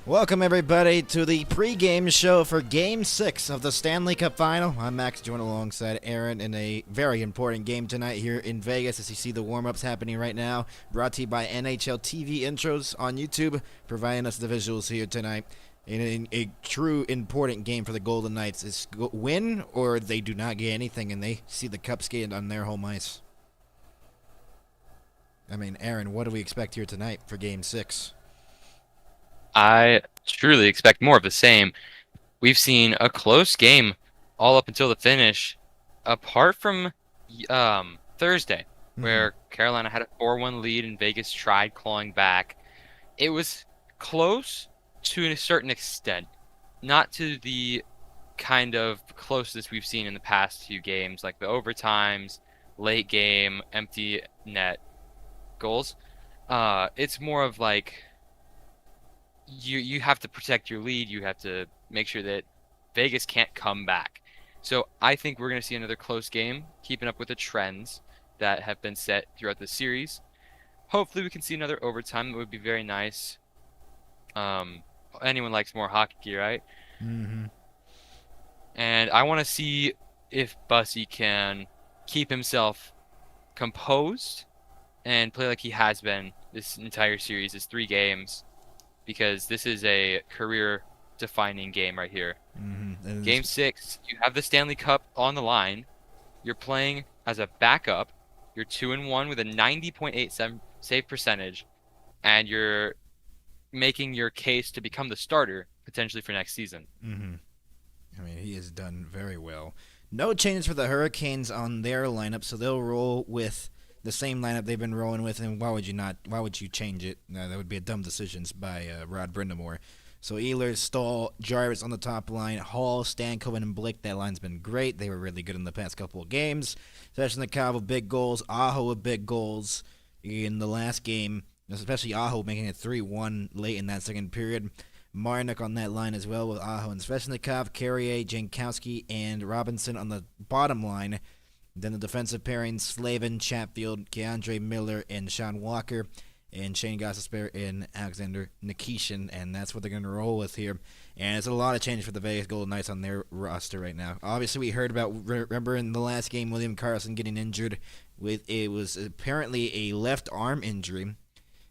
Welcome, everybody, to the pregame show for Game 6 of the Stanley Cup Final. I'm Max, joined alongside Aaron in a very important game tonight here in Vegas. As you see the warm-ups happening right now, brought to you by NHL TV Intros on YouTube, providing us the visuals here tonight. In a true important game for the Golden Knights is win or they do not get anything and they see the cup skated on their home ice. I mean, Aaron, what do we expect here tonight for Game 6? I truly expect more of the same. We've seen a close game all up until the finish, apart from Thursday, where Carolina had a 4-1 lead and Vegas tried clawing back. It was close to a certain extent, not to the kind of closeness we've seen in the past few games, like the overtimes, late game, empty net goals. It's more of like you have to protect your lead. You have to make sure that Vegas can't come back. So I think we're going to see another close game, keeping up with the trends that have been set throughout the series. Hopefully we can see another overtime. It would be very nice. Anyone likes more hockey, right? Mm-hmm. And I want to see if Bussy can keep himself composed and play like he has been this entire series, this 3 games, because this is a career-defining game right here. Mm-hmm. Game 6, you have the Stanley Cup on the line. You're playing as a backup. You're 2-1 with a 90.8 save percentage, and you're making your case to become the starter potentially for next season. Mm-hmm. I mean, he has done very well. No changes for the Hurricanes on their lineup, so they'll roll with the same lineup they've been rolling with, and why would you not? Why would you change it? That would be a dumb decision by Rod Brindamore. So Ehlers, Stahl, Jarvis on the top line, Hall, Stankoven, and Blick. That line's been great. They were really good in the past couple of games. Svechnikov with big goals, Aho with big goals in the last game, especially Aho making it 3-1 late in that second period. Marnik on that line as well with Aho and Svechnikov, Carrier, Jankowski, and Robinson on the bottom line. Then the defensive pairing, Slavin, Chatfield, Keandre Miller, and Sean Walker, and Shane Gostisbehere and Alexander Nikishin, and that's what they're going to roll with here. And it's a lot of change for the Vegas Golden Knights on their roster right now. Obviously, we heard about, remember in the last game, William Karlsson getting injured. It was apparently a left arm injury.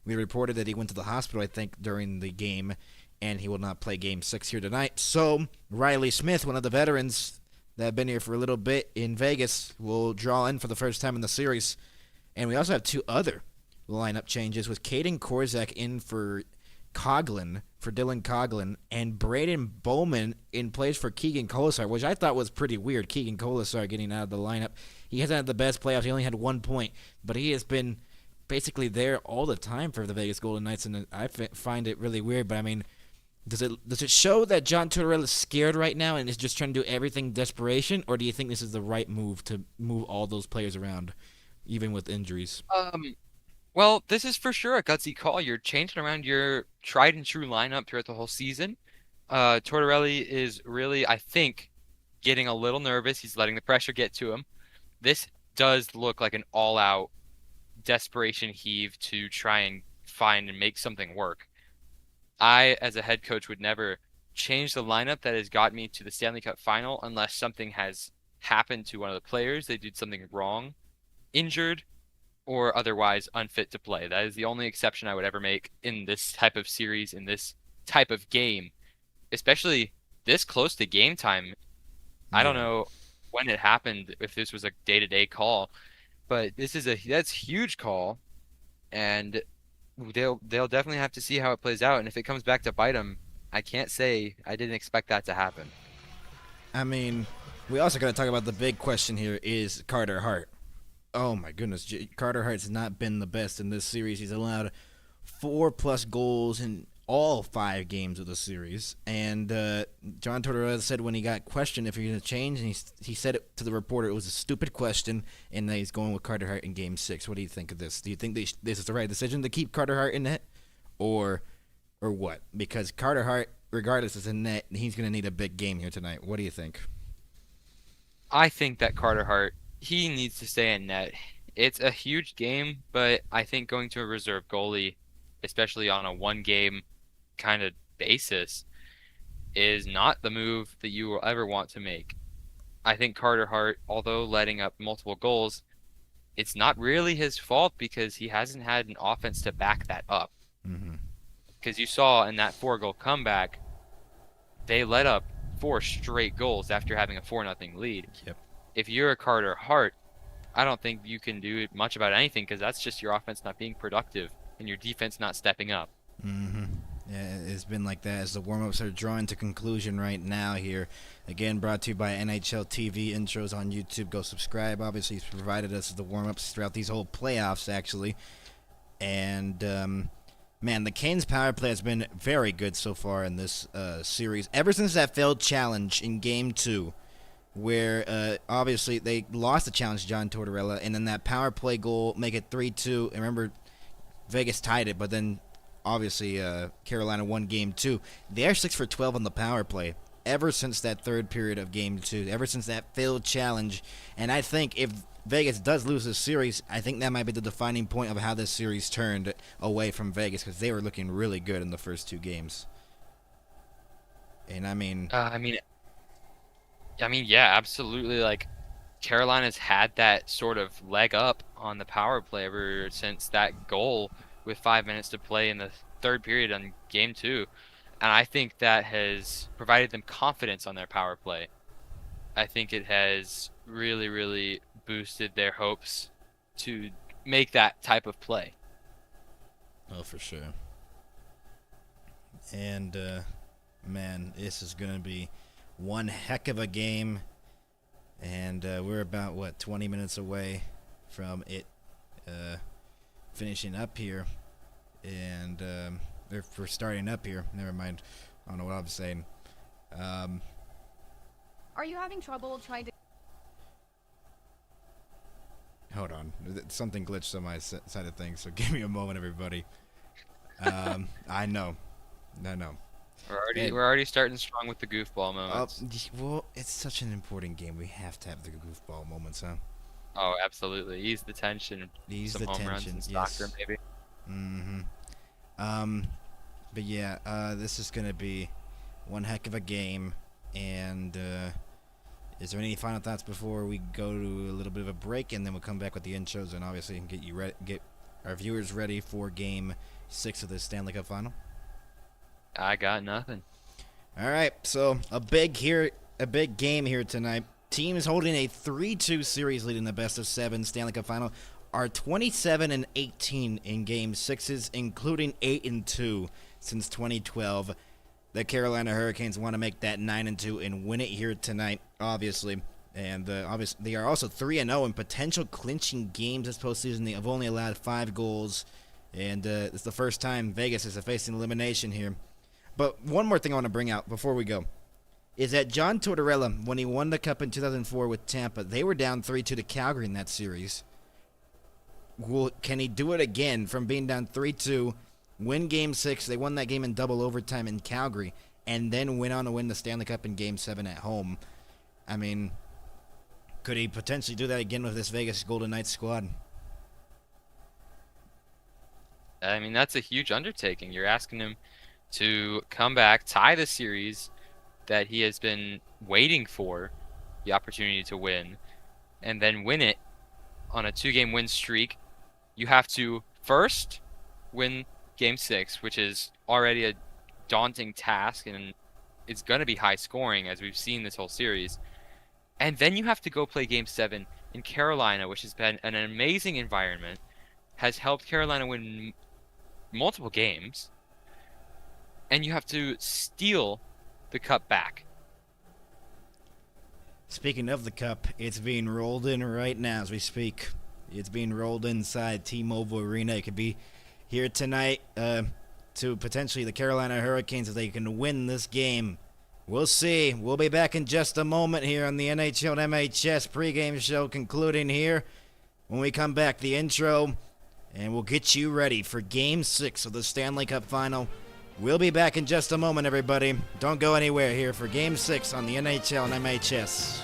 We reported that he went to the hospital, I think, during the game, and he will not play Game 6 here tonight. So, Riley Smith, one of the veterans that have been here for a little bit in Vegas, will draw in for the first time in the series. And we also have 2 other lineup changes with Caden Korzak in for Dylan Coghlan, and Braden Bowman in place for Keegan Kolesar, which I thought was pretty weird. Keegan Kolesar getting out of the lineup. He hasn't had the best playoffs. He only had 1 point, but he has been basically there all the time for the Vegas Golden Knights, and I find it really weird. But I mean, does it show that John Tortorella is scared right now and is just trying to do everything desperation, or do you think this is the right move to move all those players around, even with injuries? Well, this is for sure a gutsy call. You're changing around your tried and true lineup throughout the whole season. Tortorelli is really, I think, getting a little nervous. He's letting the pressure get to him. This does look like an all-out desperation heave to try and find and make something work. I, as a head coach, would never change the lineup that has got me to the Stanley Cup final unless something has happened to one of the players. They did something wrong, injured, or otherwise unfit to play. That is the only exception I would ever make in this type of series, in this type of game, especially this close to game time. I don't know when it happened, if this was a day-to-day call, but that's a huge call, and they'll definitely have to see how it plays out. And if it comes back to bite them, I can't say I didn't expect that to happen. I mean, we also got to talk about the big question here is Carter Hart. Oh my goodness, Carter Hart's not been the best in this series. He's allowed 4+ goals in all 5 games of the series. And John Tortorella said when he got questioned if he was going to change, and he said it to the reporter, it was a stupid question, and that he's going with Carter Hart in Game 6. What do you think of this? Do you think this is the right decision to keep Carter Hart in net, or what? Because Carter Hart, regardless, is in net, and he's going to need a big game here tonight. What do you think? I think that Carter Hart, he needs to stay in net. It's a huge game, but I think going to a reserve goalie, especially on a 1-game kind of basis is not the move that you will ever want to make. I think Carter Hart, although letting up multiple goals, it's not really his fault because he hasn't had an offense to back that up. Mm-hmm. Because you saw in that 4-goal comeback, they let up 4 straight goals after having a 4-0 lead. Yep. If you're a Carter Hart, I don't think you can do much about anything because that's just your offense not being productive and your defense not stepping up. Mm-hmm. Yeah, it's been like that as the warm-ups are drawing to conclusion right now here. Again, brought to you by NHL TV Intros on YouTube. Go subscribe. Obviously, he's provided us the warm-ups throughout these whole playoffs, actually. And, man, the Canes' power play has been very good so far in this series. Ever since that failed challenge in Game 2, where obviously they lost the challenge, John Tortorella, and then that power play goal make it 3-2. And remember, Vegas tied it, but then obviously Carolina won Game 2. They're 6 for 12 on the power play ever since that third period of Game 2, ever since that failed challenge. And I think if Vegas does lose this series, I think that might be the defining point of how this series turned away from Vegas, because they were looking really good in the first 2 games. And I mean, yeah, absolutely. Like Carolina's had that sort of leg up on the power play ever since that goal with 5 minutes to play in the third period on Game 2. And I think that has provided them confidence on their power play. I think it has really, really boosted their hopes to make that type of play. oh, for sure. And, man, this is going to be one heck of a game. And we're about, 20 minutes away from it finishing up here. And if we're starting up here, never mind. I don't know what I was saying. Are you having trouble trying to... Hold on. Something glitched on my side of things, so give me a moment, everybody. I know. We're already starting strong with the goofball moments. Well, it's such an important game. We have to have the goofball moments, huh? Oh, absolutely. Ease the tension. Ease Some the home runs tension, in yes. soccer, maybe. Mm-hmm. But yeah, this is gonna be one heck of a game. And is there any final thoughts before we go to a little bit of a break, and then we'll come back with the intros and obviously get our viewers ready for Game 6 of the Stanley Cup Final? I got nothing. All right, so a big game here tonight. Teams holding a 3-2 series lead in the best-of-7 Stanley Cup Final are 27-18 in Game 6s, including 8-2 since 2012. The Carolina Hurricanes want to make that 9-2 and win it here tonight, obviously. And they are also 3-0 in potential clinching games this postseason. They have only allowed 5 goals, and it's the first time Vegas is facing elimination here. But one more thing I want to bring out before we go is that John Tortorella, when he won the Cup in 2004 with Tampa, they were down 3-2 to Calgary in that series. Can he do it again from being down 3-2, win Game 6? They won that game in double overtime in Calgary, and then went on to win the Stanley Cup in Game 7 at home. I mean, could he potentially do that again with this Vegas Golden Knights squad? I mean, that's a huge undertaking. You're asking him to come back, tie the series that he has been waiting for the opportunity to win, and then win it on a 2-game win streak. You have to first win Game 6, which is already a daunting task, and it's going to be high scoring, as we've seen this whole series. And then you have to go play Game 7 in Carolina, which has been an amazing environment, has helped Carolina win multiple games, and you have to steal the cup back. Speaking of the cup, it's being rolled in right now as we speak. It's being rolled inside T-Mobile Arena. It could be here tonight to potentially the Carolina Hurricanes if they can win this game. We'll see. We'll be back in just a moment here on the NHL and MHS pregame show concluding here. When we come back, the intro, and we'll get you ready for Game 6 of the Stanley Cup Final. We'll be back in just a moment, everybody. Don't go anywhere here for Game 6 on the NHL and MHS.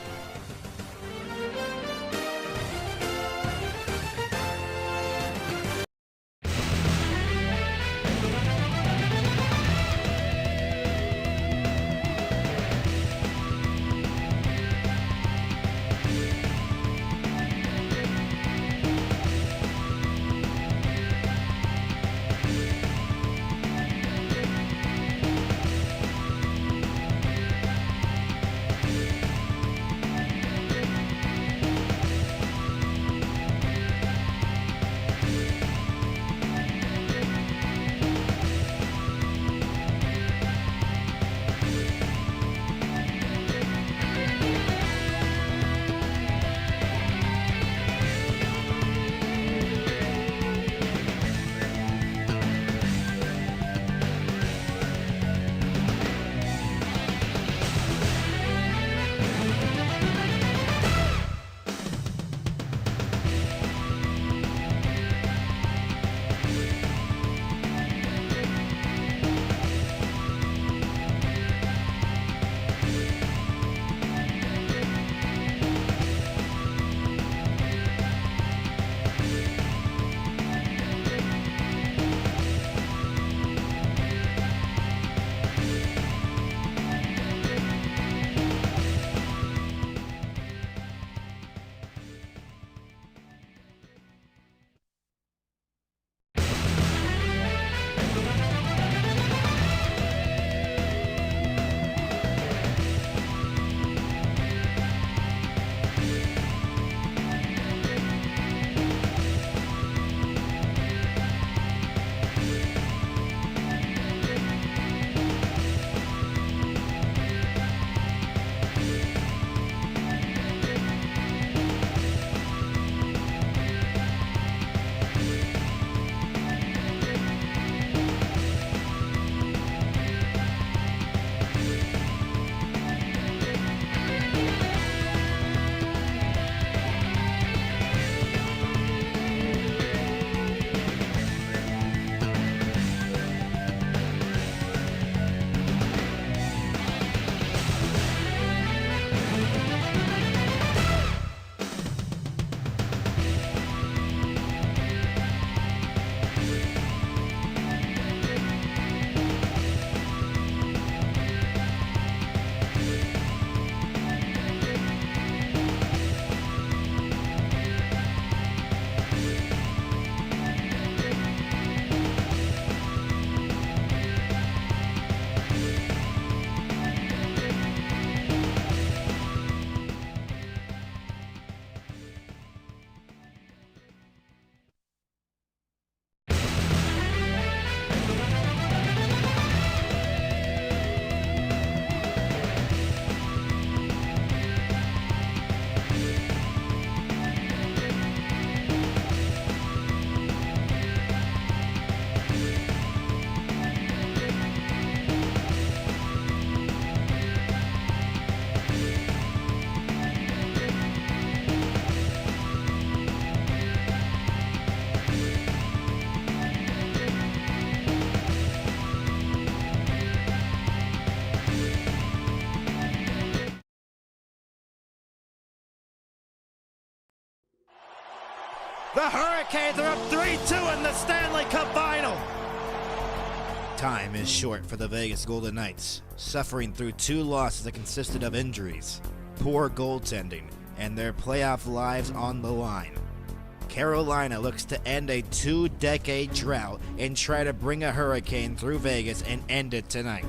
The Hurricanes are up 3-2 in the Stanley Cup Final. Time is short for the Vegas Golden Knights, suffering through 2 losses that consisted of injuries, poor goaltending, and their playoff lives on the line. Carolina looks to end a 2-decade drought and try to bring a hurricane through Vegas and end it tonight.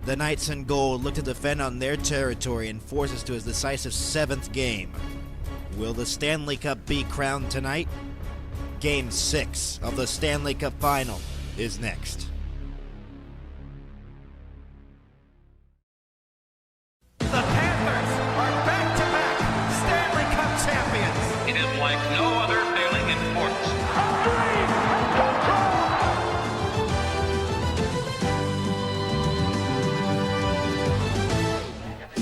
The Knights in gold look to defend on their territory and force us to a decisive 7th game. Will the Stanley Cup be crowned tonight? Game 6 of the Stanley Cup Final is next. The Panthers are back-to-back Stanley Cup champions. It is like no other feeling in sports.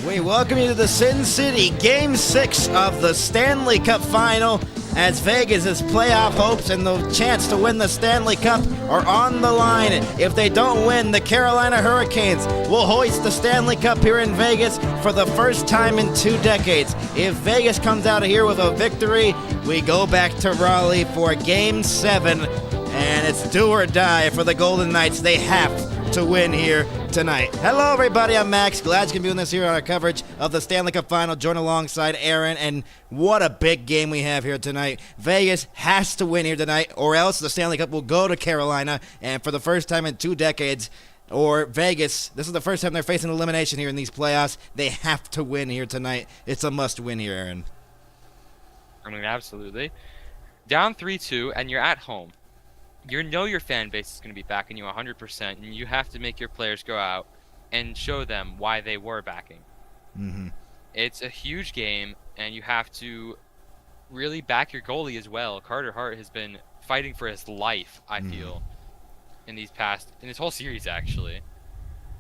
We welcome you to the Sin City, Game 6 of the Stanley Cup Final, as Vegas' playoff hopes and the chance to win the Stanley Cup are on the line. If they don't win, the Carolina Hurricanes will hoist the Stanley Cup here in Vegas for the first time in 2 decades. If Vegas comes out of here with a victory, we go back to Raleigh for Game 7, and it's do or die for the Golden Knights. They have to win here tonight. Hello, everybody. I'm Max. Glad you can be with us here on our coverage of the Stanley Cup Final. Join alongside Aaron, and what a big game we have here tonight. Vegas has to win here tonight, or else the Stanley Cup will go to Carolina, and for the first time in 2 decades, or Vegas, this is the first time they're facing elimination here in these playoffs. They have to win here tonight. It's a must-win here, Aaron. I mean, absolutely. Down 3-2, and you're at home. You know your fan base is going to be backing you 100%, and you have to make your players go out and show them why they were backing. Mm-hmm. It's a huge game, and you have to really back your goalie as well. Carter Hart has been fighting for his life, I feel, in this whole series, actually.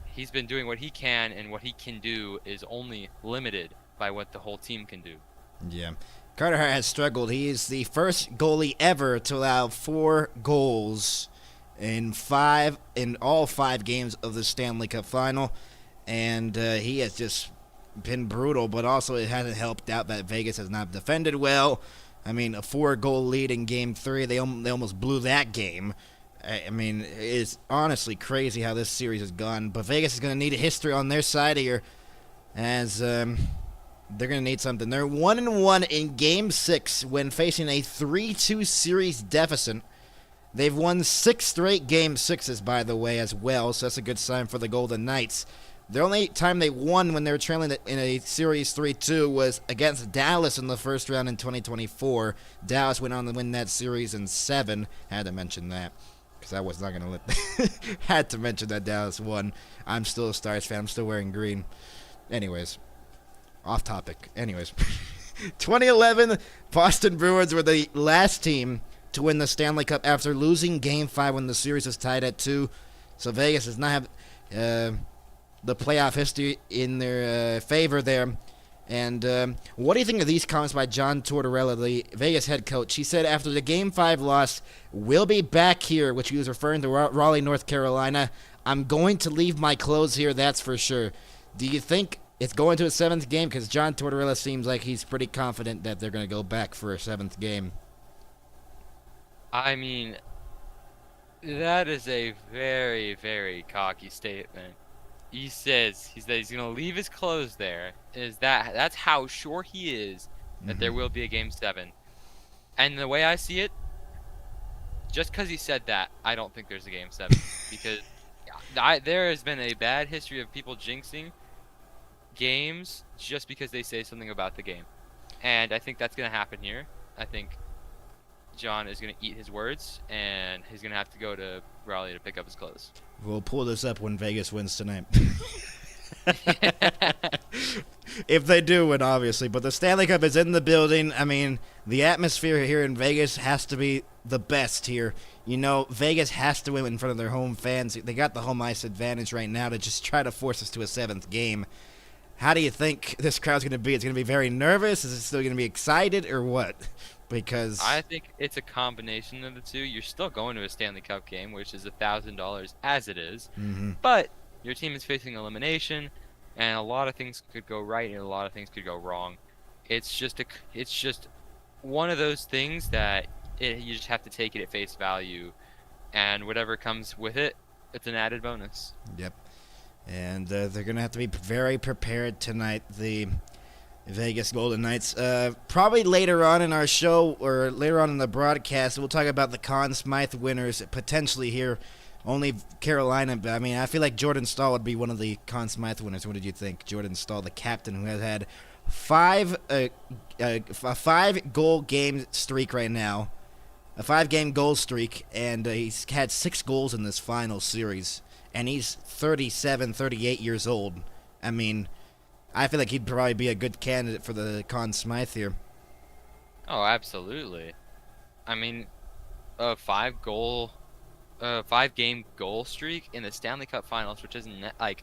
He's been doing what he can, and what he can do is only limited by what the whole team can do. Yeah. Carter Hart has struggled. He is the first goalie ever to allow 4 goals in all 5 games of the Stanley Cup Final, and he has just been brutal, but also it hasn't helped out that Vegas has not defended well. I mean, a 4-goal lead in Game 3, they almost blew that game. I mean, it's honestly crazy how this series has gone, but Vegas is going to need a history on their side here, as they're going to need something. They're 1-1 in Game 6 when facing a 3-2 series deficit. They've won 6 straight Game 6s, by the way, as well, so that's a good sign for the Golden Knights. The only time they won when they were trailing in a series 3-2 was against Dallas in the first round in 2024. Dallas went on to win that series in 7. Had to mention that, because I was not going to let... Had to mention that Dallas won. I'm still a Stars fan. I'm still wearing green. Anyways. Off topic. Anyways, 2011, Boston Bruins were the last team to win the Stanley Cup after losing Game 5 when the series was tied at 2. So Vegas does not have the playoff history in their favor there. And what do you think of these comments by John Tortorella, the Vegas head coach? He said after the Game 5 loss, "We'll be back here," which he was referring to Raleigh, North Carolina. "I'm going to leave my clothes here, that's for sure." Do you think it's going to a 7th game? Because John Tortorella seems like he's pretty confident that they're going to go back for a 7th game. I mean, that is a very, very cocky statement. He says he's going to leave his clothes there. That's how sure he is that there will be a Game 7. And the way I see it, just because he said that, I don't think there's a Game 7. Because there has been a bad history of people jinxing games just because they say something about the game, and I think that's going to happen here. I think John is going to eat his words, and he's going to have to go to Raleigh to pick up his clothes. We'll pull this up when Vegas wins tonight. If they do win, obviously. But the Stanley Cup is in the building. I mean, the atmosphere here in Vegas has to be the best here. You know, Vegas has to win in front of their home fans. They got the home ice advantage right now to just try to force us to a 7th game. How do you think this crowd's going to be? It's going to be very nervous? Is it still going to be excited, or what? Because I think it's a combination of the two. You're still going to a Stanley Cup game, which is $1,000 as it is. But your team is facing elimination, and a lot of things could go right and a lot of things could go wrong. It's just one of those things that you just have to take it at face value, and whatever comes with it, it's an added bonus. Yep. And they're going to have to be very prepared tonight, the Vegas Golden Knights. Probably later on in our show or later on in the broadcast, we'll talk about the Conn Smythe winners potentially here. Only Carolina, but I mean, I feel like Jordan Staal would be one of the Conn Smythe winners. What did you think? Jordan Staal, the captain, who has had a 5-goal game streak right now, a 5-game goal streak, and he's had 6 goals in this final series, and he's 37, 38 years old. I mean, I feel like he'd probably be a good candidate for the Conn Smythe here. Oh, absolutely. I mean, a 5-game goal streak in the Stanley Cup Finals, which isn't like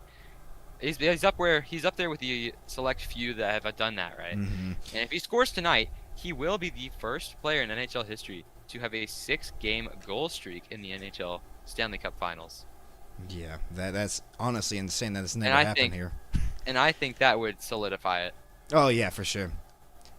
he's up there with the select few that have done that, right? Mm-hmm. And if he scores tonight, he will be the first player in NHL history to have a 6-game goal streak in the NHL Stanley Cup Finals. Yeah, that's honestly insane. That has never I happened think- here. And I think that would solidify it. Oh, yeah, for sure.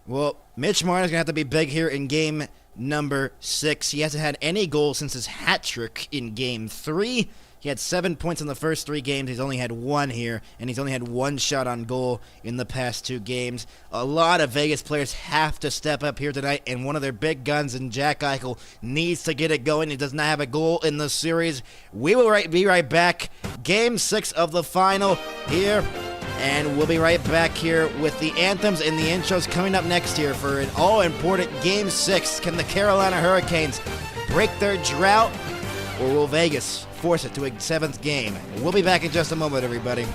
Well, Mitch Marner's going to have to be big here in game number 6. He hasn't had any goals since his hat trick in game 3. He had 7 points in the first 3 games. He's only had 1 here, and he's only had 1 shot on goal in the past 2 games. A lot of Vegas players have to step up here tonight, and one of their big guns in Jack Eichel needs to get it going. He does not have a goal in the series. We will be right back. Game 6 of the final here. And we'll be right back here with the anthems and the intros coming up next here for an all-important Game 6. Can the Carolina Hurricanes break their drought, or will Vegas force it to a 7th game? We'll be back in just a moment, everybody.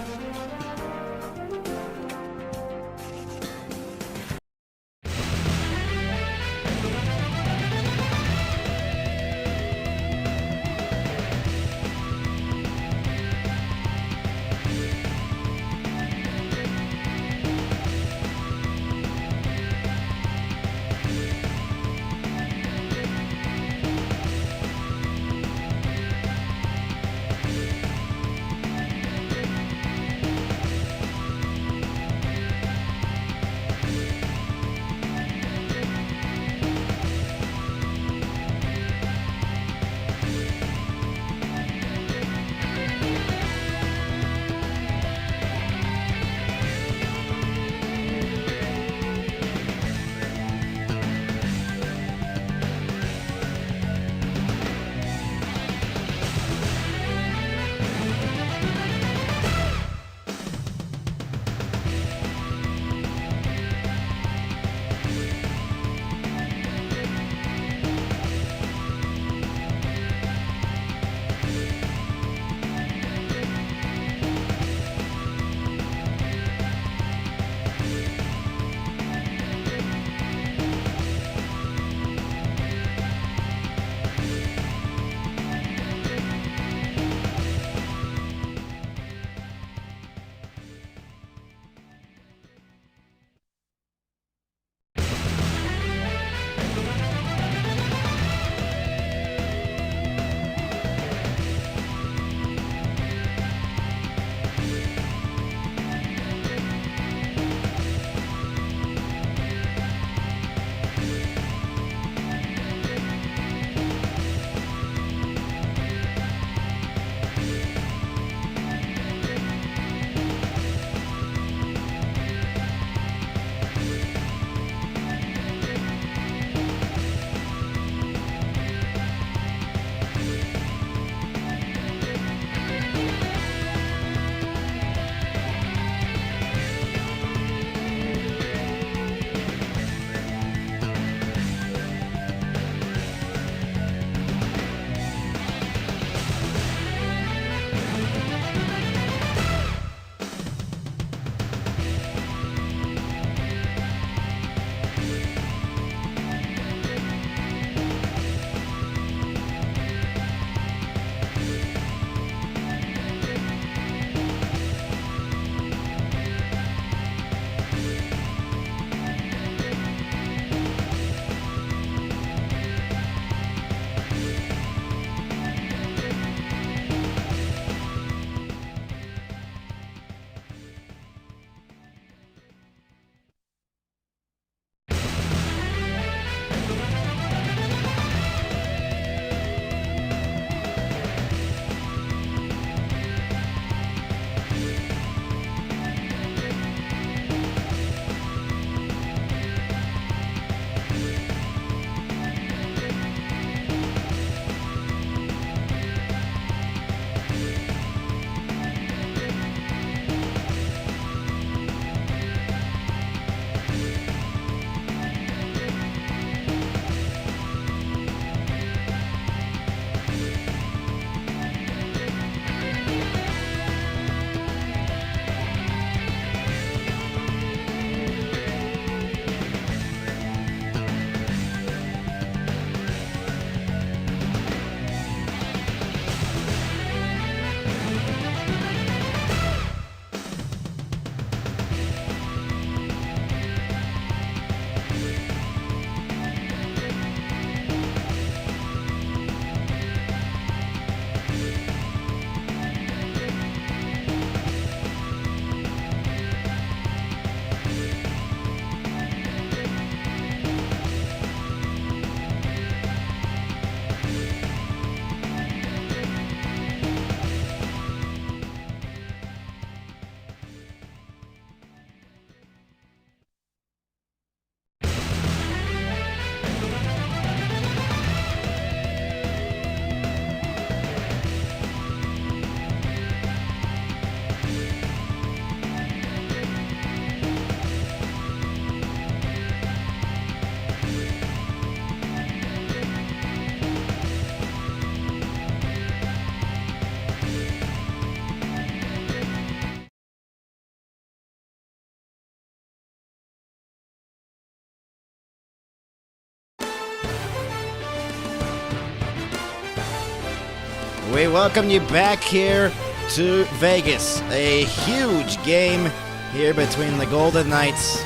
We welcome you back here to Vegas. A huge game here between the Golden Knights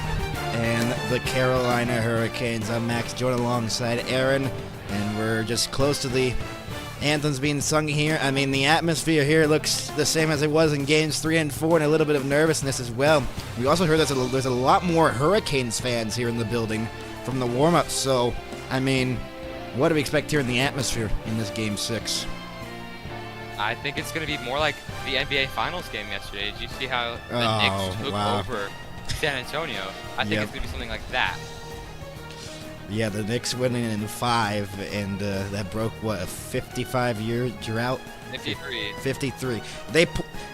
and the Carolina Hurricanes. I'm Max, joined alongside Aaron, and we're just close to the anthems being sung here. I mean, the atmosphere here looks the same as it was in games 3 and 4, and a little bit of nervousness as well. We also heard there's a lot more Hurricanes fans here in the building from the warm-up, so, I mean, what do we expect here in the atmosphere in this Game 6? I think it's going to be more like the NBA Finals game yesterday. Did you see how the Knicks took over San Antonio? I think it's going to be something like that. Yeah, the Knicks winning in 5, and that broke, what, a 55-year drought? 53.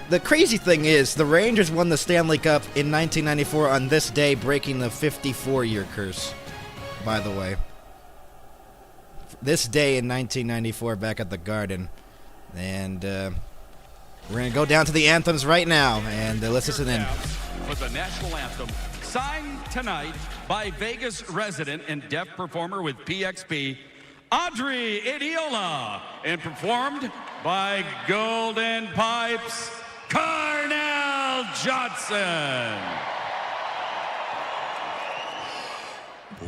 The crazy thing is, the Rangers won the Stanley Cup in 1994 on this day, breaking the 54-year curse, by the way. This day in 1994 back at the Garden. And we're going to go down to the anthems right now, and let's listen in. For the national anthem, signed tonight by Vegas resident and deaf performer with PXP, Audrey Adiola, and performed by Golden Pipes, Carnell Johnson.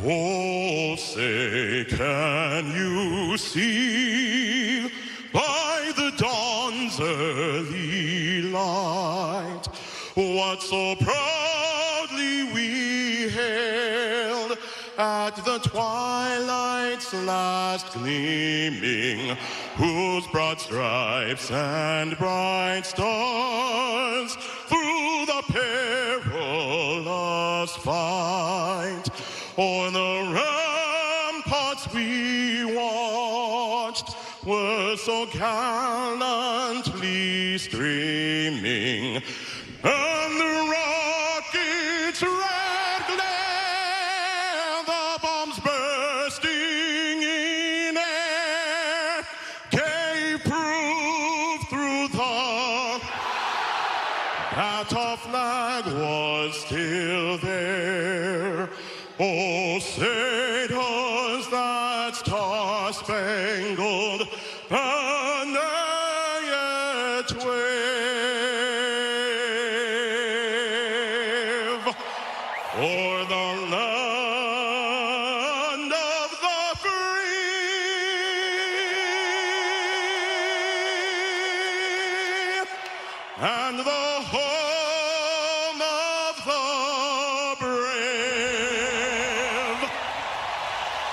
Oh, say, can you see by the dawn's early light what so proudly we hailed at the twilight's last gleaming, whose broad stripes and bright stars through the perilous fight o'er the ramparts we watched were so gallantly streaming, and the rocket's red glare, the bombs bursting in air, gave proof through that our flag was still there. Oh, say does that star-spangled banner yet wave o'er the land of the free and the home of the brave?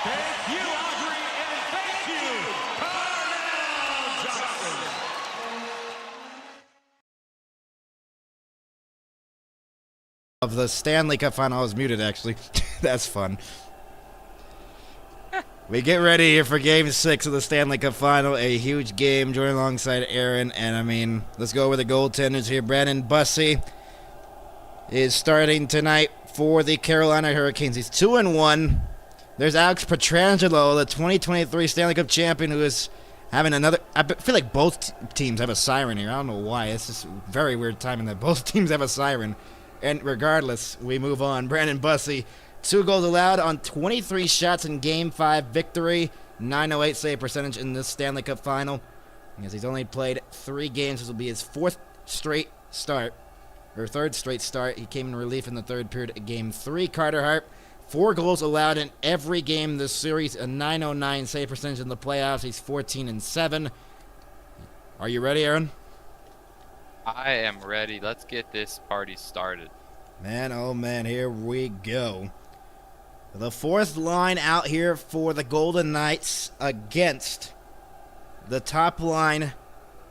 Thank you, Audrey, and thank you, Carnell Johnson. Of the Stanley Cup final. I was muted, actually. That's fun. We get ready here for Game 6 of the Stanley Cup final. A huge game, joining alongside Aaron. And, I mean, let's go over the goaltenders here. Brandon Bussey is starting tonight for the Carolina Hurricanes. He's 2-1. There's Alex Pietrangelo, the 2023 Stanley Cup champion, who is having another... I feel like both teams have a siren here. I don't know why. It's just very weird timing that both teams have a siren. And regardless, we move on. Brandon Bussey, 2 goals allowed on 23 shots in Game 5 victory. .908 save percentage in this Stanley Cup final. Because he's only played 3 games. This will be his 4th straight start. Or 3rd straight start. He came in relief in the 3rd period of Game 3. Carter Hart, 4 goals allowed in every game this series. A .909 save percentage in the playoffs. He's 14-7. Are you ready, Aaron? I am ready. Let's get this party started. Man, oh man, here we go. The 4th line out here for the Golden Knights against the top line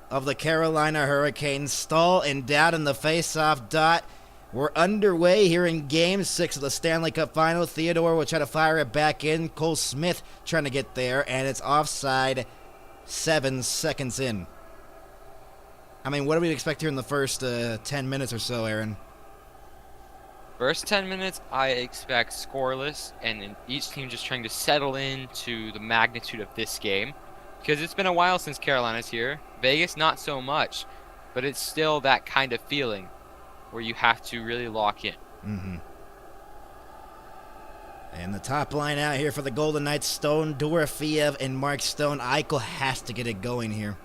of the Carolina Hurricanes. Stahl and Dowd in the face-off dot. We're underway here in Game 6 of the Stanley Cup Final. Theodore will try to fire it back in. Cole Smith trying to get there, and it's offside 7 seconds in. I mean, what do we expect here in the first 10 minutes or so, Aaron? First 10 minutes, I expect scoreless, and then each team just trying to settle into the magnitude of this game. Because it's been a while since Carolina's here. Vegas, not so much. But it's still that kind of feeling where you have to really lock in. Mm-hmm. And the top line out here for the Golden Knights, Stone, Dorofeev, and Mark Stone. Eichel has to get it going here.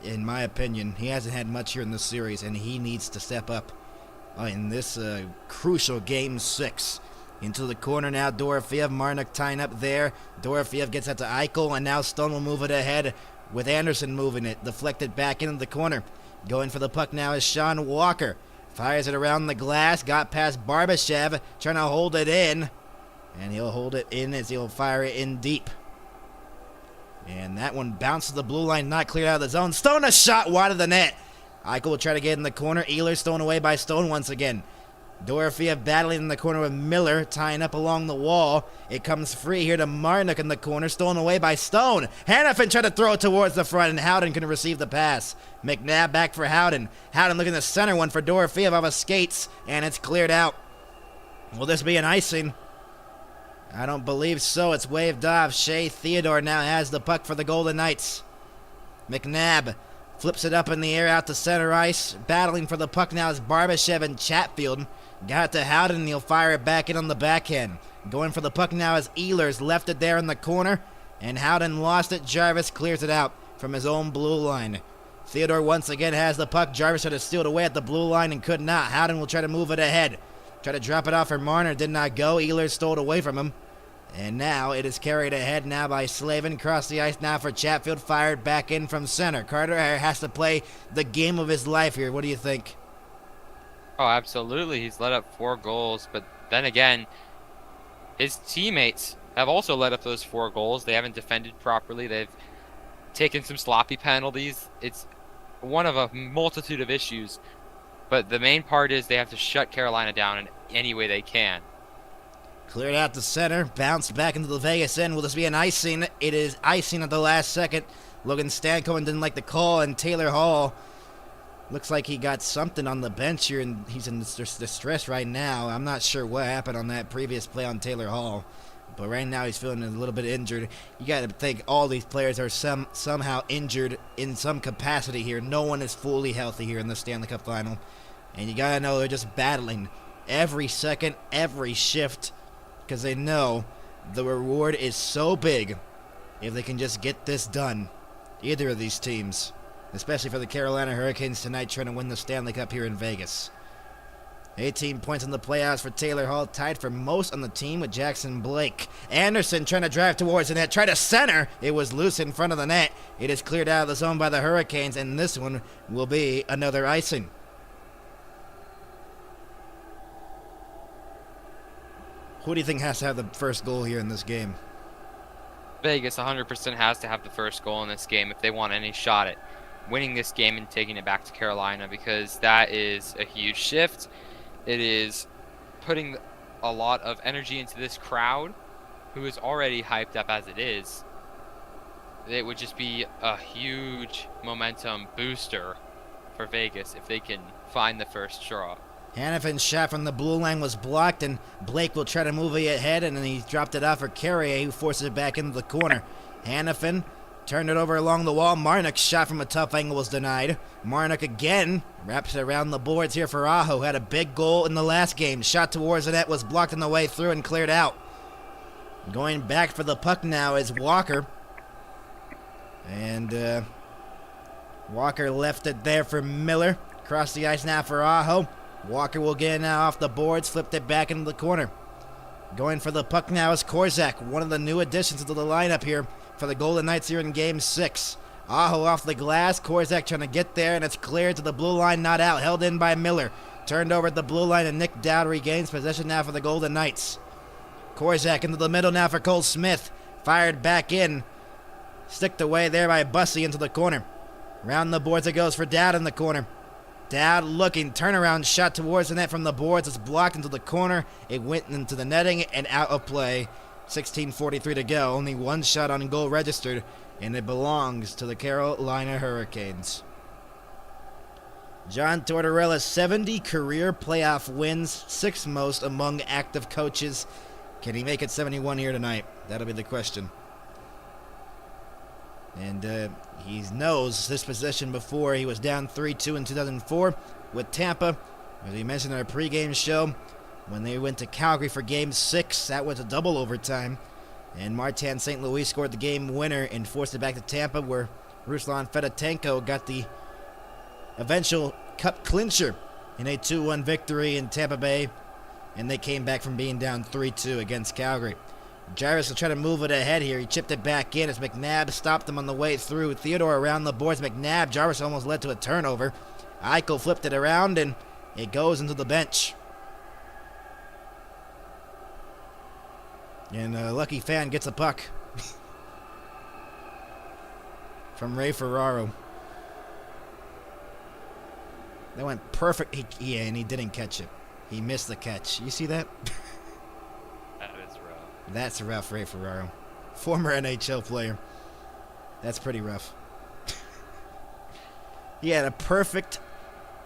in my opinion. He hasn't had much here in this series, and he needs to step up in this crucial Game 6. Into the corner now, Dorofeev, Marnik tying up there. Dorofeev gets out to Eichel, and now Stone will move it ahead with Anderson moving it. Deflected back into the corner. Going for the puck now is Sean Walker. Fires it around the glass, got past Barbashev, trying to hold it in. And he'll hold it in as he'll fire it in deep. And that one bounces the blue line, not cleared out of the zone. Stone, a shot wide of the net. Eichel will try to get in the corner. Ehlers stolen away by Stone once again. Dorofeev battling in the corner with Miller, tying up along the wall. It comes free here to Marnik in the corner, stolen away by Stone. Hannafin tried to throw it towards the front, and Howden can receive the pass. McNabb back for Howden. Howden looking to center one for Dorofeev off of skates, and it's cleared out. Will this be an icing? I don't believe so. It's waved off. Shea Theodore now has the puck for the Golden Knights. McNabb flips it up in the air out to center ice. Battling for the puck now is Barbashev and Chatfield. Got it to Howden, and he'll fire it back in on the backhand. Going for the puck now is Ehlers. Left it there in the corner, and Howden lost it. Jarvis clears it out from his own blue line. Theodore once again has the puck. Jarvis tried to steal it away at the blue line and could not. Howden will try to move it ahead. Try to drop it off for Marner. Did not go. Ehlers stole it away from him. And now it is carried ahead now by Slavin. Cross the ice now for Chatfield. Fired back in from center. Carter has to play the game of his life here. What do you think? Oh, absolutely. He's let up 4 goals, but then again, his teammates have also let up those 4 goals. They haven't defended properly. They've taken some sloppy penalties. It's one of a multitude of issues, but the main part is they have to shut Carolina down in any way they can. Cleared out to center, bounced back into the Vegas end. Will this be an icing? It is icing at the last second. Logan Stankoven didn't like the call, and Taylor Hall looks like he got something on the bench here, and he's in distress right now. I'm not sure what happened on that previous play on Taylor Hall, but right now he's feeling a little bit injured. You got to think all these players are somehow injured in some capacity here. No one is fully healthy here in the Stanley Cup Final, and you got to know they're just battling every second, every shift, because they know the reward is so big if they can just get this done. Either of these teams, especially for the Carolina Hurricanes tonight, trying to win the Stanley Cup here in Vegas. 18 points in the playoffs for Taylor Hall, tied for most on the team with Jackson Blake. Anderson trying to drive towards the net, try to center. It was loose in front of the net. It is cleared out of the zone by the Hurricanes, and this one will be another icing. Who do you think has to have the first goal here in this game? Vegas 100% has to have the first goal in this game if they want any shot at winning this game and taking it back to Carolina, because that is a huge shift. It is putting a lot of energy into this crowd, who is already hyped up as it is. It would just be a huge momentum booster for Vegas if they can find the first draw. Hannafin's shot from the blue line was blocked, and Blake will try to move it ahead, and then he dropped it off for Carrier, who forces it back into the corner. Hannafin turned it over along the wall. Marnik's shot from a tough angle was denied. Marnik again wraps it around the boards here for Aho, who had a big goal in the last game. Shot towards the net was blocked on the way through and cleared out. Going back for the puck now is Walker. And Walker left it there for Miller. Across the ice now for Aho. Walker will get it now off the boards, flipped it back into the corner. Going for the puck now is Korzak, one of the new additions to the lineup here for the Golden Knights here in Game 6. Aho off the glass, Korzak trying to get there, and it's cleared to the blue line, not out, held in by Miller. Turned over at the blue line, and Nick Dowd regains possession now for the Golden Knights. Korzak into the middle now for Cole Smith. Fired back in. Sticked away there by Bussey into the corner. Round the boards it goes for Dowd in the corner. Dowd looking, turnaround shot towards the net from the boards. It's blocked into the corner. It went into the netting and out of play. 16:43 to go. Only one shot on goal registered, and it belongs to the Carolina Hurricanes. John Tortorella, 70 career playoff wins, 6th most among active coaches. Can he make it 71 here tonight? That'll be the question. And he knows this position before. He was down 3-2 in 2004 with Tampa. As we mentioned in our pregame show, when they went to Calgary for Game 6, that was a double overtime. And Martin St. Louis scored the game winner and forced it back to Tampa, where Ruslan Fedotenko got the eventual cup clincher in a 2-1 victory in Tampa Bay, and they came back from being down 3-2 against Calgary. Jarvis will try to move it ahead here. He chipped it back in as McNabb stopped him on the way through. Theodore around the boards. McNabb. Jarvis almost led to a turnover. Eichel flipped it around, and it goes into the bench. And a lucky fan gets a puck from Ray Ferraro. That went perfect. And he didn't catch it. He missed the catch. You see that? That is rough. That's rough, Ray Ferraro. Former NHL player. That's pretty rough. He had a perfect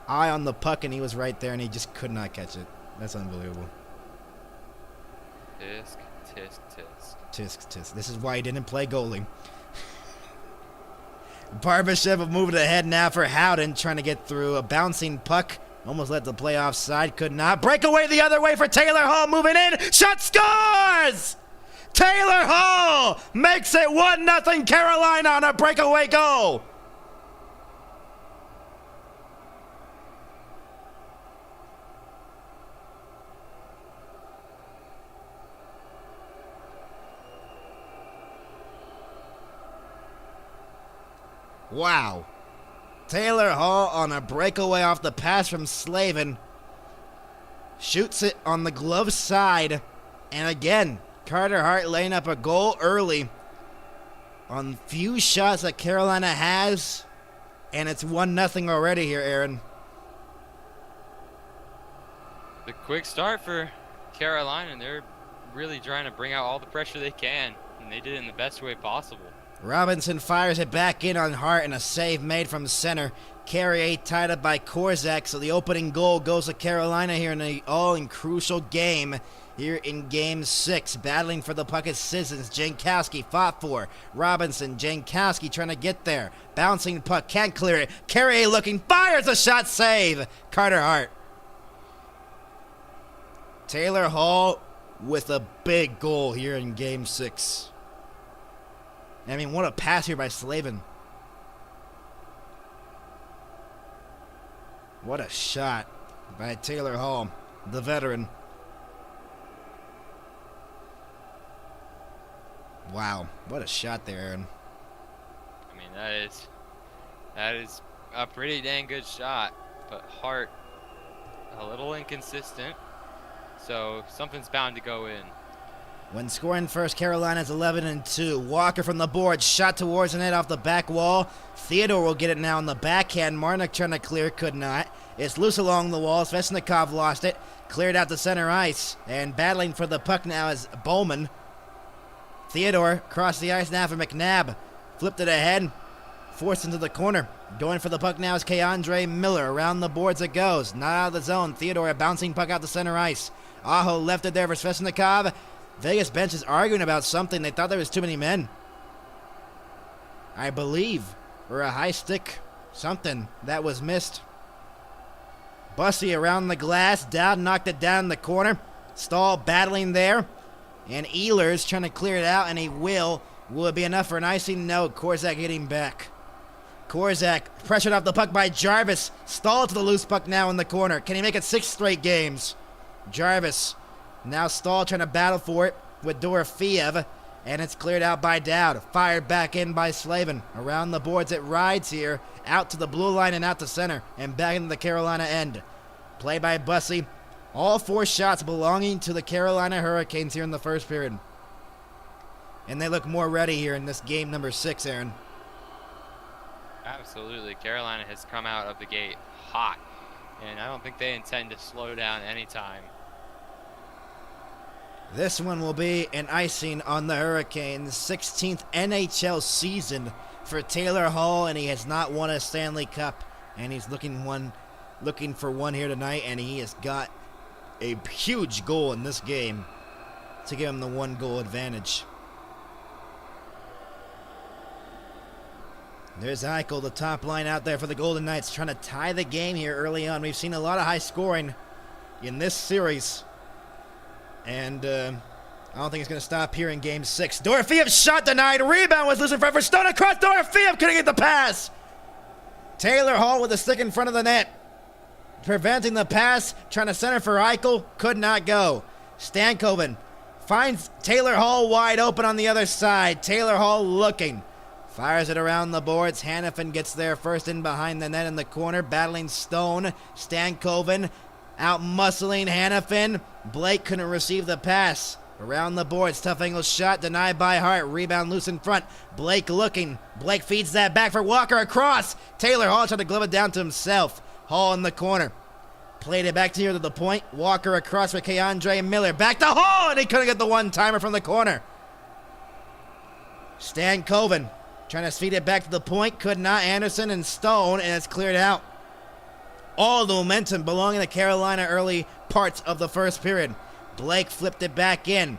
eye on the puck, and he was right there, and he just could not catch it. That's unbelievable. Tisk, tisk, tisk. Tisk, tisk. This is why he didn't play goalie. Barbashev will move it ahead now for Howden, trying to get through a bouncing puck. Almost let the play offside, could not. Breakaway the other way for Taylor Hall, moving in. Shot, scores! Taylor Hall makes it 1-0 Carolina on a breakaway goal. Wow. Taylor Hall on a breakaway off the pass from Slavin. Shoots it on the glove side. And again, Carter Hart laying up a goal early on few shots that Carolina has. And it's 1-0 already here, Aaron. The quick start for Carolina, and they're really trying to bring out all the pressure they can. And they did it in the best way possible. Robinson fires it back in on Hart, and a save made from center. Carrier tied up by Korzak, so the opening goal goes to Carolina here in an all-crucial game here in Game 6. Battling for the puck is Sissons. Jankowski fought for. Robinson, Jankowski trying to get there. Bouncing puck, can't clear it. Carrier looking, fires a shot, save. Carter Hart. Taylor Hall with a big goal here in Game 6. I mean, what a pass here by Slavin. What a shot by Taylor Hall, the veteran. Wow, what a shot there, Aaron. I mean, that is a pretty dang good shot, but Hart a little inconsistent, so something's bound to go in. When scoring first, Carolina's 11-2. Walker from the board, shot towards the net off the back wall. Theodore will get it now on the backhand. Marnik trying to clear, could not. It's loose along the wall. Svechnikov lost it. Cleared out to center ice. And battling for the puck now is Bowman. Theodore crossed the ice now for McNabb. Flipped it ahead. Forced into the corner. Going for the puck now is Keandre Miller. Around the boards it goes. Not out of the zone. Theodore, a bouncing puck out to center ice. Aho left it there for Svechnikov. Vegas bench is arguing about something. They thought there was too many men, I believe, or a high stick, something that was missed. Bussy around the glass. Dowd knocked it down in the corner. Stahl battling there. And Ehlers trying to clear it out, and he will. Will it be enough for an icing? No. Korzak getting back. Korzak pressured off the puck by Jarvis. Stahl to the loose puck now in the corner. Can he make it 6 straight games? Jarvis. Now Stahl trying to battle for it with Dorofiev, and it's cleared out by Dowd. Fired back in by Slavin. Around the boards it rides here, out to the blue line and out to center, and back into the Carolina end. Play by Bussy. All 4 shots belonging to the Carolina Hurricanes here in the first period. And they look more ready here in this game number 6, Aaron. Absolutely. Carolina has come out of the gate hot, and I don't think they intend to slow down anytime. This one will be an icing on the Hurricanes' 16th NHL season for Taylor Hall, and he has not won a Stanley Cup, and he's looking for one here tonight, and he has got a huge goal in this game to give him the 1-goal advantage. There's Eichel, the top line out there for the Golden Knights, trying to tie the game here early on. We've seen a lot of high scoring in this series. And I don't think it's going to stop here in Game 6. Dorofeev's shot denied. Rebound was losing for Stone across. Dorofeev couldn't get the pass. Taylor Hall with a stick in front of the net. Preventing the pass. Trying to center for Eichel. Could not go. Stankoven finds Taylor Hall wide open on the other side. Taylor Hall looking. Fires it around the boards. Hannafin gets there first in behind the net in the corner. Battling Stone. Stankoven out muscling Hannafin. Blake couldn't receive the pass. Around the boards, tough angle shot, denied by Hart. Rebound loose in front. Blake looking. Blake feeds that back for Walker across. Taylor Hall tried to glove it down to himself. Hall in the corner. Played it back to near to the point. Walker across for Keandre Miller. Back to Hall, and he couldn't get the one-timer from the corner. Stankoven trying to feed it back to the point. Could not. Anderson and Stone, and it's cleared out. All the momentum belonging to Carolina early parts of the first period. Blake flipped it back in.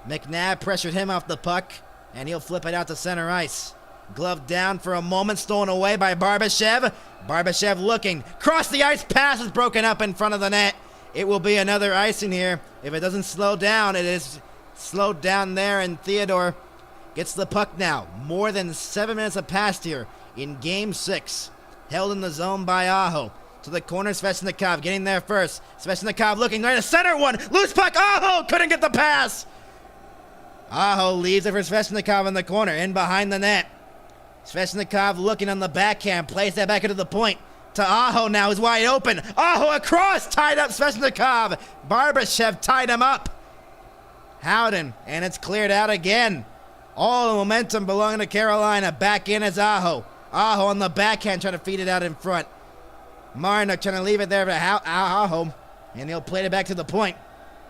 McNabb pressured him off the puck, and he'll flip it out to center ice. Glove down for a moment, stolen away by Barbashev. Barbashev looking. Cross the ice, pass is broken up in front of the net. It will be another icing here. If it doesn't slow down, it is slowed down there, and Theodore gets the puck now. More than 7 minutes have passed here in Game 6. Held in the zone by Aho. To the corner, Svechnikov getting there first. Svechnikov looking right to center one. Loose puck. Aho couldn't get the pass. Aho leaves it for Svechnikov in the corner, in behind the net. Svechnikov looking on the backhand, plays that back into the point. To Aho now, is wide open. Aho across, tied up Svechnikov. Barbashev tied him up. Howden, and it's cleared out again. All the momentum belonging to Carolina. Back in is Aho. Aho on the backhand trying to feed it out in front. Marnock trying to leave it there for Aho, and he'll play it back to the point.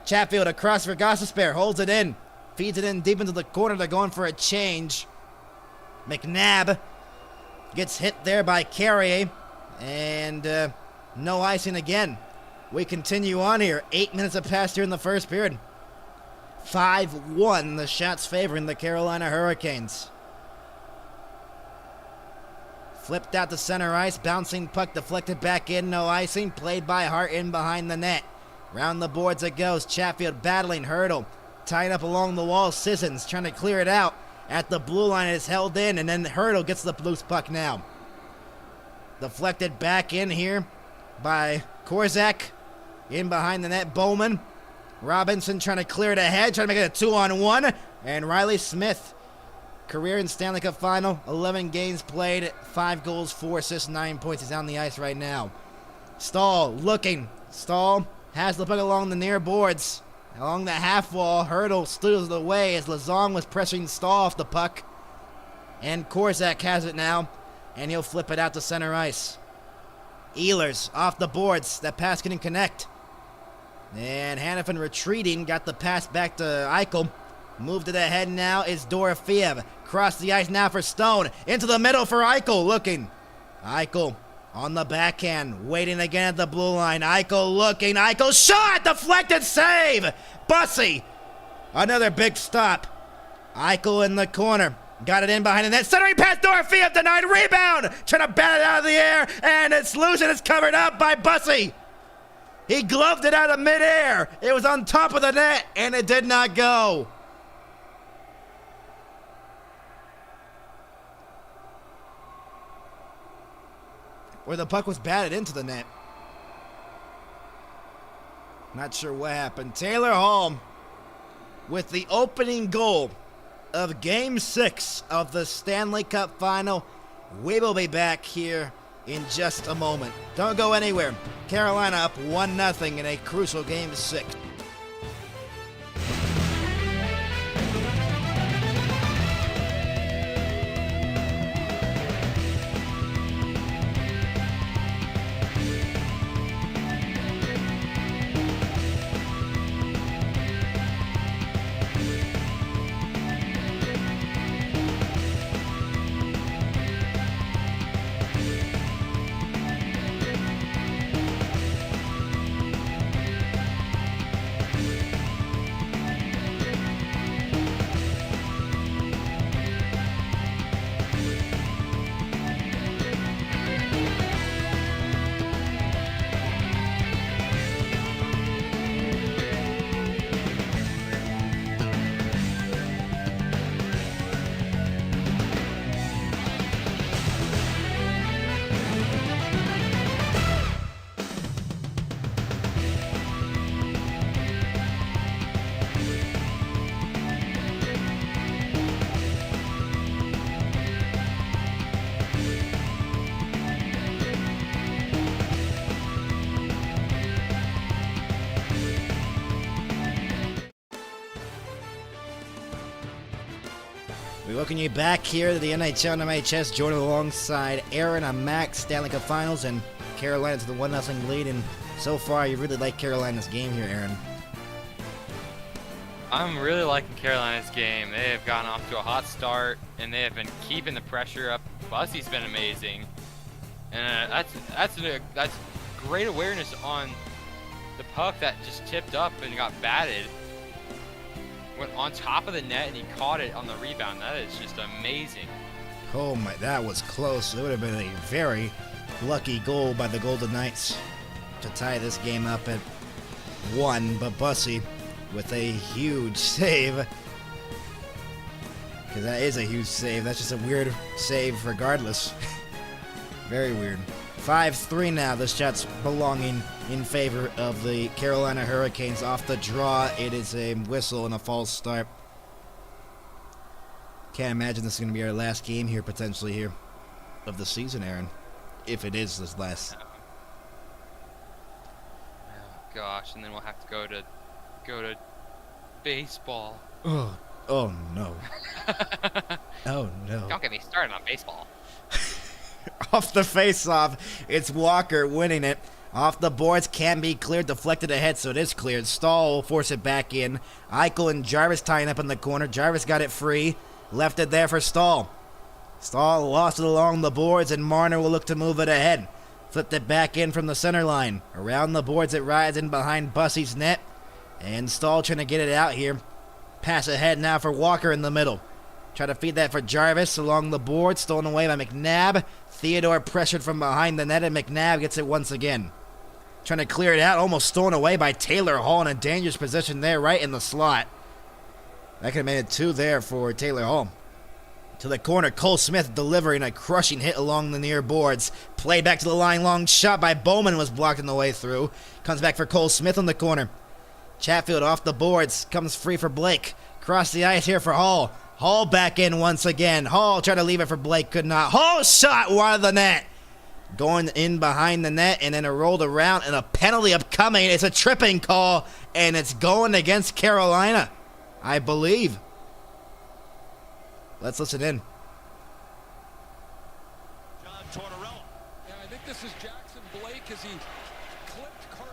Chatfield across for Gostisbehere, holds it in. Feeds it in deep into the corner. They're going for a change. McNabb gets hit there by Carrier, and no icing again. We continue on here. 8 minutes have passed here in the first period. 5-1, the shots favoring the Carolina Hurricanes. Flipped out to center ice, bouncing puck deflected back in, no icing. Played by Hart in behind the net. Round the boards it goes. Chatfield battling, Hurdle tied up along the wall. Sissons trying to clear it out. At the blue line, it is held in, and then Hurdle gets the loose puck now. Deflected back in here by Korzak. In behind the net, Bowman. Robinson trying to clear it ahead, trying to make it a 2-on-1. And Riley Smith, career in Stanley Cup final, 11 games played, 5 goals, 4 assists, 9 points. He's on the ice right now. Stahl looking. Stahl has the puck along the near boards. Along the half wall, Hurdle steals it away as Lazong was pressuring Stahl off the puck. And Korzak has it now, and he'll flip it out to center ice. Ehlers off the boards. That pass couldn't connect. And Hannafin retreating, got the pass back to Eichel. Moved it ahead now is Dorofeev. Cross the ice now for Stone. Into the middle for Eichel, looking. Eichel on the backhand, waiting again at the blue line. Eichel looking. Eichel shot! Deflected save! Bussy. Another big stop. Eichel in the corner. Got it in behind the net. Centering pass, Dorofeev denied. Rebound! Trying to bat it out of the air, and it's loose and it's covered up by Bussy. He gloved it out of midair. It was on top of the net, and it did not go. Where the puck was batted into the net. Not sure what happened. Taylor Hall with the opening goal of Game 6 of the Stanley Cup Final. We will be back here in just a moment. Don't go anywhere. Carolina up 1-0 in a crucial Game 6. We welcome you back here to the NHL and MHS, joining alongside Aaron on Max Stanley Cup Finals, and Carolina to the 1-0 lead. And so far, you really like Carolina's game here, Aaron. I'm really liking Carolina's game. They have gotten off to a hot start, and they have been keeping the pressure up. Bussy's been amazing, and that's great awareness on the puck that just tipped up and got batted. Went on top of the net, and he caught it on the rebound. That is just amazing. Oh my, that was close. It would have been a very lucky goal by the Golden Knights to tie this game up at 1, but Bussy with a huge save. Because that is a huge save. That's just a weird save regardless. Very weird. 5-3 now. The shot's belonging in favor of the Carolina Hurricanes. Off the draw, it is a whistle and a false start. Can't imagine this is going to be our last game here, potentially, here of the season, Aaron. If it is this last. Oh gosh, and then we'll have to go to baseball. Oh no. Oh no. Don't get me started on baseball. Off the face-off, it's Walker winning it. Off the boards, can be cleared, deflected ahead, so it is cleared. Stahl will force it back in. Eichel and Jarvis tying up in the corner. Jarvis got it free, left it there for Stahl. Stahl lost it along the boards, and Marner will look to move it ahead. Flipped it back in from the center line. Around the boards, it rides in behind Bussy's net. And Stahl trying to get it out here. Pass ahead now for Walker in the middle. Try to feed that for Jarvis along the board. Stolen away by McNabb. Theodore pressured from behind the net, and McNabb gets it once again. Trying to clear it out. Almost stolen away by Taylor Hall in a dangerous position there, right in the slot. That could have made it 2 there for Taylor Hall. To the corner, Cole Smith delivering a crushing hit along the near boards. Played back to the line. Long shot by Bowman was blocked on the way through. Comes back for Cole Smith on the corner. Chatfield off the boards. Comes free for Blake. Cross the ice here for Hall. Hall back in once again. Hall tried to leave it for Blake, could not. Hall shot wide of the net. Going in behind the net, and then it rolled around, and a penalty upcoming. It's a tripping call, and it's going against Carolina, I believe. Let's listen in. John Tortorella. Yeah, I think this is Jackson Blake as he clipped Carter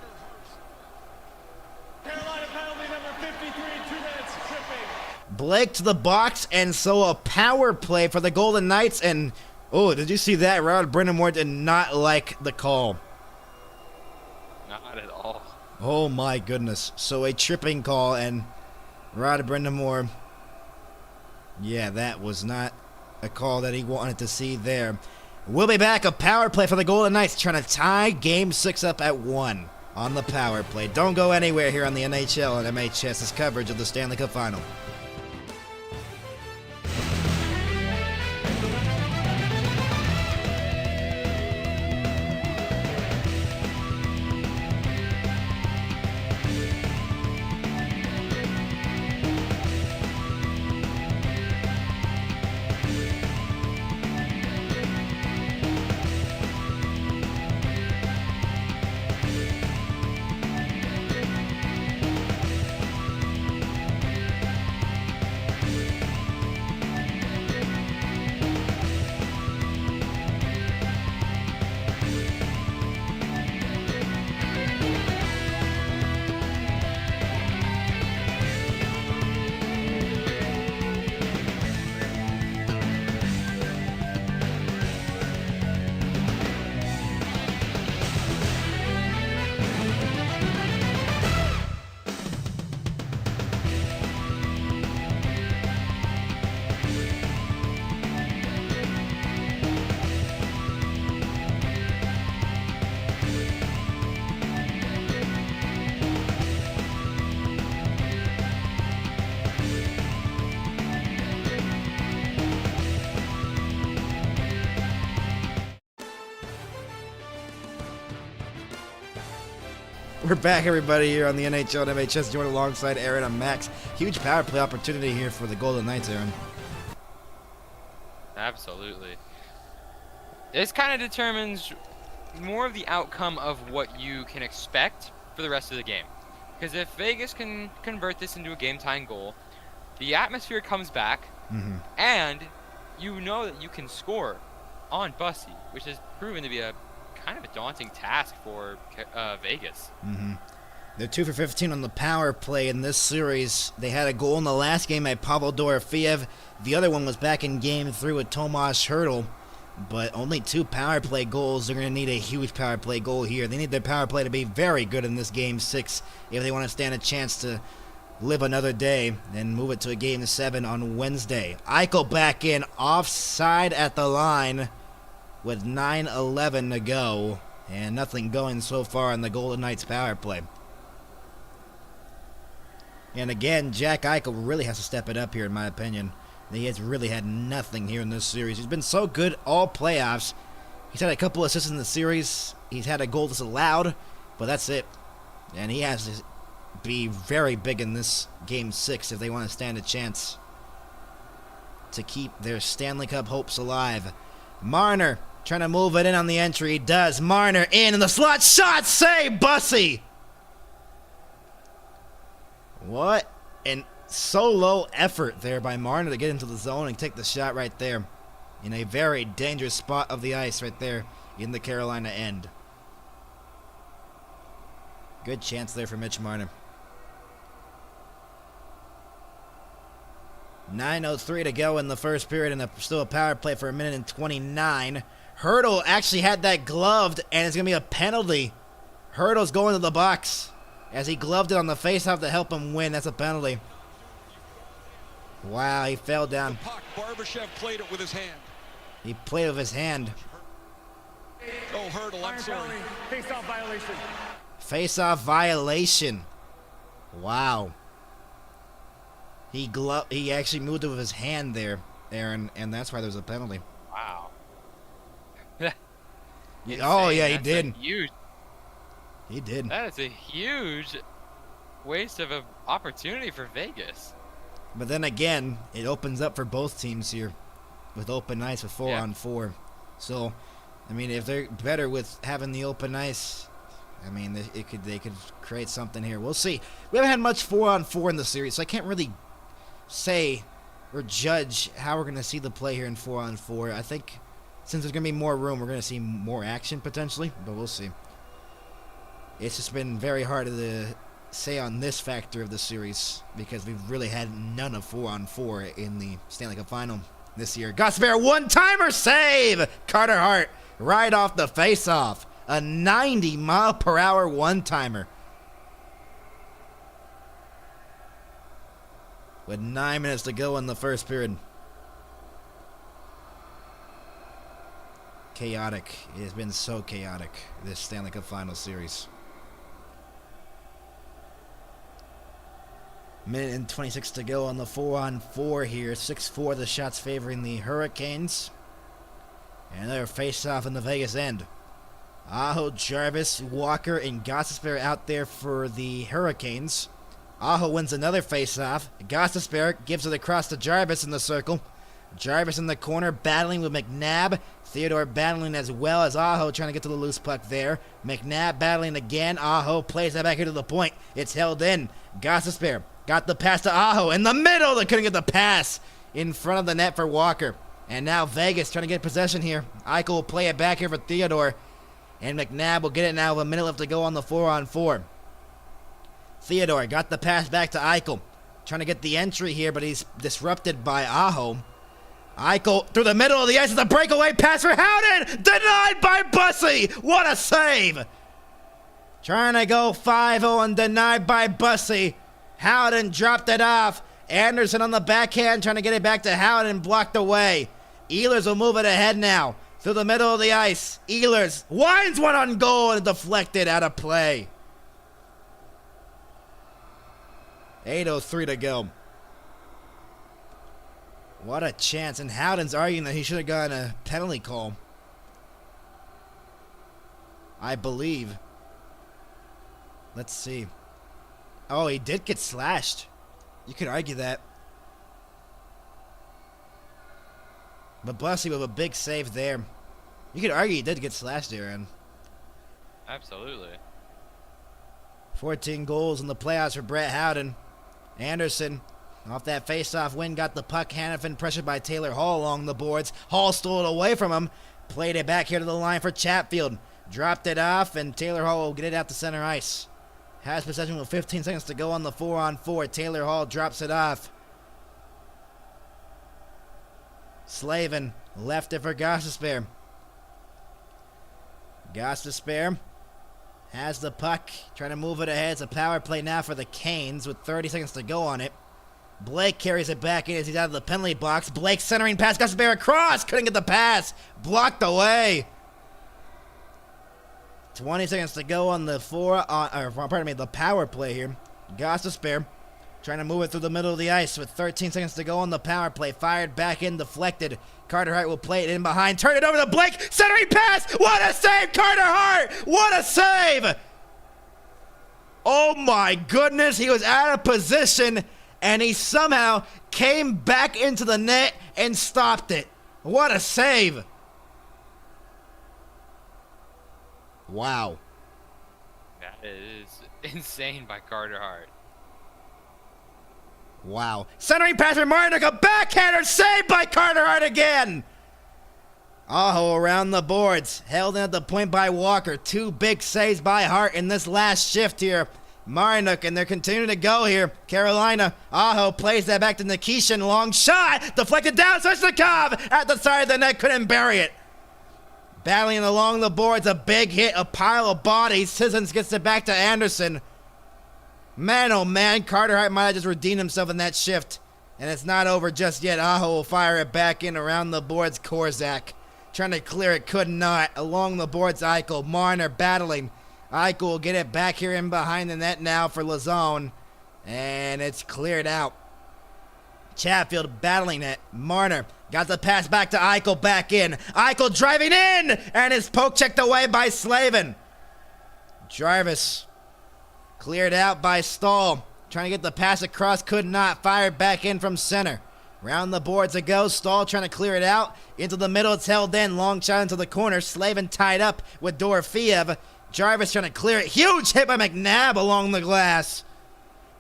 Hart. Carolina penalty number 53, 2 minutes, tripping. Blake to the box, and so a power play for the Golden Knights, and oh, did you see that? Rod Brind'Amour did not like the call. Not at all. Oh my goodness. So a tripping call, and Rod Brind'Amour, yeah, that was not a call that he wanted to see there. We'll be back. A power play for the Golden Knights, trying to tie Game 6 up at 1 on the power play. Don't go anywhere here on the NHL and MHS's coverage of the Stanley Cup Final. We're back, everybody, here on the NHL and MHS, joined alongside Aaron and Max. Huge power play opportunity here for the Golden Knights, Aaron. Absolutely. This kind of determines more of the outcome of what you can expect for the rest of the game. Because if Vegas can convert this into a game-tying goal, the atmosphere comes back, and you know that you can score on Bussy, which has proven to be a kind of a daunting task for Vegas. They're 2 for 15 on the power play in this series. They had a goal in the last game by Pavel Dorofeev. The other one was back in Game 3 with Tomas Hertl. But only 2 power play goals. They're going to need a huge power play goal here. They need their power play to be very good in this Game 6 if they want to stand a chance to live another day and move it to a Game 7 on Wednesday. Eichel back in, offside at the line with 9:11 to go. And nothing going so far on the Golden Knights power play. And again, Jack Eichel really has to step it up here, in my opinion. He has really had nothing here in this series. He's been so good all playoffs. He's had a couple assists in the series. He's had a goal disallowed, but that's it. And he has to be very big in this Game 6 if they want to stand a chance to keep their Stanley Cup hopes alive. Marner trying to move it in on the entry. He does. Marner in the slot shot. Save, Bussy! What an solo effort there by Marner to get into the zone and take the shot right there in a very dangerous spot of the ice right there in the Carolina end. Good chance there for Mitch Marner. 9:03 to go in the first period, and still a power play for 1:29. Hertl actually had that gloved, and it's going to be a penalty. Hertl's going to the box as he gloved it on the faceoff to help him win. That's a penalty. Wow, he fell down. The puck, Barbashev played it with his hand. He played with his hand. Oh, Hertl, I'm sorry. Face-off violation. Face-off violation. Wow. He actually moved it with his hand there, Aaron, and that's why there's a penalty. Wow. Oh, yeah, he That's did. a huge. He did. That is a huge waste of an opportunity for Vegas. But then again, it opens up for both teams here with open ice with 4-on-4. So, I mean, if they're better with having the open ice, I mean, they could create something here. We'll see. We haven't had much 4-on-4 in the series, so I can't really say or judge how we're going to see the play here in 4-on-4. I think since there's going to be more room, we're going to see more action potentially, but we'll see. It's just been very hard to say on this factor of the series because we've really had none of 4-on-4 in the Stanley Cup Final this year. Gosper, one-timer save! Carter Hart right off the face-off. A 90-mile-per-hour one-timer. With 9 minutes to go in the first period. Chaotic. It has been so chaotic, this Stanley Cup Final series. Minute and 26 to go on the 4-on-4 here. 6-4 the shots favoring the Hurricanes. And they're faced off in the Vegas end. Aho, Jarvis, Walker, and Gostisbehere out there for the Hurricanes. Aho wins another face-off. Gostisbehere gives it across to Jarvis in the circle. Jarvis in the corner battling with McNabb. Theodore battling as well as Aho trying to get to the loose puck there. McNabb battling again. Aho plays that back into the point. It's held in. Gostisbehere got the pass to Aho in the middle. They couldn't get the pass in front of the net for Walker. And now Vegas trying to get possession here. Eichel will play it back here for Theodore. And McNabb will get it now with a minute left to go on the 4-on-4. Theodore got the pass back to Eichel. Trying to get the entry here, but he's disrupted by Aho. Eichel through the middle of the ice. It's a breakaway pass for Howden. Denied by Bussy. What a save. Trying to go 5-0 and denied by Bussy. Howden dropped it off. Anderson on the backhand trying to get it back to Howden. Blocked away. Ehlers will move it ahead now. Through the middle of the ice. Ehlers winds one on goal and deflected out of play. 8:03 to go. What a chance. And Howden's arguing that he should have gotten a penalty call. I believe. Let's see. Oh, he did get slashed. You could argue that. But Bussy with a big save there. You could argue he did get slashed there, and Absolutely. 14 goals in the playoffs for Brett Howden. Anderson Off that face-off win, got the puck. Hannafin pressured by Taylor Hall along the boards. Hall stole it away from him. Played it back here to the line for Chatfield. Dropped it off, and Taylor Hall will get it out to center ice. Has possession with 15 seconds to go on the 4-on-4. Taylor Hall drops it off. Slavin left it for Gostisbehere. Gostisbehere has the puck, trying to move it ahead. It's a power play now for the Canes with 30 seconds to go on it. Blake carries it back in as he's out of the penalty box. Blake centering pass, Gostisbehere across, couldn't get the pass, blocked away. 20 seconds to go on the the power play here. Gostisbehere trying to move it through the middle of the ice with 13 seconds to go on the power play. Fired back in, deflected. Carter Hart will play it in behind. Turn it over to Blake. Centering pass. What a save, Carter Hart. What a save. Oh my goodness. He was out of position and he somehow came back into the net and stopped it. What a save. Wow. That is insane by Carter Hart. Wow. Centering pass for Marnik, a backhander saved by Carter Hart again. Aho around the boards. Held in at the point by Walker. 2 big saves by Hart in this last shift here. Marnik, and they're continuing to go here. Carolina. Aho plays that back to Nikishin. Long shot. Deflected down. Svechnikov at the side of the net. Couldn't bury it. Battling along the boards. A big hit. A pile of bodies. Sissons gets it back to Anderson. Man, oh man, Carter Hart might have just redeemed himself in that shift. And it's not over just yet. Aho will fire it back in around the boards. Korzak trying to clear it, could not. Along the boards, Eichel. Marner battling. Eichel will get it back here in behind the net now for Lazone. And it's cleared out. Chatfield battling it. Marner got the pass back to Eichel, back in. Eichel driving in! And his poke checked away by Slavin. Jarvis cleared out by Stahl. Trying to get the pass across, could not. Fired back in from center. Round the boards it goes. Stahl trying to clear it out. Into the middle, it's held in. Long shot into the corner. Slavin tied up with Dorofiev. Jarvis trying to clear it. Huge hit by McNabb along the glass.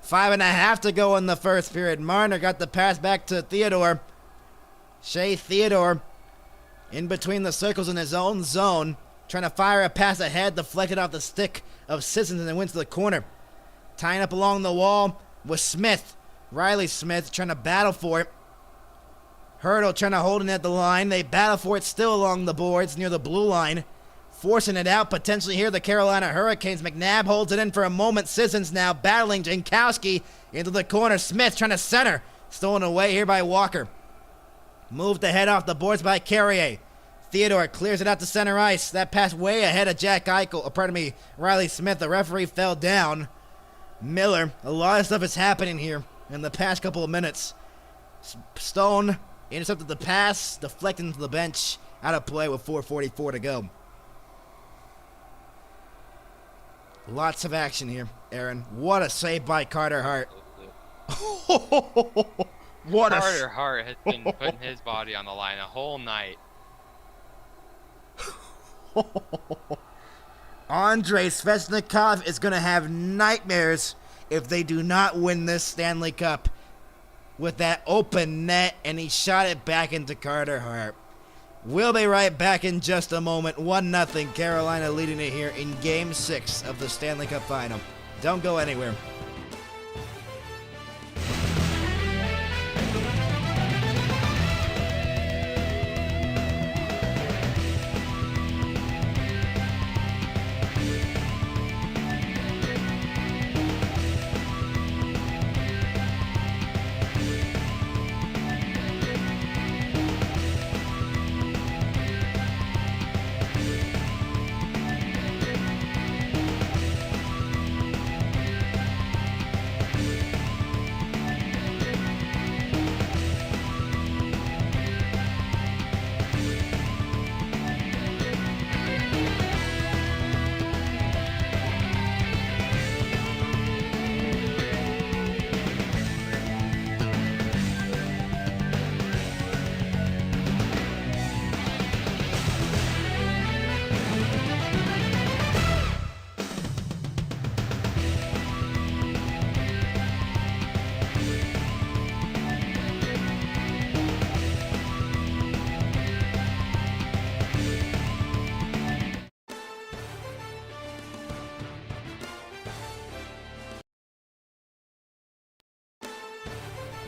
5.5 to go in the first period. Marner got the pass back to Theodore. Shea Theodore in between the circles in his own zone. Trying to fire a pass ahead, deflected off the stick of Sissons and then went to the corner. Tying up along the wall with Smith. Riley Smith trying to battle for it. Hurdle trying to hold it at the line. They battle for it still along the boards near the blue line. Forcing it out, potentially here, the Carolina Hurricanes. McNabb holds it in for a moment. Sissons now battling Jankowski into the corner. Smith trying to center. Stolen away here by Walker. Moved the head off the boards by Carrier. Theodore clears it out to center ice. That pass way ahead of Riley Smith. The referee fell down. Miller, a lot of stuff is happening here in the past couple of minutes. Stone intercepted the pass, deflected into the bench, out of play with 4:44 to go. Lots of action here, Aaron. What a save by Carter Hart. Carter Hart has been putting his body on the line a whole night. Andrei Svechnikov is going to have nightmares if they do not win this Stanley Cup with that open net, and he shot it back into Carter Hart. We'll be right back in just a moment. 1-0 Carolina leading it here in Game 6 of the Stanley Cup Final. Don't go anywhere.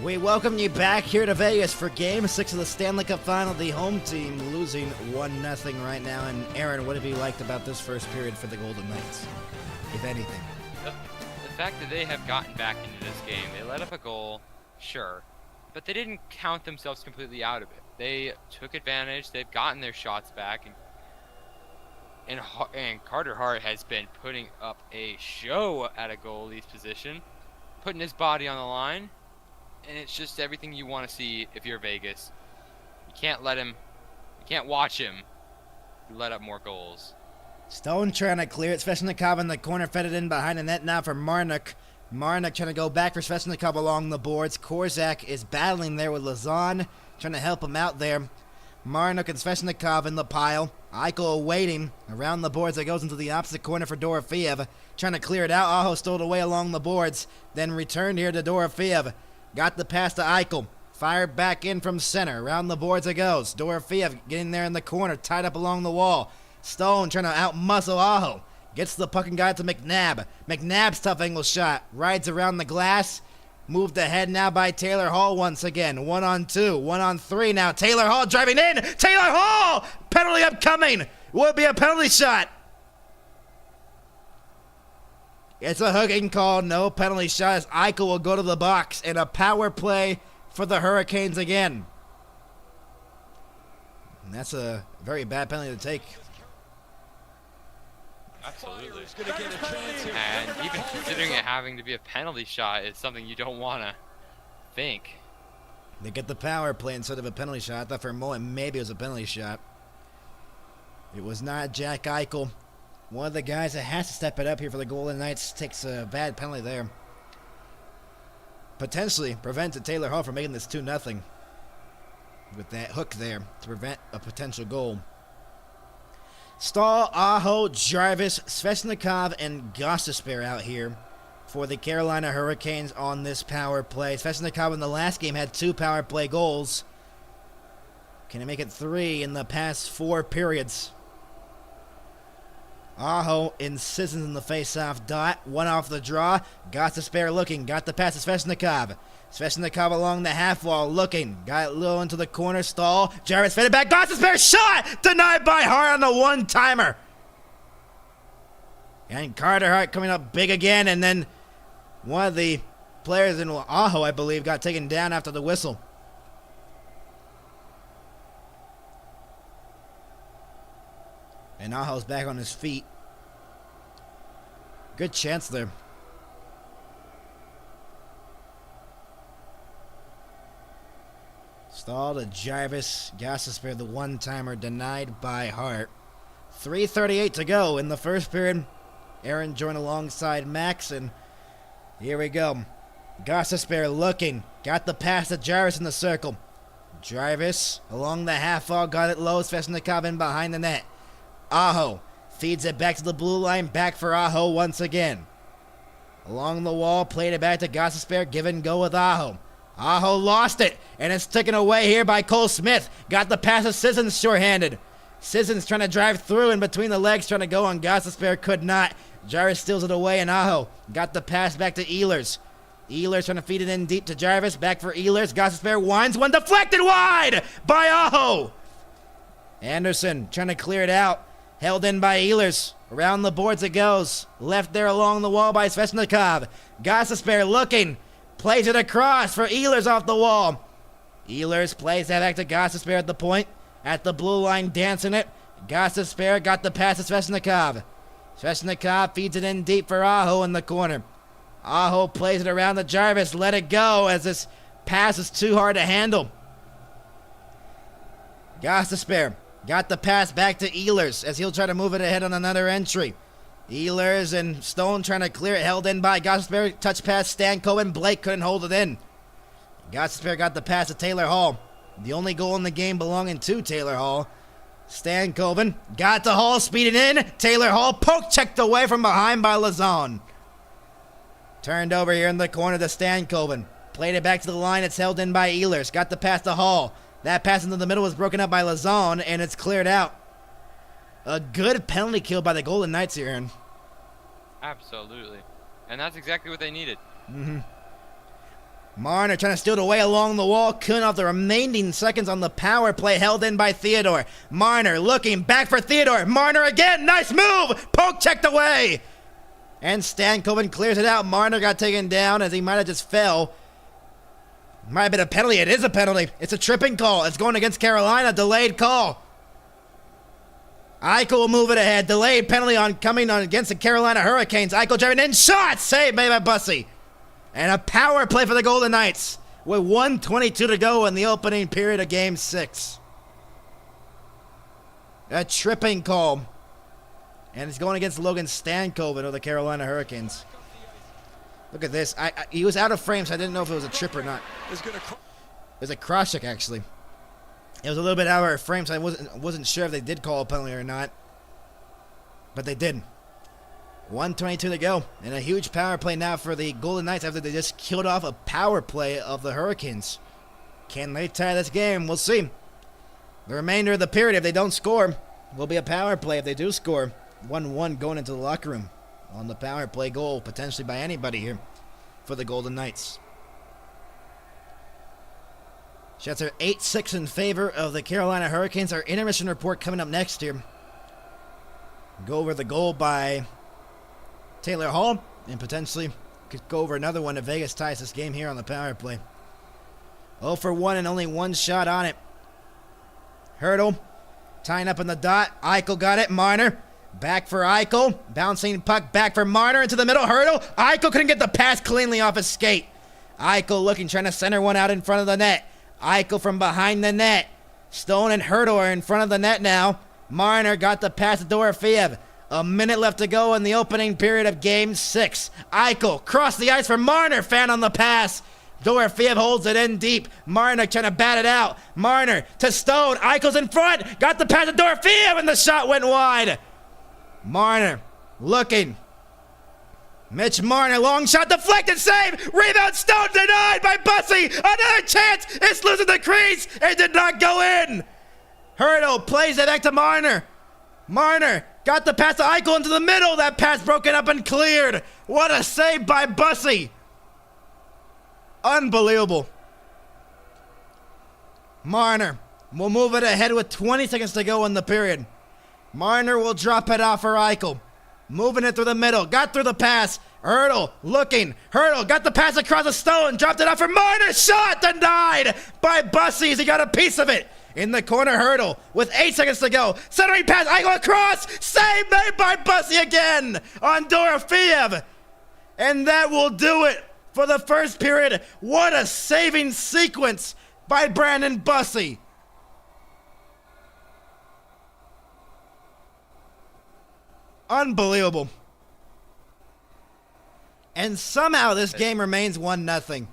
We welcome you back here to Vegas for Game 6 of the Stanley Cup Final. The home team losing 1-0 right now. And Aaron, what have you liked about this first period for the Golden Knights, if anything? The fact that they have gotten back into this game, they let up a goal, sure, but they didn't count themselves completely out of it. They took advantage. They've gotten their shots back, and Carter Hart has been putting up a show at a goalie's position, putting his body on the line. And it's just everything you want to see if you're Vegas. You can't watch him let up more goals. Stone trying to clear it. Svechnikov in the corner, fed it in behind the net now for Marnik. Marnik trying to go back for Svechnikov along the boards. Korzak is battling there with Lazan, trying to help him out there. Marnik and Svechnikov in the pile. Eichel waiting around the boards. That goes into the opposite corner for Dorofeev. Trying to clear it out. Aho stole it away along the boards. Then returned here to Dorofeev. Got the pass to Eichel. Fired back in from center. Around the boards it goes. Dorofeev getting there in the corner. Tied up along the wall. Stone trying to out-muscle Aho. Gets the puck and got it to McNabb. McNabb's tough angle shot. Rides around the glass. Moved ahead now by Taylor Hall once again. 1-on-2. 1-on-3 now. Taylor Hall driving in. Taylor Hall! Penalty upcoming. Would be a penalty shot. It's a hooking call, no penalty shot as Eichel will go to the box, and a power play for the Hurricanes again. And that's a very bad penalty to take. Absolutely. And even considering it having to be a penalty shot, it's something you don't want to think. They get the power play instead of a penalty shot. I thought for a moment maybe it was a penalty shot. It was not. Jack Eichel, one of the guys that has to step it up here for the Golden Knights, takes a bad penalty there. Potentially prevented Taylor Hall from making this 2-0 with that hook there to prevent a potential goal. Stahl, Aho, Jarvis, Svechnikov, and Gostisbehere out here for the Carolina Hurricanes on this power play. Svechnikov in the last game had 2 power play goals. Can he make it 3 in the past 4 periods? Aho and Sissons in the face-off dot. 1 off the draw. Gostisbehere looking. Got the pass to Svechnikov. Svechnikov along the half wall looking. Got it low into the corner. Stahl. Jarvis fed it back. Gostisbehere shot! Denied by Hart on the one-timer. And Carter Hart coming up big again. And then one of the players in Aho, I believe, got taken down after the whistle. And Aho's back on his feet. Good chance there. Stahl to Jarvis. Gostisbehere, the one-timer, denied by Hart. 3:38 to go in the first period. Aaron joined alongside Max, and here we go. Gostisbehere looking. Got the pass to Jarvis in the circle. Jarvis along the half wall. Got it low. Svechnikov in behind the net. Aho feeds it back to the blue line. Back for Aho once again. Along the wall, played it back to Gostisbehere. Give and go with Aho. Aho lost it, and it's taken away here by Cole Smith. Got the pass of Sissons shorthanded. Sissons trying to drive through in between the legs, trying to go on Gostisbehere. Could not. Jarvis steals it away, and Aho got the pass back to Ehlers. Ehlers trying to feed it in deep to Jarvis. Back for Ehlers. Gostisbehere winds one, deflected wide by Aho. Anderson trying to clear it out. Held in by Ehlers. Around the boards it goes. Left there along the wall by Svechnikov. Gostisbehere looking. Plays it across for Ehlers off the wall. Ehlers plays that back to Gostisbehere at the point. At the blue line, dancing it. Gostisbehere got the pass to Svechnikov. Svechnikov feeds it in deep for Aho in the corner. Aho plays it around to Jarvis. Let it go as this pass is too hard to handle. Gostisbehere got the pass back to Ehlers as he'll try to move it ahead on another entry. Ehlers and Stone trying to clear it, held in by Gostisbehere. Touch pass, Stanko, Blake couldn't hold it in. Gostisbehere got the pass to Taylor Hall. The only goal in the game belonging to Taylor Hall. Stankoven got to Hall, speeding in. Taylor Hall poke checked away from behind by Lazan. Turned over here in the corner to Stankoven. Played it back to the line. It's held in by Ehlers. Got the pass to Hall. That pass into the middle was broken up by Lazan, and it's cleared out. A good penalty kill by the Golden Knights here, Aaron. Absolutely. And that's exactly what they needed. Marner trying to steal it away along the wall. Couldn't off the remaining seconds on the power play held in by Theodore. Marner looking back for Theodore. Marner again. Nice move. Poke checked away. And Stankoven clears it out. Marner got taken down as he might have just fell. Might have been a penalty. It is a penalty. It's a tripping call. It's going against Carolina. Delayed call. Eichel will move it ahead. Delayed penalty coming on against the Carolina Hurricanes. Eichel driving in. Shot. Saved made by Bussey. And a power play for the Golden Knights with 1:22 to go in the opening period of Game 6. A tripping call. And it's going against Logan Stankoven of the Carolina Hurricanes. Look at this. He was out of frame, so I didn't know if it was a trip or not. It was a cross check, actually. It was a little bit out of frame, so I wasn't sure if they did call a penalty or not. But they did. 1:22 to go. And a huge power play now for the Golden Knights after they just killed off a power play of the Hurricanes. Can they tie this game? We'll see. The remainder of the period, if they don't score, will be a power play if they do score. 1-1 going into the locker room on the power play goal, potentially by anybody here for the Golden Knights. Shots are 8-6 in favor of the Carolina Hurricanes. Our intermission report coming up next here. Go over the goal by Taylor Hall, and potentially could go over another one if Vegas ties this game here on the power play. 0 for 1 and only one shot on it. Hurdle tying up in the dot. Eichel got it. Marner back for Eichel. Bouncing puck back for Marner into the middle. Hurdle. Eichel couldn't get the pass cleanly off his skate. Eichel looking, trying to center one out in front of the net. Eichel from behind the net. Stone and Hurdle are in front of the net now. Marner got the pass to Dorofeev. A minute left to go in the opening period of Game 6. Eichel cross the ice for Marner. Fan on the pass. Dorofeev holds it in deep. Marner trying to bat it out. Marner to Stone. Eichel's in front. Got the pass to Dorofeev, and the shot went wide. Marner looking. Mitch Marner, long shot, deflected, save. Rebound, Stone denied by Bussey. Another chance. It's losing the crease. It did not go in. Hurdle plays it back to Marner. Marner got the pass to Eichel into the middle. That pass broken up and cleared. What a save by Bussey. Unbelievable. Marner will move it ahead with 20 seconds to go in the period. Marner will drop it off for Eichel. Moving it through the middle. Got through the pass. Hurdle looking. Hurdle got the pass across the Stone. Dropped it off for Marner. Shot denied by Bussey as he got a piece of it. In the corner, Hurdle with 8 seconds to go. Centering pass, Eichel across. Save made by Bussey again on Dorofeev. And that will do it for the first period. What a saving sequence by Brandon Bussey. Unbelievable. And somehow this game remains 1-0.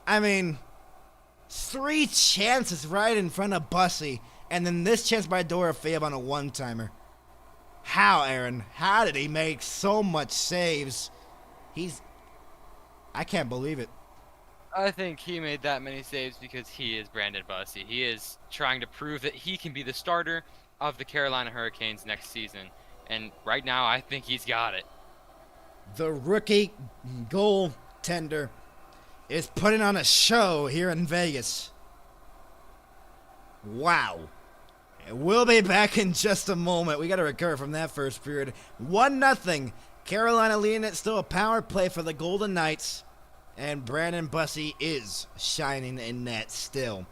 I mean, 3 chances right in front of Bussey, and then this chance by Dorofeev on a one-timer. How, Aaron? How did he make so much saves? I can't believe it. I think he made that many saves because he is Brandon Bussey. He is trying to prove that he can be the starter of the Carolina Hurricanes next season. And right now, I think he's got it. The rookie goaltender is putting on a show here in Vegas. Wow. We'll be back in just a moment. We got to recover from that first period. 1-0. Carolina leading it. Still a power play for the Golden Knights. And Brandon Bussey is shining in net still.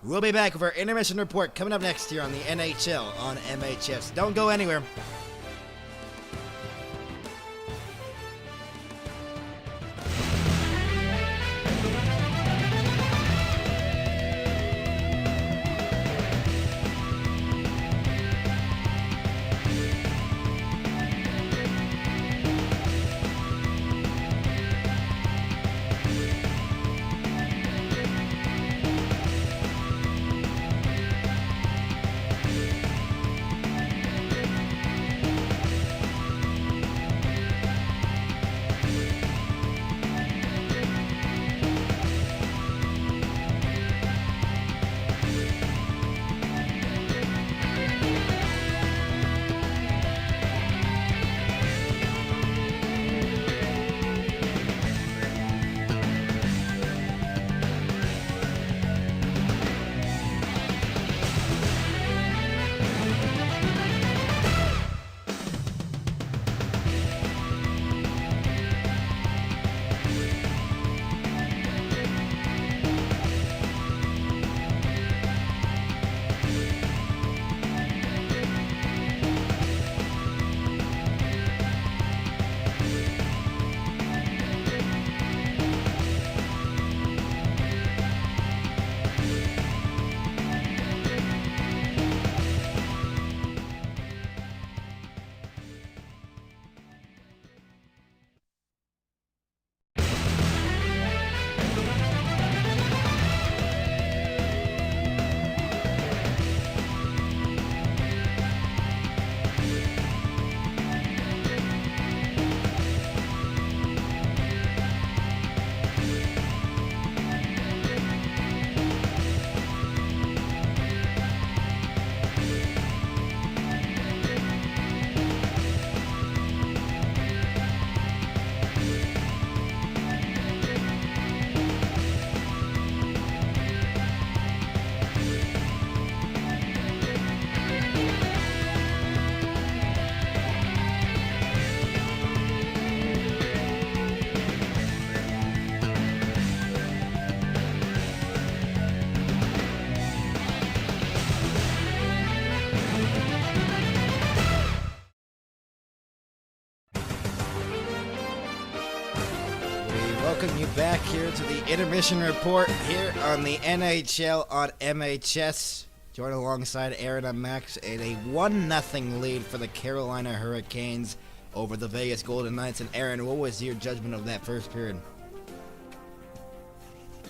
We'll be back with our intermission report coming up next here on the NHL on MHS. Don't go anywhere. Welcome you back here to the intermission report here on the NHL on MHS. Joined alongside Aaron and Max in a 1-0 lead for the Carolina Hurricanes over the Vegas Golden Knights. And Aaron, what was your judgment of that first period?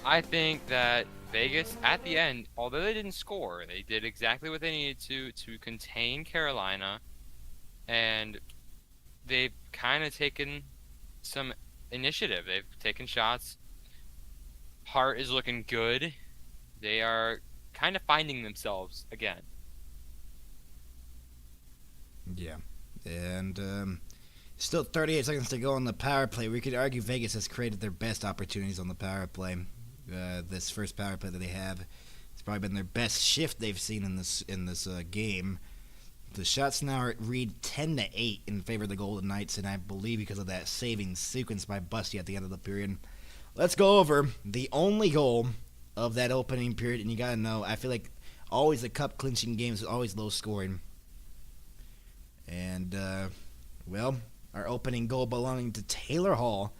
I think that Vegas, at the end, although they didn't score, they did exactly what they needed to contain Carolina, and they've kind of taken some initiative. They've taken shots. Hart is looking good. They are kind of finding themselves again. Yeah. And still 38 seconds to go on the power play. We could argue Vegas has created their best opportunities on the power play. This first power play that they have, it's probably been their best shift they've seen in this game. The shots now are read 10-8 in favor of the Golden Knights, and I believe because of that saving sequence by Busty at the end of the period. Let's go over the only goal of that opening period, and you gotta know, I feel like always the cup clinching games is always low scoring. And our opening goal belonging to Taylor Hall.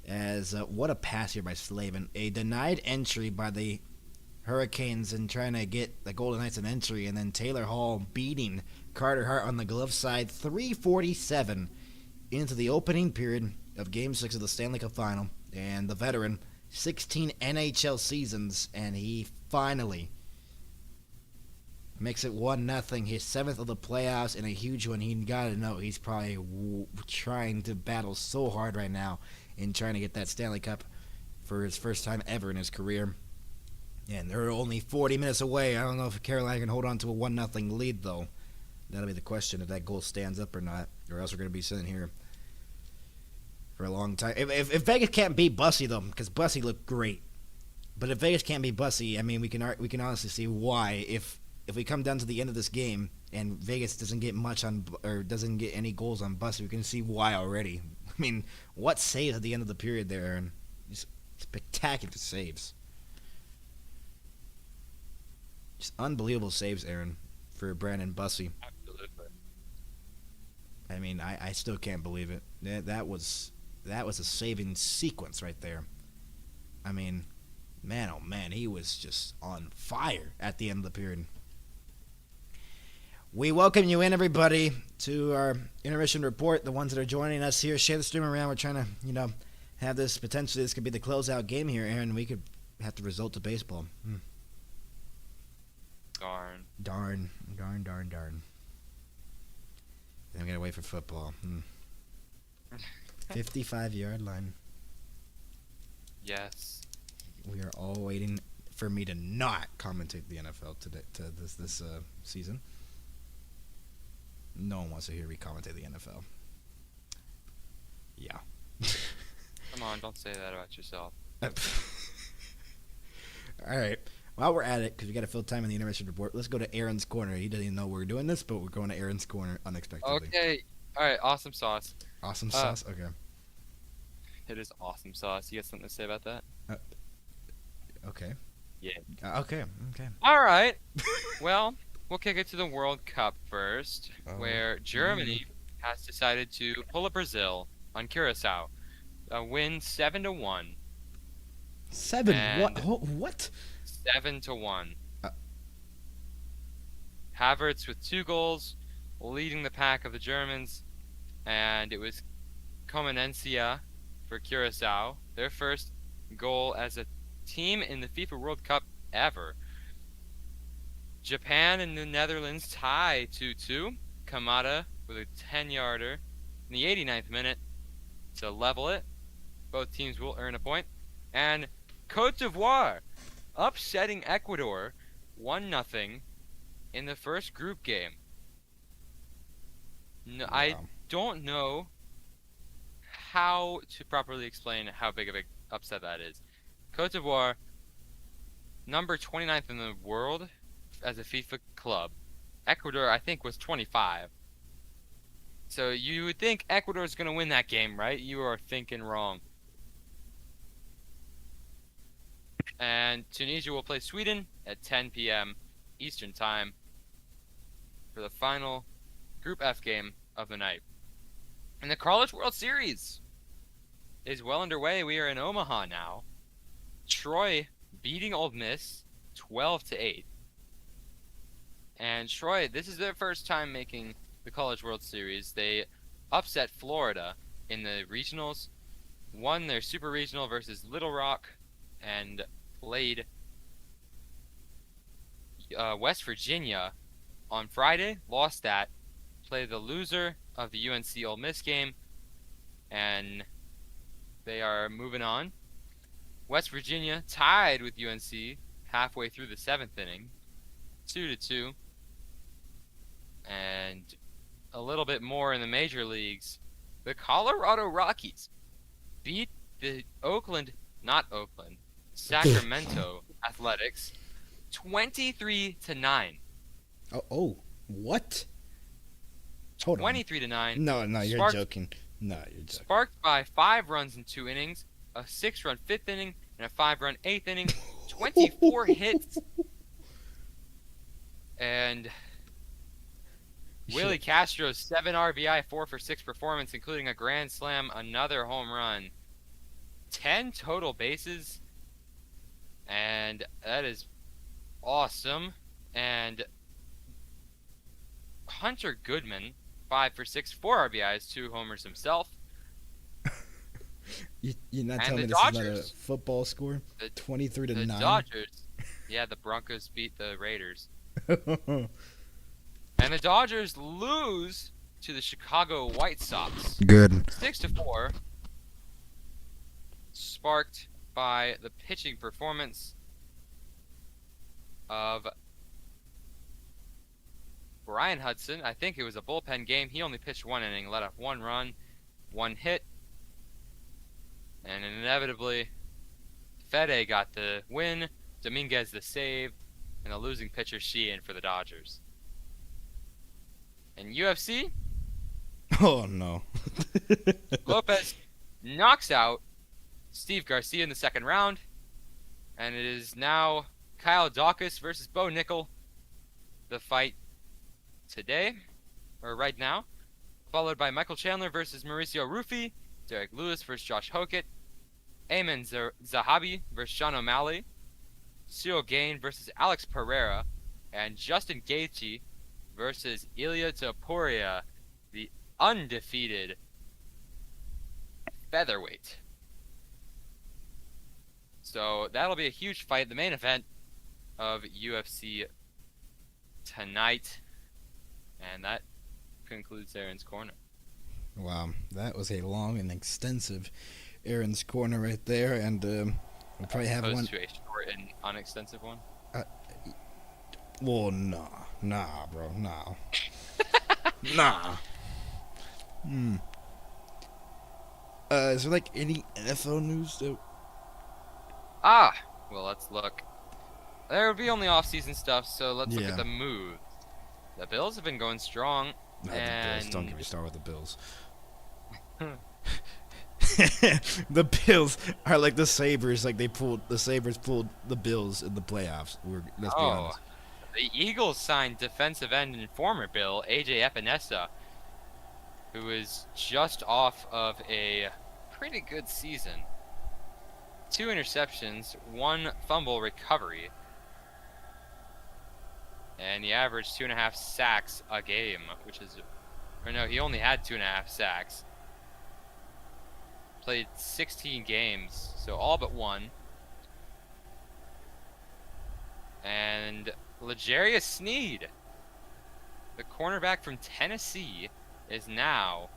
As what a pass here by Slavin. A denied entry by the Hurricanes and trying to get the Golden Knights an entry, and then Taylor Hall beating Carter Hart on the glove side. 3:47 into the opening period of Game 6 of the Stanley Cup Final. And the veteran, 16 NHL seasons, and he finally makes it 1-0, his 7th of the playoffs, and a huge one. You gotta know he's probably trying to battle so hard right now in trying to get that Stanley Cup for his first time ever in his career. And they're only 40 minutes away. I don't know if Carolina can hold on to a 1-0 lead, though. That'll be the question, if that goal stands up or not, or else we're going to be sitting here for a long time. If Vegas can't beat Bussy, though, because Bussy looked great, but if Vegas can't beat Bussy, I mean, we can honestly see why. If we come down to the end of this game and Vegas doesn't get much on, or doesn't get any goals on Bussy, we can see why already. I mean, what saves at the end of the period there, and spectacular saves. Just unbelievable saves, Aaron, for Brandon Bussy. Absolutely. I mean, I still can't believe it. That was a saving sequence right there. I mean, man, oh man, he was just on fire at the end of the period. We welcome you in, everybody, to our intermission report. The ones that are joining us here, share the stream around. We're trying to, have this potentially. This could be the closeout game here, Aaron. We could have to resort to baseball. Darn. Then we gotta wait for football. 55-yard line. Yes. We are all waiting for me to not commentate the NFL this season. No one wants to hear me commentate the NFL. Yeah. Come on, don't say that about yourself. All right. While we're at it, because we got to fill time in the intermission report, let's go to Aaron's Corner. He doesn't even know we're doing this, but we're going to Aaron's Corner unexpectedly. Okay. All right. Awesome sauce. Awesome sauce? Okay. It is awesome sauce. You got something to say about that? Okay. Yeah. Okay. All right. Well, we'll kick it to the World Cup first, where Germany has decided to pull a Brazil on Curacao. A win 7-1. 7? And What? 7-1. Havertz with 2 goals, leading the pack of the Germans, and it was Comenencia for Curacao, their first goal as a team in the FIFA World Cup ever. Japan and the Netherlands tie 2-2. Kamada with a 10-yarder in the 89th minute to level it. Both teams will earn a point. And Côte d'Ivoire upsetting Ecuador 1-0 in the first group game. No, Wow. I don't know how to properly explain how big of an upset that is. Côte d'Ivoire, number 29th in the world as a FIFA club. Ecuador, I think, was 25. So you would think Ecuador is going to win that game, right? You are thinking wrong. And Tunisia will play Sweden at 10 p.m. Eastern Time for the final Group F game of the night. In the College World Series, is well underway. We are in Omaha now. Troy beating Ole Miss 12-8. And Troy, this is their first time making the College World Series. They upset Florida in the regionals, won their Super Regional versus Little Rock, and played West Virginia on Friday, lost that, played the loser of the UNC Ole Miss game, and they are moving on. West Virginia tied with UNC halfway through the 7th inning, 2-2. And a little bit more in the major leagues. The Colorado Rockies beat the Sacramento Athletics 23-9. Oh, what? Hold on. 23-9. No, you're joking. No, you're joking. Sparked by 5 runs in 2 innings, a 6-run 5th inning, and a 5-run 8th inning, 24 hits. And Willie Castro's 7 RBI, 4 for 6 performance, including a grand slam, another home run, 10 total bases, and that is awesome. And Hunter Goodman, 5 for 6, 4 RBIs, 2 homers himself. You're not And telling me the this is not a Dodgers. football score? 23-9. The Dodgers, yeah, the Broncos beat the Raiders. And the Dodgers lose to the Chicago White Sox. Good. 6-4. Sparked by the pitching performance of Brian Hudson. I think it was a bullpen game. He only pitched 1 inning, let up 1 run, 1 hit. And inevitably, Fede got the win, Dominguez the save, and the losing pitcher Sheehan for the Dodgers. In UFC, Oh, no. Lopez knocks out Steve Garcia in the 2nd round, and it is now Kyle Dawkins versus Bo Nickel, the fight today, or right now, followed by Michael Chandler versus Mauricio Ruffi, Derek Lewis versus Josh Hokett, Ayman Zahabi versus Sean O'Malley, Cyril Gain versus Alex Pereira, and Justin Gaethje versus Ilia Topuria, the undefeated featherweight. So that'll be a huge fight, the main event of UFC tonight. And that concludes Aaron's Corner. Wow, that was a long and extensive Aaron's Corner right there, and we'll probably have Opposed one. to a short and unextensive one. Well, nah, bro, nah. Nah. Is there like any NFL news though? Well, let's look. There will be only off-season stuff, so let's look Yeah. at the moves. The Bills have been going strong, No, the Bills. and Don't get me started with the Bills. The Bills are like the Sabres. Like the Sabres pulled the Bills in the playoffs. Let's be honest. The Eagles signed defensive end and former Bill AJ Epinesa, who is just off of a pretty good season. 2 interceptions, 1 fumble recovery, and he averaged 2.5 sacks a game, he only had 2.5 sacks. Played 16 games, so all but 1. And L'Jarius Sneed, the cornerback from Tennessee, is now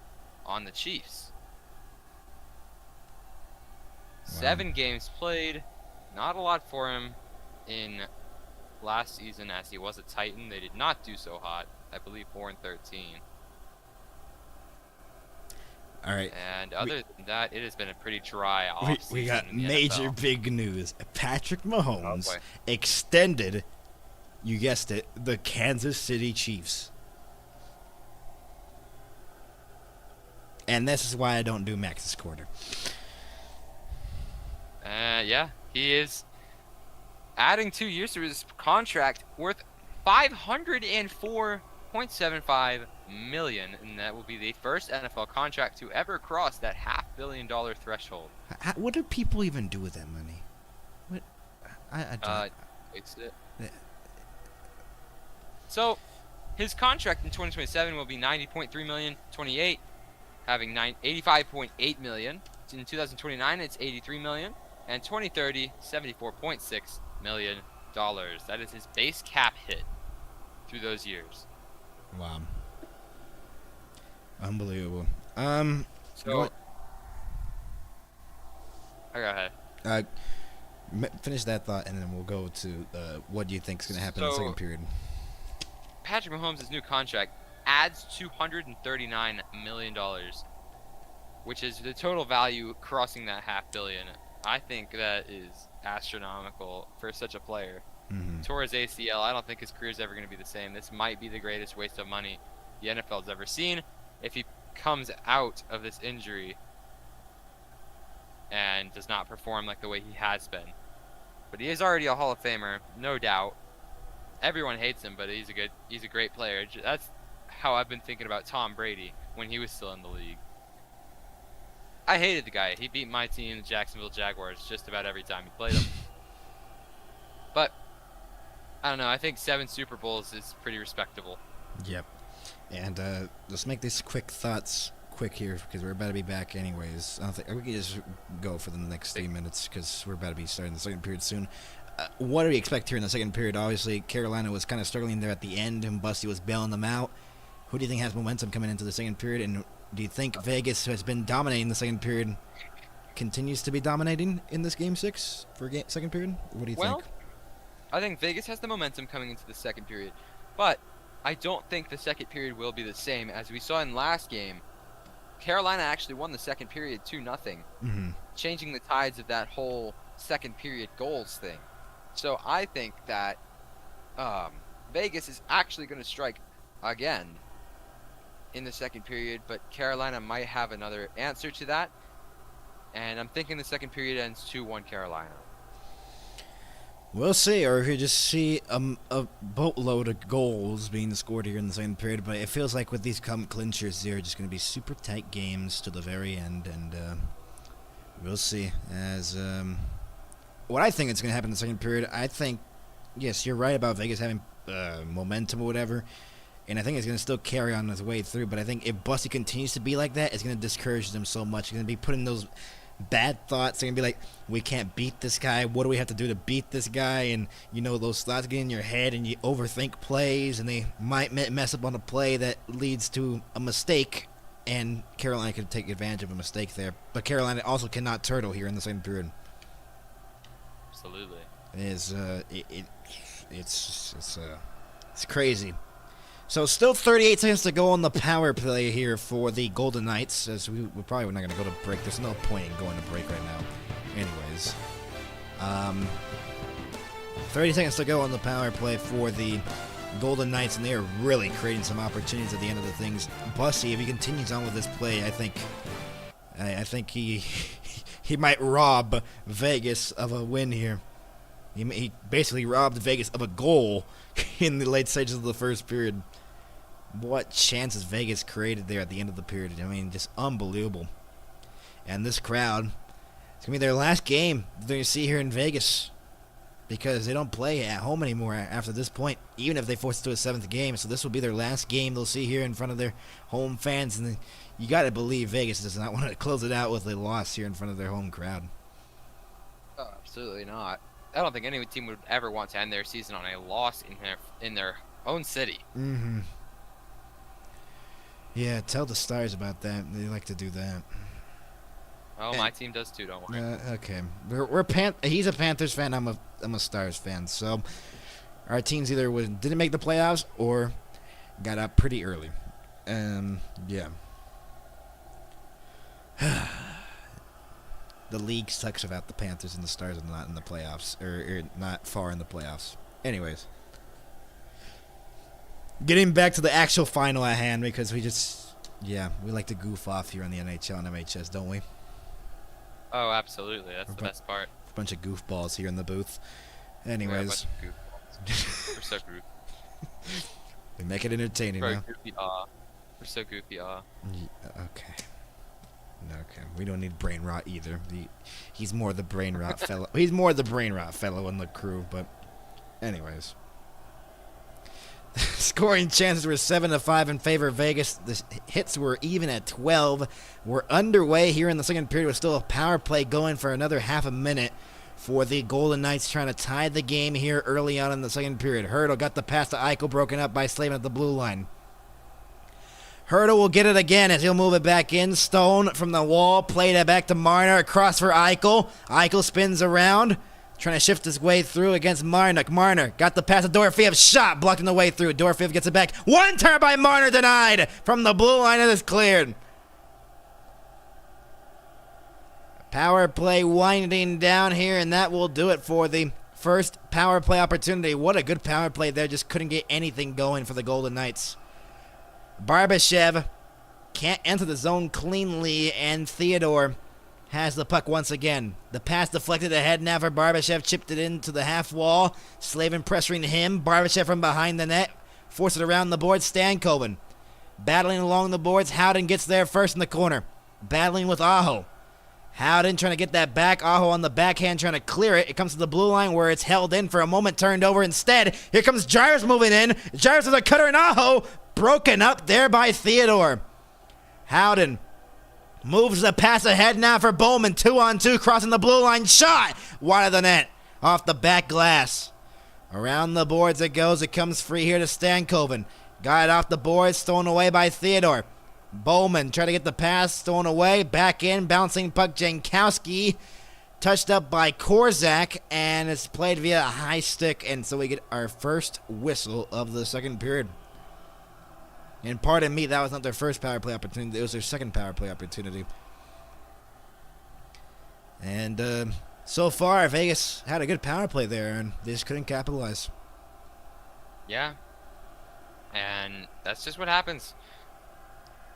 on the Chiefs. 7 games played, not a lot for him in last season as he was a Titan. They did not do so hot. I believe 4-13. All right. And other than that, it has been a pretty dry offseason. We got in the major NFL. big news. Patrick Mahomes boy. extended, you guessed it, the Kansas City Chiefs. And this is why I don't do Max's Corner. Yeah, he is adding 2 years to his contract worth $504.75 million, and that will be the first NFL contract to ever cross that $500 million threshold. What do people even do with that money? What? I don't. It's it. Yeah. So, his contract in 2027 will be 90.3 million. 28, having 85.8 million. In 2029, it's 83 million, and 2030, 74.6 million dollars. That is his base cap hit through those years. Wow. Unbelievable. So, go ahead. Finish that thought, and then we'll go to what do you think is going to happen in the So- second period. Patrick Mahomes' new contract adds $239 million, which is the total value crossing that $500 million. I think that is astronomical for such a player. Mm-hmm. Tore his ACL. I don't think his career is ever going to be the same. This might be the greatest waste of money the NFL's ever seen. If he comes out of this injury and does not perform like the way he has been. But he is already a Hall of Famer, no doubt. Everyone hates him, but he's a great player. That's how I've been thinking about Tom Brady when he was still in the league. I hated the guy. He beat my team, the Jacksonville Jaguars, just about every time he played them. But I don't know. I think 7 Super Bowls is pretty respectable. Yep. And let's make these quick thoughts quick here because we're about to be back anyways. I don't think we can just go for the next 3 minutes because we're about to be starting the second period soon. What do we expect here in the second period? Obviously, Carolina was kind of struggling there at the end, and Busty was bailing them out. Who do you think has momentum coming into the second period? And do you think Vegas, who has been dominating the second period, continues to be dominating in this Game 6 for second period? What do you think? I think Vegas has the momentum coming into the second period, but I don't think the second period will be the same. As we saw in last game, Carolina actually won the second period 2-0, changing the tides of that whole second period goals thing. So I think that Vegas is actually going to strike again in the second period, but Carolina might have another answer to that. And I'm thinking the second period ends 2-1 Carolina. We'll see, or if you just see a boatload of goals being scored here in the second period. But it feels like with these clinchers, they're just going to be super tight games to the very end, and we'll see. As what I think is going to happen in the second period, I think, yes, you're right about Vegas having momentum or whatever, and I think it's going to still carry on its way through. But I think if Busty continues to be like that, it's going to discourage them so much. It's going to be putting those bad thoughts. They're going to be like, we can't beat this guy. What do we have to do to beat this guy? And, you know, those thoughts get in your head, and you overthink plays, and they might mess up on a play that leads to a mistake, and Carolina could take advantage of a mistake there. But Carolina also cannot turtle here in the second period. Absolutely. It's crazy. So still 38 seconds to go on the power play here for the Golden Knights, as we're probably not going to go to break. There's no point in going to break right now. Anyways. 30 seconds to go on the power play for the Golden Knights, and they are really creating some opportunities at the end of the things. Busty, if he continues on with this play, I think he might rob Vegas of a win here. He basically robbed Vegas of a goal in the late stages of the first period. What chances Vegas created there at the end of the period. I mean, just unbelievable. And this crowd, it's going to be their last game they're going to see here in Vegas because they don't play at home anymore after this point, even if they force it to a 7th game. So this will be their last game they'll see here in front of their home fans. And you got to believe Vegas does not want to close it out with a loss here in front of their home crowd. Oh, absolutely not. I don't think any team would ever want to end their season on a loss in their own city. Mm-hmm. Yeah, tell the Stars about that. They like to do that. Oh, my team does too. Don't worry. Okay, he's a Panthers fan. I'm a Stars fan. So our teams either didn't make the playoffs or got out pretty early. Yeah. The league sucks about the Panthers and the Stars are not in the playoffs, or not far in the playoffs. Anyways. Getting back to the actual final at hand, because we like to goof off here on the NHL and MHS, don't we? Oh, absolutely. That's the best part. A bunch of goofballs here in the booth. Anyways. We're so goofy. We make it entertaining, We're huh? goofy. We're so goofy, Okay. Okay. We don't need brain rot either. He's more the brain rot fellow. He's more the brain rot fellow in the crew. But, anyways, scoring chances were 7-5 in favor of Vegas. The hits were even at 12. We're underway here in the second period with still a power play going for another half a minute for the Golden Knights, trying to tie the game here early on in the second period. Hurdle got the pass to Eichel, broken up by Slavin at the blue line. Hurdle will get it again as he'll move it back in. Stone from the wall, played it back to Marner, across for Eichel. Eichel spins around, trying to shift his way through against Marner. Marner got the pass to Dorofeev, shot, blocking the way through. Dorofeev gets it back. One turn by Marner, denied from the blue line, and it's cleared. Power play winding down here, and that will do it for the first power play opportunity. What a good power play there. Just couldn't get anything going for the Golden Knights. Barbashev can't enter the zone cleanly, and Theodore has the puck once again. The pass deflected ahead now for Barbashev, chipped it into the half wall. Slavin pressuring him. Barbashev from behind the net, forced it around the board. Stankoven battling along the boards. Howden gets there first in the corner, battling with Aho. Howden trying to get that back. Aho on the backhand trying to clear it. It comes to the blue line where it's held in for a moment, turned over instead. Here comes Gyros moving in. Gyros with a cutter, and Aho broken up there by Theodore. Howden moves the pass ahead now for Bowman. 2-on-2 crossing the blue line. Shot wide of the net off the back glass. Around the boards it goes. It comes free here to Stankoven. Got it off the boards, stolen away by Theodore. Bowman trying to get the pass, stolen away. Back in, bouncing puck. Jankowski touched up by Korzak, and it's played via a high stick, and so we get our first whistle of the second period. And pardon me, that was not their first power play opportunity. It was their second power play opportunity. And so far, Vegas had a good power play there, and they just couldn't capitalize. Yeah. And that's just what happens.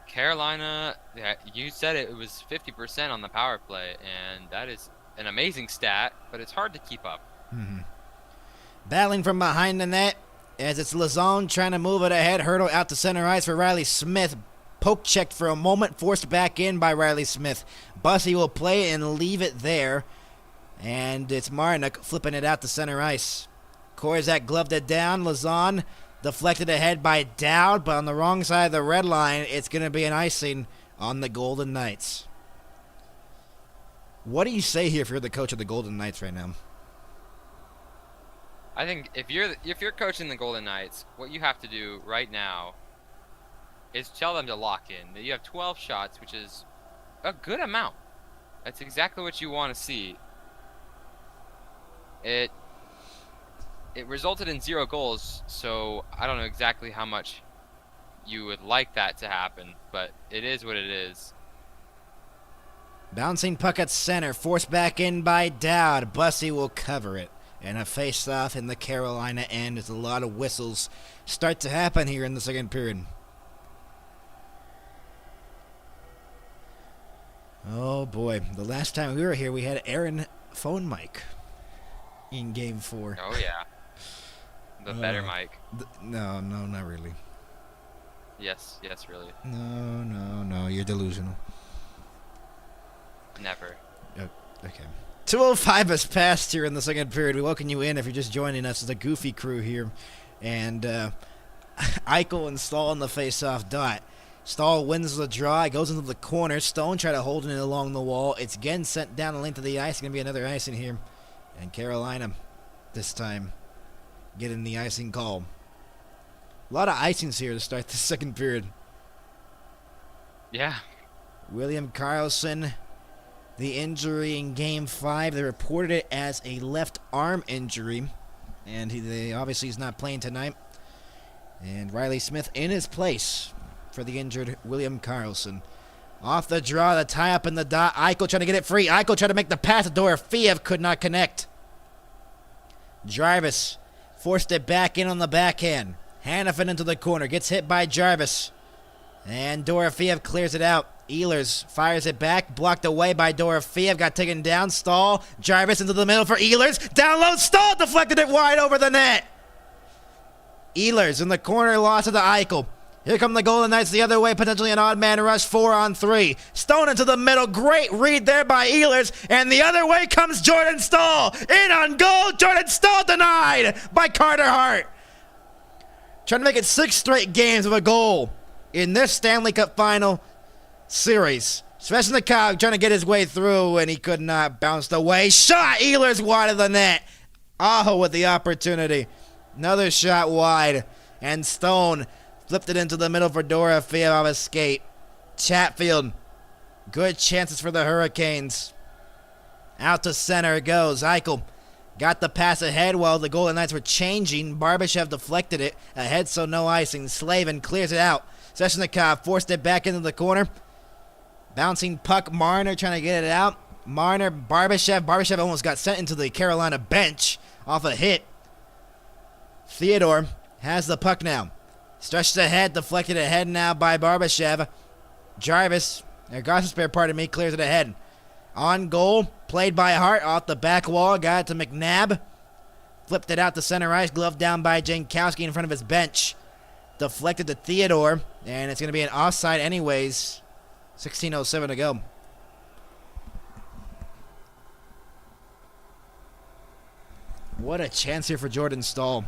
Carolina, yeah, you said it was 50% on the power play, and that is an amazing stat, but it's hard to keep up. Mm-hmm. Battling from behind the net, as it's Lazone trying to move it ahead. Hurdle out to center ice for Riley Smith. Poke checked for a moment, forced back in by Riley Smith. Bussy will play and leave it there. And it's Marnik flipping it out to center ice. Korzak gloved it down. Lazone deflected ahead by Dowd, but on the wrong side of the red line, it's going to be an icing on the Golden Knights. What do you say here if you're the coach of the Golden Knights right now? I think if you're coaching the Golden Knights, what you have to do right now is tell them to lock in. That you have 12 shots, which is a good amount. That's exactly what you want to see. It resulted in 0 goals, so I don't know exactly how much you would like that to happen, but it is what it is. Bouncing puck at center, forced back in by Dowd. Bussy will cover it. And a face-off in the Carolina end as a lot of whistles start to happen here in the second period. Oh boy, the last time we were here we had Aaron phone mic in game 4. Oh yeah. The better mic. No, not really. Yes, really. No, you're delusional. Never. Okay. 2:05 has passed here in the second period. We welcome you in if you're just joining us. It's a goofy crew here. And Eichel and Stahl in the face-off dot. Stahl wins the draw. It goes into the corner. Stone try to hold it along the wall. It's again sent down the length of the ice. Going to be another icing here. And Carolina, this time, getting the icing call. A lot of icings here to start the second period. Yeah. William Karlsson, the injury in Game 5, they reported it as a left arm injury, and they obviously he's not playing tonight. And Riley Smith in his place for the injured William Karlsson. Off the draw, the tie-up in the dot. Eichel trying to get it free. Eichel trying to make the pass. Dorofeev could not connect. Jarvis forced it back in on the backhand. Hannafin into the corner. Gets hit by Jarvis. And Dorofeev clears it out. Ehlers fires it back. Blocked away by Dorofeev. Got taken down. Stahl. Jarvis into the middle for Ehlers. Down low. Stahl deflected it wide over the net. Ehlers in the corner. Lost it to Eichel. Here come the Golden Knights the other way, potentially an odd man rush, 4-on-3. Stone into the middle, great read there by Ehlers, and the other way comes Jordan Staal. In on goal, Jordan Staal denied by Carter Hart. Trying to make it 6 straight games of a goal in this Stanley Cup final series. Svechnikov trying to get his way through, and he could not. Bounced away. Shot! Ehlers wide of the net. Aho with the opportunity. Another shot wide. And Stone flipped it into the middle for Dorofeev off his skate. Chatfield. Good chances for the Hurricanes. Out to center it goes. Eichel got the pass ahead while the Golden Knights were changing. Barbashev deflected it. Ahead, so no icing. Slavin clears it out. Svechnikov forced it back into the corner. Bouncing puck, Marner trying to get it out. Marner, Barbashev. Barbashev almost got sent into the Carolina bench off a hit. Theodore has the puck now. Stretched ahead, deflected ahead now by Barbashev. Jarvis, or Gostisbehere, pardon me, clears it ahead. On goal, played by Hart off the back wall, got it to McNabb. Flipped it out to center ice, gloved down by Jankowski in front of his bench. Deflected to Theodore, and it's going to be an offside anyways. 16:07 to go. What a chance here for Jordan Staal.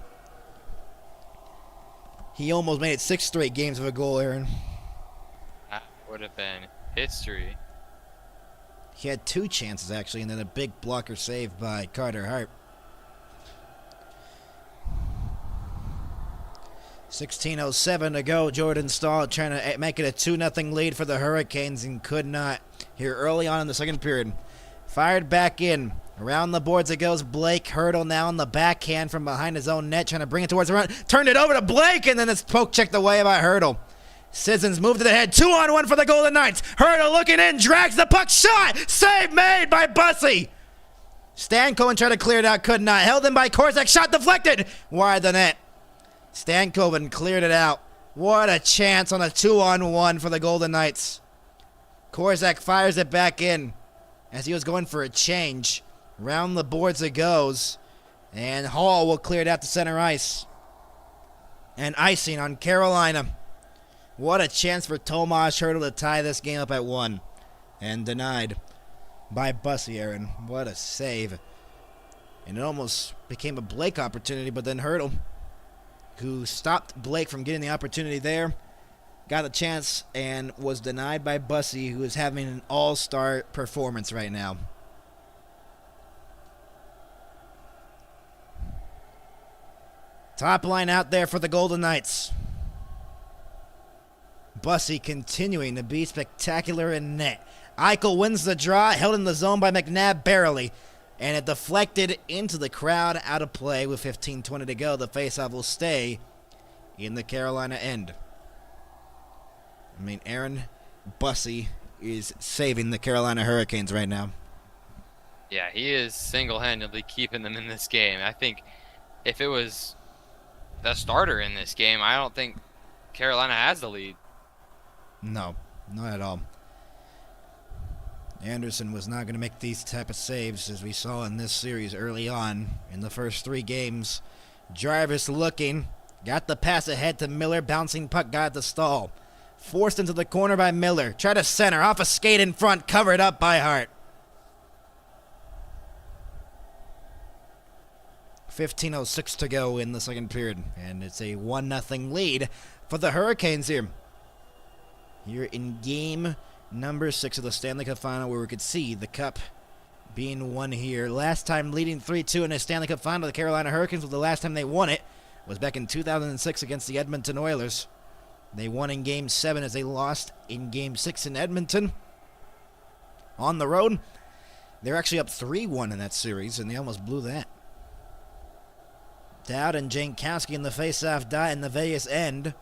He almost made it 6 straight games of a goal, Aaron. That would have been history. He had 2 chances, actually, and then a big blocker save by Carter Hart. 16:07 to go. Jordan Staal trying to make it a 2-0 lead for the Hurricanes and could not here early on in the second period. Fired back in. Around the boards it goes. Blake Hurdle now on the backhand from behind his own net, trying to bring it towards the run. Turned it over to Blake, and then it's poke checked away by Hurdle. Sissons moved to the head. 2-on-1 for the Golden Knights. Hurdle looking in, drags the puck. Shot! Save made by Bussey. Stankoven tried to clear it out, could not. Held in by Korczak. Shot deflected. Wide the net. Stankoven cleared it out. What a chance on a 2-on-1 for the Golden Knights. Korczak fires it back in as he was going for a change. Round the boards it goes. And Hall will clear it out to center ice. And icing on Carolina. What a chance for Tomas Hurdle to tie this game up at 1. And denied by Bussey, Aaron. What a save. And it almost became a Blake opportunity, but then Hurdle, who stopped Blake from getting the opportunity there, got a chance and was denied by Bussey, who is having an all-star performance right now. Top line out there for the Golden Knights. Bussey continuing to be spectacular in net. Eichel wins the draw, held in the zone by McNabb barely, and it deflected into the crowd, out of play with 15:20 to go. The faceoff will stay in the Carolina end. I mean, Aaron, Bussey is saving the Carolina Hurricanes right now. Yeah, he is single-handedly keeping them in this game. I think if it was the starter in this game, I don't think Carolina has the lead. No, not at all. Anderson was not going to make these type of saves as we saw in this series early on in the first 3 games. Jarvis looking, got the pass ahead to Miller, bouncing puck got the Staal. Forced into the corner by Miller, try to center, off a skate in front, covered up by Hart. 15:06 to go in the second period, and it's a 1-0 lead for the Hurricanes here. Here in game number 6 of the Stanley Cup Final, where we could see the cup being won here. Last time leading 3-2 in a Stanley Cup Final, the Carolina Hurricanes, was the last time they won it, was back in 2006 against the Edmonton Oilers. They won in Game 7 as they lost in Game 6 in Edmonton. On the road, they're actually up 3-1 in that series, and they almost blew that. Dowd and Jankowski in the face-off die in the Vegas end.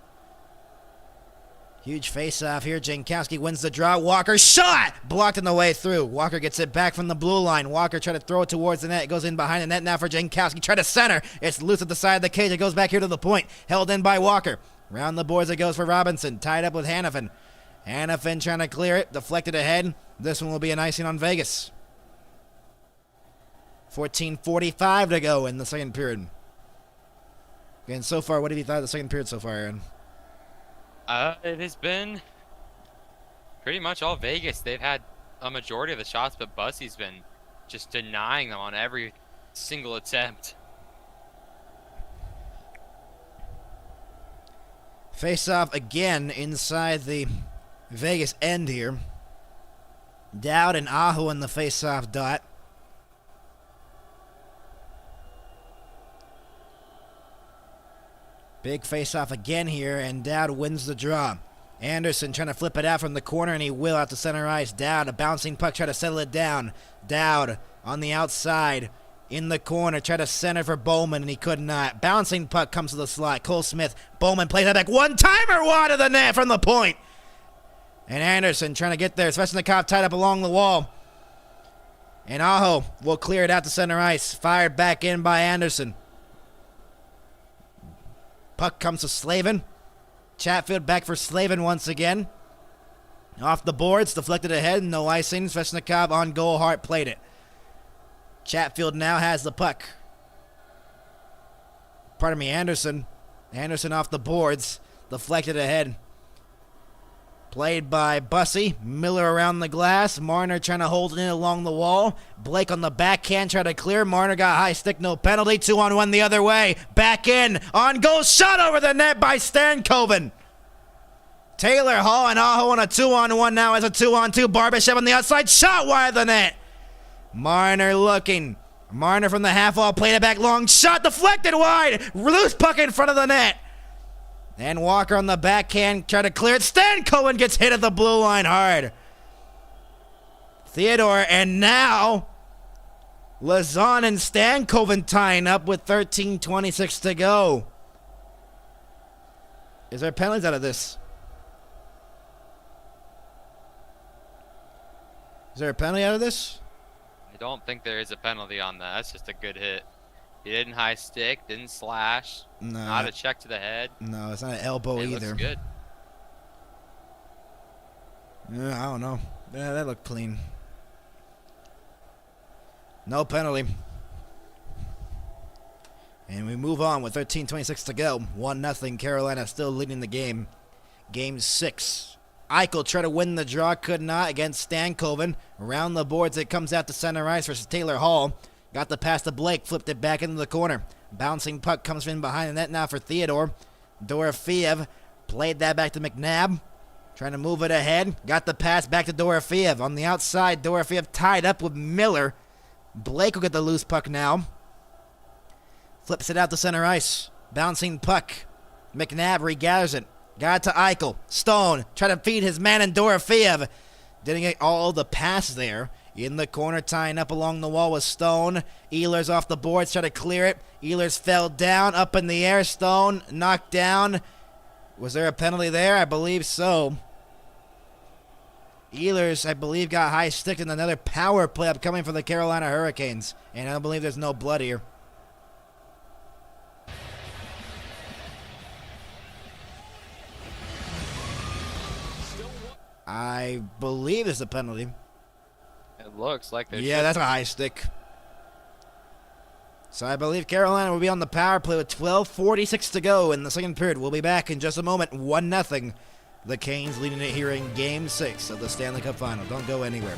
Huge face-off here. Jankowski wins the draw. Walker shot! Blocked on the way through. Walker gets it back from the blue line. Walker tried to throw it towards the net. It goes in behind the net now for Jankowski. Try to center. It's loose at the side of the cage. It goes back here to the point. Held in by Walker. Round the boards it goes for Robinson. Tied up with Hanifin. Hanifin trying to clear it. Deflected ahead. This one will be an icing on Vegas. 14:45 to go in the second period. And so far, what have you thought of the second period so far, Aaron? It has been pretty much all Vegas. They've had a majority of the shots, but Bussy's been just denying them on every single attempt. Face off again inside the Vegas end here. Dowd and Aho in the face-off dot. Big face-off again here, and Dowd wins the draw. Anderson trying to flip it out from the corner, and he will out to center ice. Dowd, a bouncing puck, try to settle it down. Dowd on the outside, in the corner, try to center for Bowman, and he could not. Bouncing puck comes to the slot. Cole Smith, Bowman plays that back. One-timer wide of the net from the point. And Anderson trying to get there. Svechnikov tied up along the wall. And Aho will clear it out to center ice. Fired back in by Anderson. Puck comes to Slavin. Chatfield back for Slavin once again. Off the boards, deflected ahead, no icing. Svechnikov on goal, Hart played it. Chatfield now has the puck. Pardon me, Anderson. Anderson off the boards, deflected ahead. Played by Bussy. Miller around the glass. Marner trying to hold it in along the wall. Blake on the backhand trying to clear. Marner got high stick, no penalty. 2-on-1 the other way. Back in. On goal. Shot over the net by Stankoven. Taylor Hall and Aho on a 2-on-1 now as a 2-on-2. Barbashev on the outside. Shot wide of the net. Marner looking. Marner from the half wall. Played it back long. Shot deflected wide. Loose puck in front of the net. And Walker on the backhand, try to clear it. Stankoven gets hit at the blue line hard. Theodore, and now Lazan and Stankoven tying up with 13:26 to go. Is there penalties out of this? Is there a penalty out of this? I don't think there is a penalty on that. That's just a good hit. He didn't high stick, didn't slash, No. not a check to the head. No, it's not an elbow It either. looks good. I don't know. Yeah, that looked clean. No penalty. And we move on with 13:26 to go. 1-0. Carolina still leading the game. Game 6. Eichel tried to win the draw, could not against Stankoven. Around the boards, it comes out to center ice versus Taylor Hall. Got the pass to Blake, flipped it back into the corner. Bouncing puck comes in behind the net now for Theodore. Dorofeev played that back to McNabb. Trying to move it ahead. Got the pass back to Dorofeev. On the outside, Dorofeev tied up with Miller. Blake will get the loose puck now. Flips it out to center ice. Bouncing puck. McNabb regathers it. Got it to Eichel. Stone trying to feed his man in Dorofeev. Didn't get all the pass there. In the corner, tying up along the wall with Stone. Ehlers off the boards, try to clear it. Ehlers fell down, up in the air. Stone knocked down. Was there a penalty there? I believe so. Ehlers, I believe, got high stick and another power play upcoming for the Carolina Hurricanes. And I don't believe there's no blood here. I believe it's a penalty. It looks like there's Yeah, that's a high stick. So I believe Carolina will be on the power play with 12:46 to go in the second period. We'll be back in just a moment. 1-0. The Canes leading it here in Game 6 of the Stanley Cup Final. Don't go anywhere.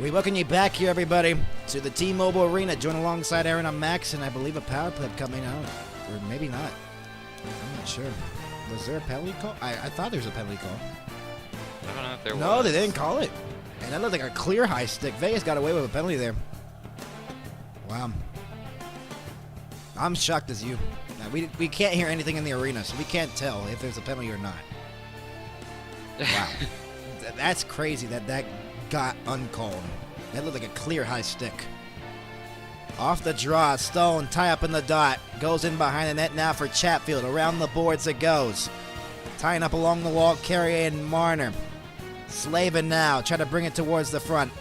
We welcome you back here, everybody, to the T-Mobile Arena. Join alongside Aaron and Max, and I believe a power play coming out. Or maybe not. I'm not sure. Was there a penalty call? I thought there was a penalty call. I don't know if there was. No, they didn't call it. And that looked like a clear high stick. Vegas got away with a penalty there. Wow. I'm shocked as you. We can't hear anything in the arena, so we can't tell if there's a penalty or not. Wow. That's crazy that got uncalled. That looked like a clear high stick. Off the draw, Stone, tie up in the dot. Goes in behind the net now for Chatfield. Around the boards it goes. Tying up along the wall, Carrier and Marner. Slavin now, try to bring it towards the front.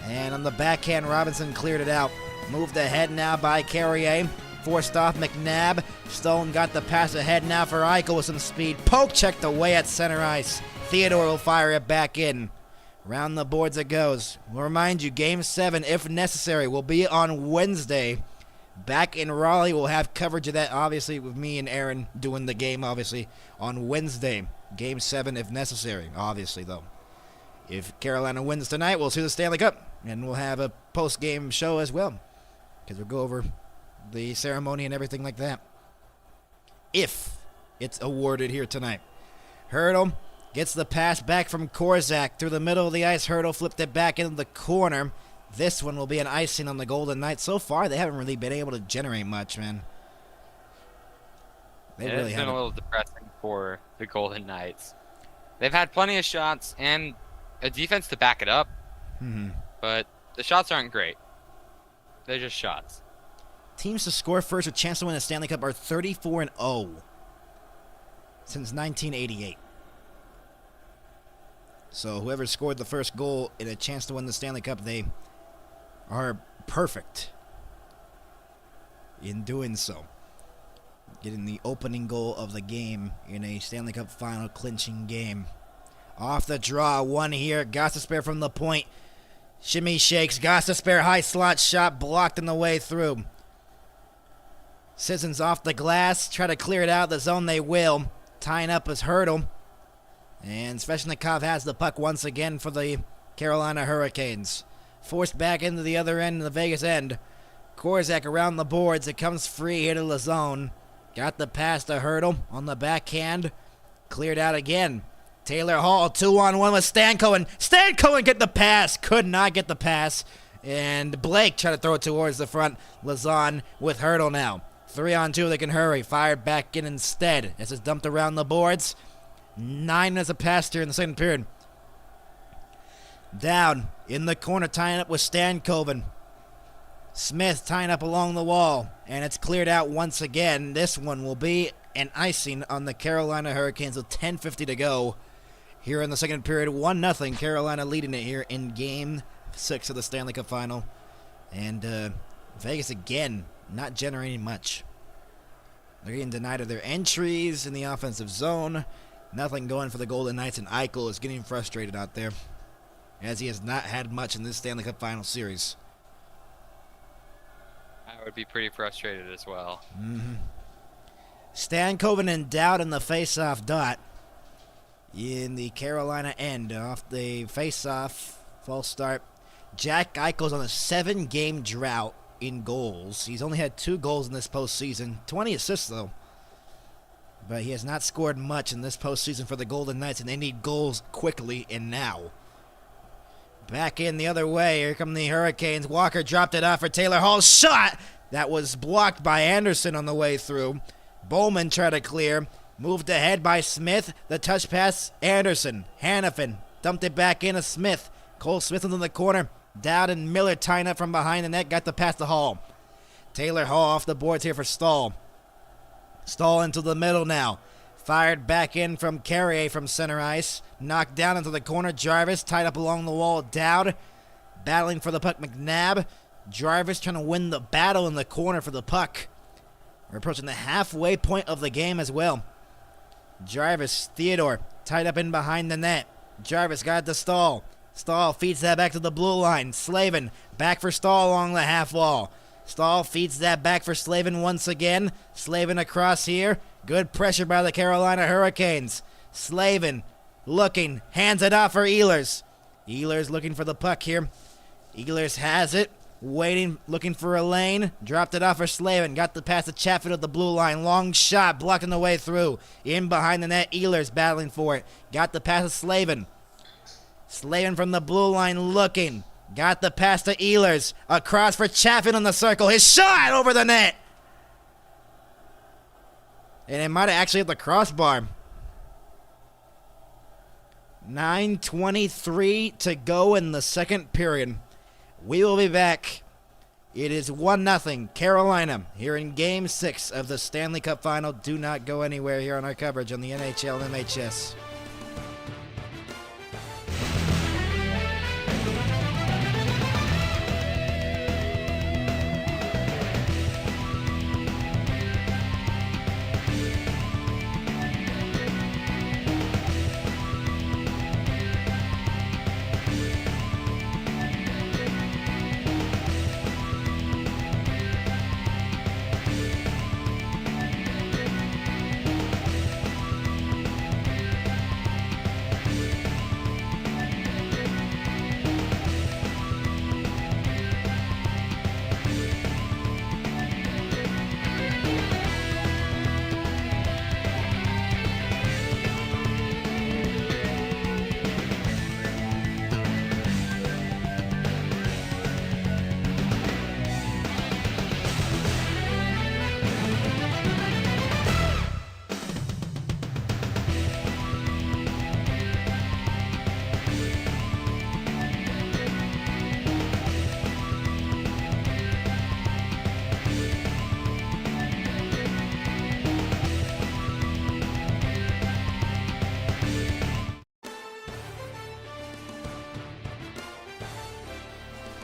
And on the backhand, Robinson cleared it out. Moved ahead now by Carrier. Forced off McNabb. Stone got the pass ahead now for Eichel with some speed. Poke checked away at center ice. Theodore will fire it back in. Round the boards it goes. We'll remind you, Game 7, if necessary, will be on Wednesday. Back in Raleigh, we'll have coverage of that, obviously, with me and Aaron doing the game, obviously, on Wednesday. Game 7, if necessary, obviously, though. If Carolina wins tonight, we'll see the Stanley Cup, and we'll have a post-game show as well, because we'll go over the ceremony and everything like that. If it's awarded here tonight. Hurdle gets the pass back from Korzak through the middle of the ice. Hurdle flipped it back into the corner. This one will be an icing on the Golden Knights. So far, they haven't really been able to generate much, man. It's been a little depressing for the Golden Knights. They've had plenty of shots and a defense to back it up, but the shots aren't great. They're just shots. Teams to score first with a chance to win the Stanley Cup are 34-0 since 1988. So whoever scored the first goal in a chance to win the Stanley Cup, they are perfect in doing so. Getting the opening goal of the game in a Stanley Cup final clinching game. Off the draw, one here. Gostisbehere from the point. Shimmy shakes. Gostisbehere high slot shot blocked on the way through. Sissons off the glass. Try to clear it out of the zone. They will. Tying up his Hurdle. And Svechnikov has the puck once again for the Carolina Hurricanes. Forced back into the other end of the Vegas end. Korzak around the boards. It comes free here to the zone. Got the pass to Hurdle on the backhand. Cleared out again. Taylor Hall 2-on-1 with Stankoven. Stankoven get the pass. Could not get the pass. And Blake tried to throw it towards the front. Lazan with Hurdle now. 3-on-2. They can hurry. Fired back in instead. This is dumped around the boards. 9 minutes of pass here in the second period. Down in the corner, tying up with Stankoven. Smith tying up along the wall, and it's cleared out once again. This one will be an icing on the Carolina Hurricanes with 10:50 to go here in the second period. 1-0, Carolina leading it here in Game 6 of the Stanley Cup Final. And Vegas again not generating much. They're getting denied of their entries in the offensive zone. Nothing going for the Golden Knights, and Eichel is getting frustrated out there, as he has not had much in this Stanley Cup Final Series. I would be pretty frustrated as well. Stankoven in doubt in the face-off dot. In the Carolina end, off the face-off, false start. Jack Eichel's on a 7-game drought in goals. He's only had 2 goals in this postseason. 20 assists, though. But he has not scored much in this postseason for the Golden Knights, and they need goals quickly and now. Back in the other way. Here come the Hurricanes. Walker dropped it off for Taylor Hall's shot. That was blocked by Anderson on the way through. Bowman tried to clear. Moved ahead by Smith. The touch pass, Anderson. Hannafin dumped it back into Smith. Cole Smith into the corner. Dowd and Miller tying up from behind the net. Got the pass to Hall. Taylor Hall off the boards here for Stahl. Stahl into the middle now. Fired back in from Carrier from center ice. Knocked down into the corner. Jarvis tied up along the wall. Dowd battling for the puck. McNabb. Jarvis trying to win the battle in the corner for the puck. We're approaching the halfway point of the game as well. Jarvis, Theodore tied up in behind the net. Jarvis got the Stahl. Stahl feeds that back to the blue line. Slavin back for Stahl along the half wall. Stahl feeds that back for Slavin once again. Slavin across here. Good pressure by the Carolina Hurricanes. Slavin looking, hands it off for Ehlers. Ehlers looking for the puck here. Ehlers has it. Waiting, looking for a lane. Dropped it off for Slavin. Got the pass to Chatfield at the blue line. Long shot, blocking the way through. In behind the net, Ehlers battling for it. Got the pass to Slavin. Slavin from the blue line looking. Got the pass to Ehlers. Across for Chatfield in the circle. His shot over the net. And it might have actually hit the crossbar. 9:23 to go in the second period. We will be back. It is 1-0 Carolina here in Game 6 of the Stanley Cup Final. Do not go anywhere here on our coverage on the NHL and MHS.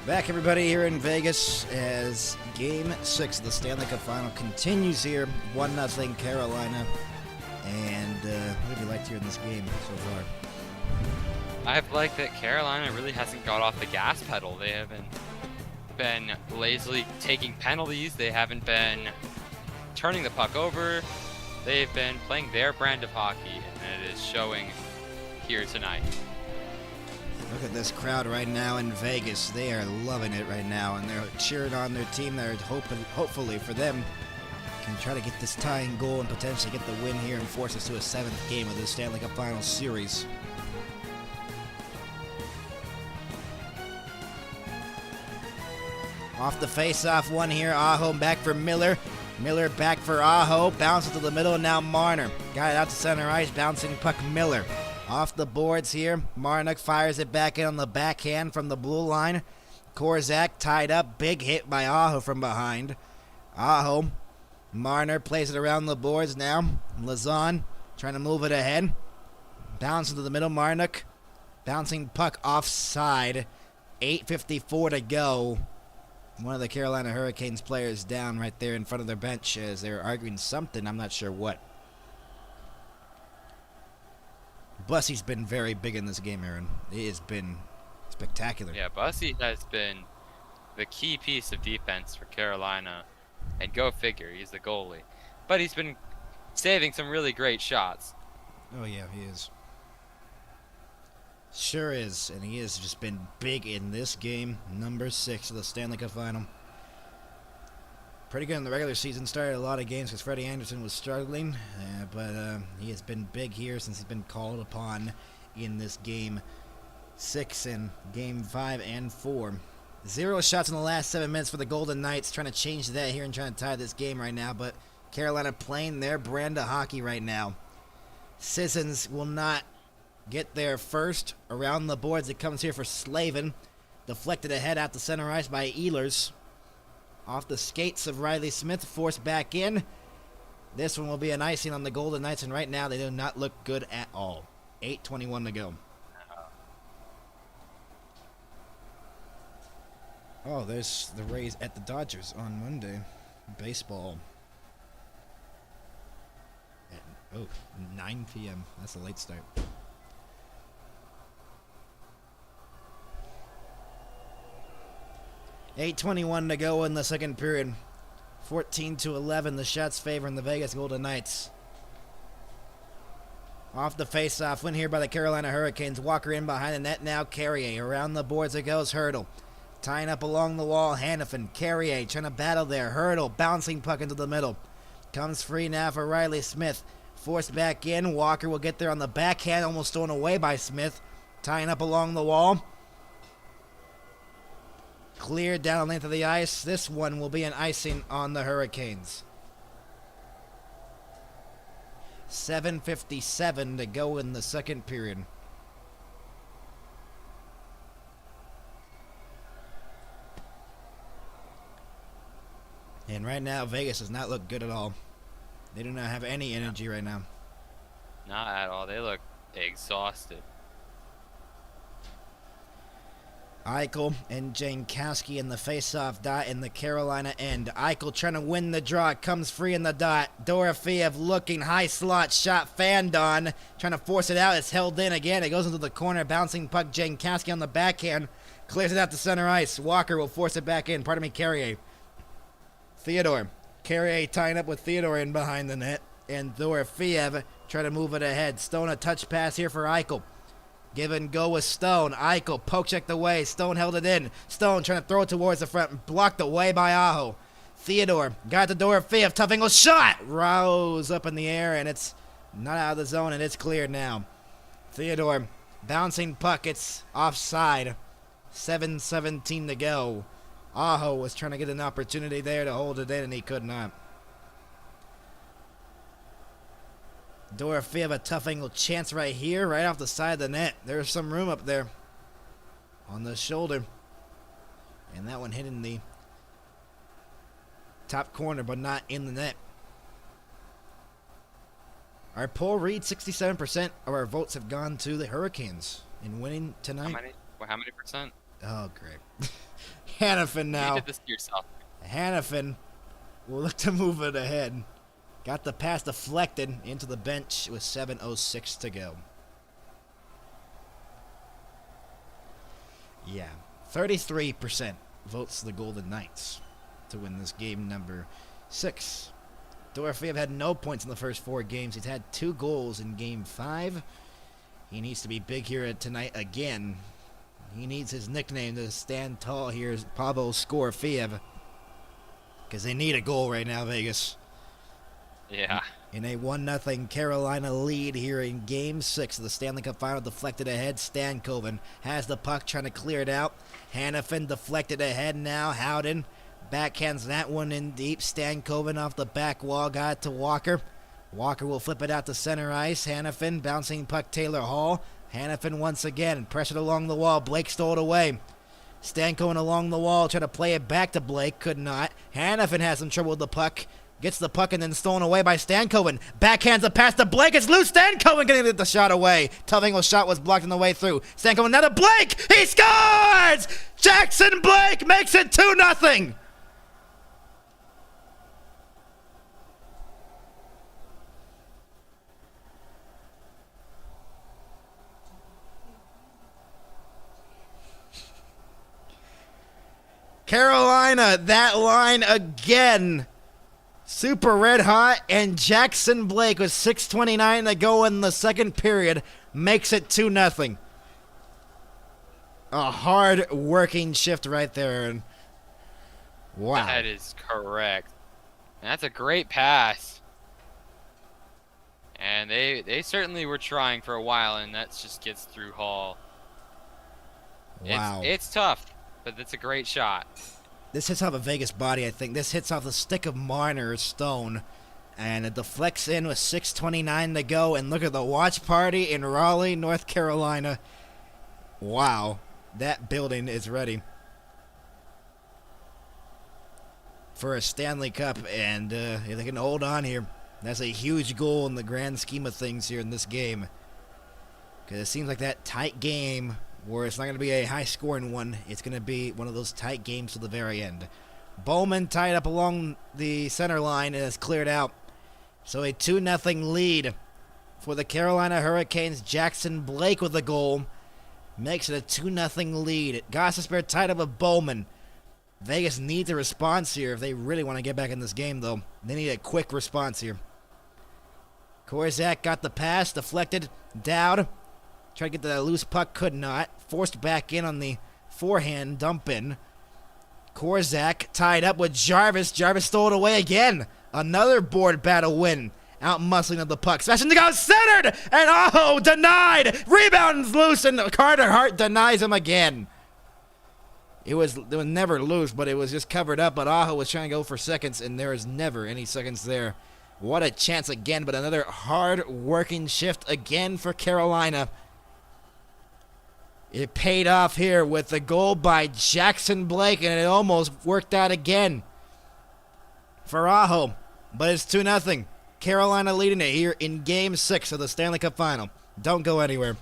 Back, everybody, here in Vegas as Game 6 of the Stanley Cup Final continues here. 1-0 Carolina. And what have you liked here in this game so far? I've liked that Carolina really hasn't got off the gas pedal. They haven't been lazily taking penalties. They haven't been turning the puck over. They've been playing their brand of hockey, and it is showing here tonight. Look at this crowd right now in Vegas. They are loving it right now, and they're cheering on their team. They're hoping, hopefully, for them can try to get this tying goal and potentially get the win here and force us to a 7th game of the Stanley Cup Finals series. Off the face-off one here. Aho back for Miller. Miller back for Aho. Bounces to the middle, and now Marner. Got it out to center ice. Bouncing puck Miller. Off the boards here. Marnock fires it back in on the backhand from the blue line. Korzak tied up. Big hit by Aho from behind. Aho. Marner plays it around the boards now. Lazan trying to move it ahead. Bounce into the middle. Marnock. Bouncing puck offside. 8:54 to go. One of the Carolina Hurricanes players down right there in front of their bench as they're arguing something. I'm not sure what. Bussy's been very big in this game, Aaron. It has been spectacular. Yeah, Bussy has been the key piece of defense for Carolina. And go figure, he's the goalie. But he's been saving some really great shots. Oh, yeah, he is. Sure is. And he has just been big in this game. Number 6 of the Stanley Cup Final. Pretty good in the regular season. Started a lot of games because Freddie Anderson was struggling. But he has been big here since he's been called upon in this game 6 and game 5 and 4. 0 shots in the last 7 minutes for the Golden Knights. Trying to change that here and trying to tie this game right now. But Carolina playing their brand of hockey right now. Sissons will not get there first. Around the boards it comes here for Slavin. Deflected ahead out the center ice by Ehlers. Off the skates of Riley Smith, forced back in. This one will be an icing on the Golden Knights, and right now they do not look good at all. 8:21 to go. Oh, there's the Rays at the Dodgers on Monday. Baseball. At, 9 p.m. That's a late start. $8:21 to go in the second period. 14-11, the shots favoring the Vegas Golden Knights. Off the face-off, win here by the Carolina Hurricanes. Walker in behind the net now. Carrier around the boards it goes. Hurdle Tying up along the wall, Hannafin, Carrier trying to battle there. Hurdle, bouncing puck into the middle. Comes free now for Riley Smith. Forced back in. Walker will get there on the backhand, almost thrown away by Smith. Tying up along the wall. Cleared down the length of the ice. This one will be an icing on the Hurricanes. 7:57 to go in the second period. And right now, Vegas does not look good at all. They do not have any energy right now. Not at all. They look exhausted. Eichel and Jankowski in the face-off dot in the Carolina end. Eichel trying to win the draw. Comes free in the dot. Dorofeev looking. High slot shot. Fanned on. Trying to force it out. It's held in again. It goes into the corner. Bouncing puck. Jankowski on the backhand. Clears it out to center ice. Walker will force it back in. Carrier. Theodore. Carrier tying up with Theodore in behind the net. And Dorofeev trying to move it ahead. Stone a touch pass here for Eichel. Give and go with Stone. Eichel poke checked away. Stone held it in. Stone trying to throw it towards the front. Blocked away by Aho. Theodore got the Dorofeev. Tough angle shot. Rose up in the air, and it's not out of the zone, and it's cleared now. Theodore bouncing puck. It's offside. 7:17 to go. Aho was trying to get an opportunity there to hold it in, and he could not. Dorofeev a tough angle chance right here, right off the side of the net. There's some room up there on the shoulder. And that one hit in the top corner, but not in the net. Our poll reads 67% of our votes have gone to the Hurricanes in winning tonight. How many percent? Oh, great. Hannafin now. You did this to yourself. Hannafin will look to move it ahead. Got the pass deflected into the bench with 7:06 to go. Yeah, 33% votes the Golden Knights to win this game number 6. Dorofeev had no points in the first 4 games. He's had 2 goals in game 5. He needs to be big here tonight again. He needs his nickname to stand tall here, Pavel Skorofeev. Because they need a goal right now, Vegas. Yeah. In a 1-0 Carolina lead here in Game 6 of the Stanley Cup Final, deflected ahead. Stankoven has the puck, trying to clear it out. Hannafin deflected ahead now. Howden backhands that one in deep. Stankoven off the back wall, got it to Walker. Walker will flip it out to center ice. Hannafin bouncing puck, Taylor Hall. Hannafin once again, pressured along the wall. Blake stole it away. Stankoven along the wall, trying to play it back to Blake, could not. Hannafin has some trouble with the puck. Gets the puck and then stolen away by Stankoven. Backhands a pass to Blake. It's loose. Stankoven getting the shot away. Tough angle shot was blocked on the way through. Stankoven now to Blake. He scores! Jackson Blake makes it 2-0. Carolina, that line again. Super red hot, and Jackson Blake with 6:29 to go in the second period makes it 2-0. A hard working shift right there, and wow. That is correct. And that's a great pass. And they certainly were trying for a while, and that just gets through Hall. Wow. It's tough, but it's a great shot. This hits off a Vegas body, I think. This hits off the stick of Marner or Stone. And it deflects in with 6:29 to go. And look at the watch party in Raleigh, North Carolina. Wow. That building is ready for a Stanley Cup. And if they can hold on here, that's a huge goal in the grand scheme of things here in this game. Because it seems like that tight game where it's not going to be a high-scoring one. It's going to be one of those tight games to the very end. Bowman tied up along the center line and has cleared out. So a 2-0 lead for the Carolina Hurricanes. Jackson Blake with the goal makes it a 2-0 lead. Gostisbehere tied up with Bowman. Vegas needs a response here if they really want to get back in this game, though. They need a quick response here. Korzak got the pass, deflected. Dowd tried to get the loose puck, could not. Forced back in on the forehand dump in. Korzak tied up with Jarvis. Jarvis stole it away again. Another board battle win. Out muscling of the puck. Smashing to go centered! And oh, denied! Rebounds loose and Carter Hart denies him again. It was never loose, but it was just covered up. But Aho was trying to go for seconds, and there is never any seconds there. What a chance again, but another hard-working shift again for Carolina. It paid off here with the goal by Jackson Blake, and it almost worked out again for Aho. But it's 2-0. Carolina leading it here in Game 6 of the Stanley Cup Final. Don't go anywhere.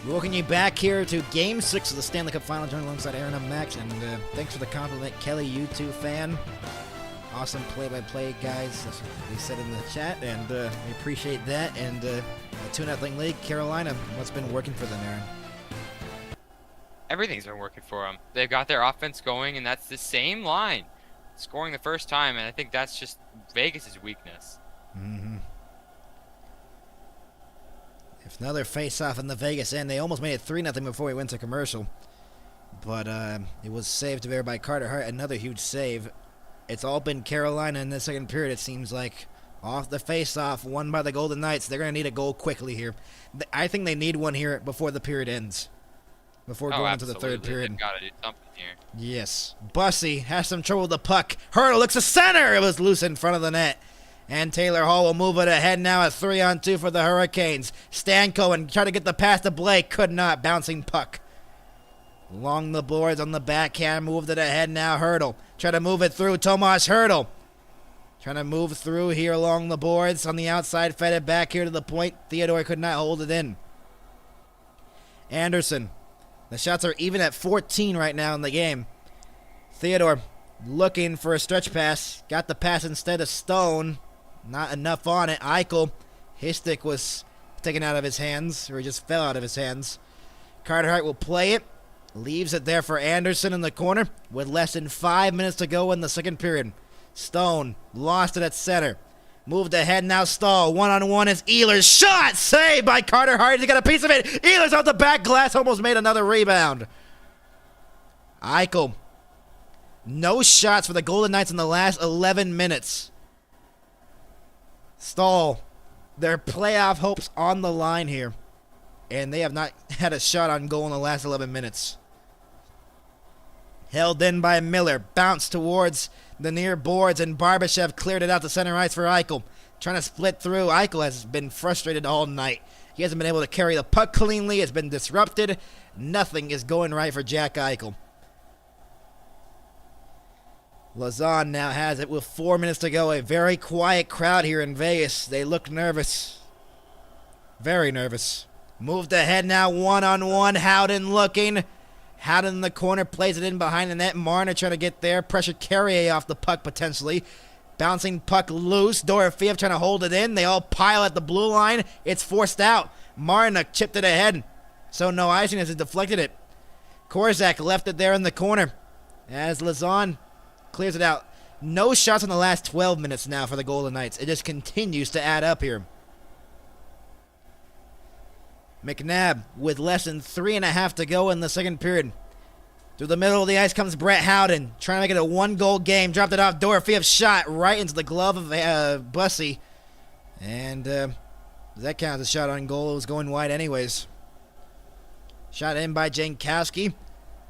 Welcome you back here to Game 6 of the Stanley Cup Final, joined alongside Aaron and Max, and thanks for the compliment, Kelly, you too, fan. Awesome play-by-play, guys, that's what they said in the chat, and we appreciate that, and a 2-0 lead. Carolina, what's been working for them, Aaron? Everything's been working for them. They've got their offense going, and that's the same line. Scoring the first time, and I think that's just Vegas' weakness. Mm-hmm. If another face-off in the Vegas end, they almost made it 3-0 before we went to commercial. But it was saved there by Carter Hart, another huge save. It's all been Carolina in the second period, it seems like. Off the face-off, won by the Golden Knights. They're going to need a goal quickly here. I think they need one here before the period ends. Before going into the third period. They've got to do something here. Yes. Bussy has some trouble with the puck. Hurdle looks a center. It was loose in front of the net. And Taylor Hall will move it ahead now at 3-on-2 for the Hurricanes. Stanko tried to get the pass to Blake. Could not. Bouncing puck. Along the boards on the backhand. Moved it ahead now. Hurdle. Try to move it through. Tomas Hurdle. Trying to move through here along the boards. On the outside. Fed it back here to the point. Theodore could not hold it in. Anderson. The shots are even at 14 right now in the game. Theodore looking for a stretch pass. Got the pass instead of Stone. Not enough on it. Eichel. His stick was taken out of his hands. Or he just fell out of his hands. Carter Hart will play it. Leaves it there for Anderson in the corner. With less than 5 minutes to go in the second period. Stone lost it at center. Moved ahead now. Stahl. One-on-one is Ehlers. Shot! Saved by Carter Hart. He got a piece of it. Ehlers off the back glass. Almost made another rebound. Eichel. No shots for the Golden Knights in the last 11 minutes. Stahl. Their playoff hopes on the line here. And they have not had a shot on goal in the last 11 minutes. Held in by Miller. Bounced towards the near boards, and Barbashev cleared it out to center ice for Eichel. Trying to split through. Eichel has been frustrated all night. He hasn't been able to carry the puck cleanly. It's been disrupted. Nothing is going right for Jack Eichel. Lazan now has it with 4 minutes to go. A very quiet crowd here in Vegas. They look nervous. Very nervous. Moved ahead now, one-on-one. Howden looking. Howden in the corner, plays it in behind the net. Marner trying to get there. Pressured Carrier off the puck potentially. Bouncing puck loose. Dorofeev trying to hold it in. They all pile at the blue line. It's forced out. Marner chipped it ahead. So no icing as it deflected it. Korzak left it there in the corner. As Lazan clears it out. No shots in the last 12 minutes now for the Golden Knights. It just continues to add up here. McNabb with less than 3.5 to go in the second period. Through the middle of the ice comes Brett Howden, trying to make it a one-goal game. Dropped it off Dorofeev's shot right into the glove of Bussy. And that counts as a shot on goal. It was going wide anyways. Shot in by Jankowski.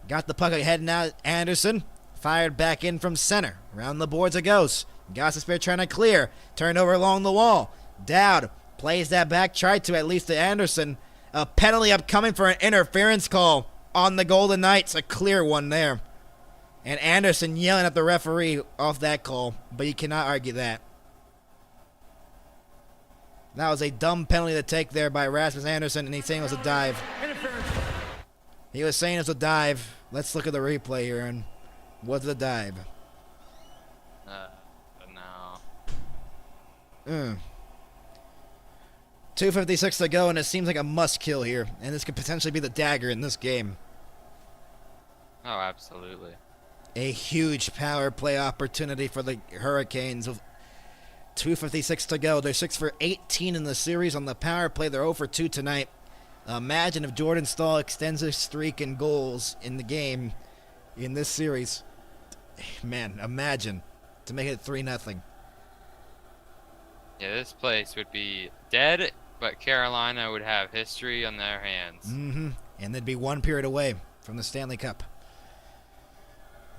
Got the puck heading out. Anderson fired back in from center. Around the boards it goes. Gostisbehere trying to clear. Turned over along the wall. Dowd plays that back. Tried to at least to Anderson. A penalty upcoming for an interference call on the Golden Knights. A clear one there. And Anderson yelling at the referee off that call. But you cannot argue that. That was a dumb penalty to take there by Rasmus Anderson, and he's saying it was a dive. He was saying it was a dive. Let's look at the replay here, and was it a dive? No. 2:56 to go, and it seems like a must-kill here, and this could potentially be the dagger in this game. Oh, absolutely. A huge power play opportunity for the Hurricanes. 2:56 to go. They're 6 for 18 in the series on the power play. They're 0 for 2 tonight. Imagine if Jordan Staal extends his streak in goals in the game in this series. Man, imagine to make it 3-0. Yeah, this place would be dead, but Carolina would have history on their hands. And they'd be one period away from the Stanley Cup.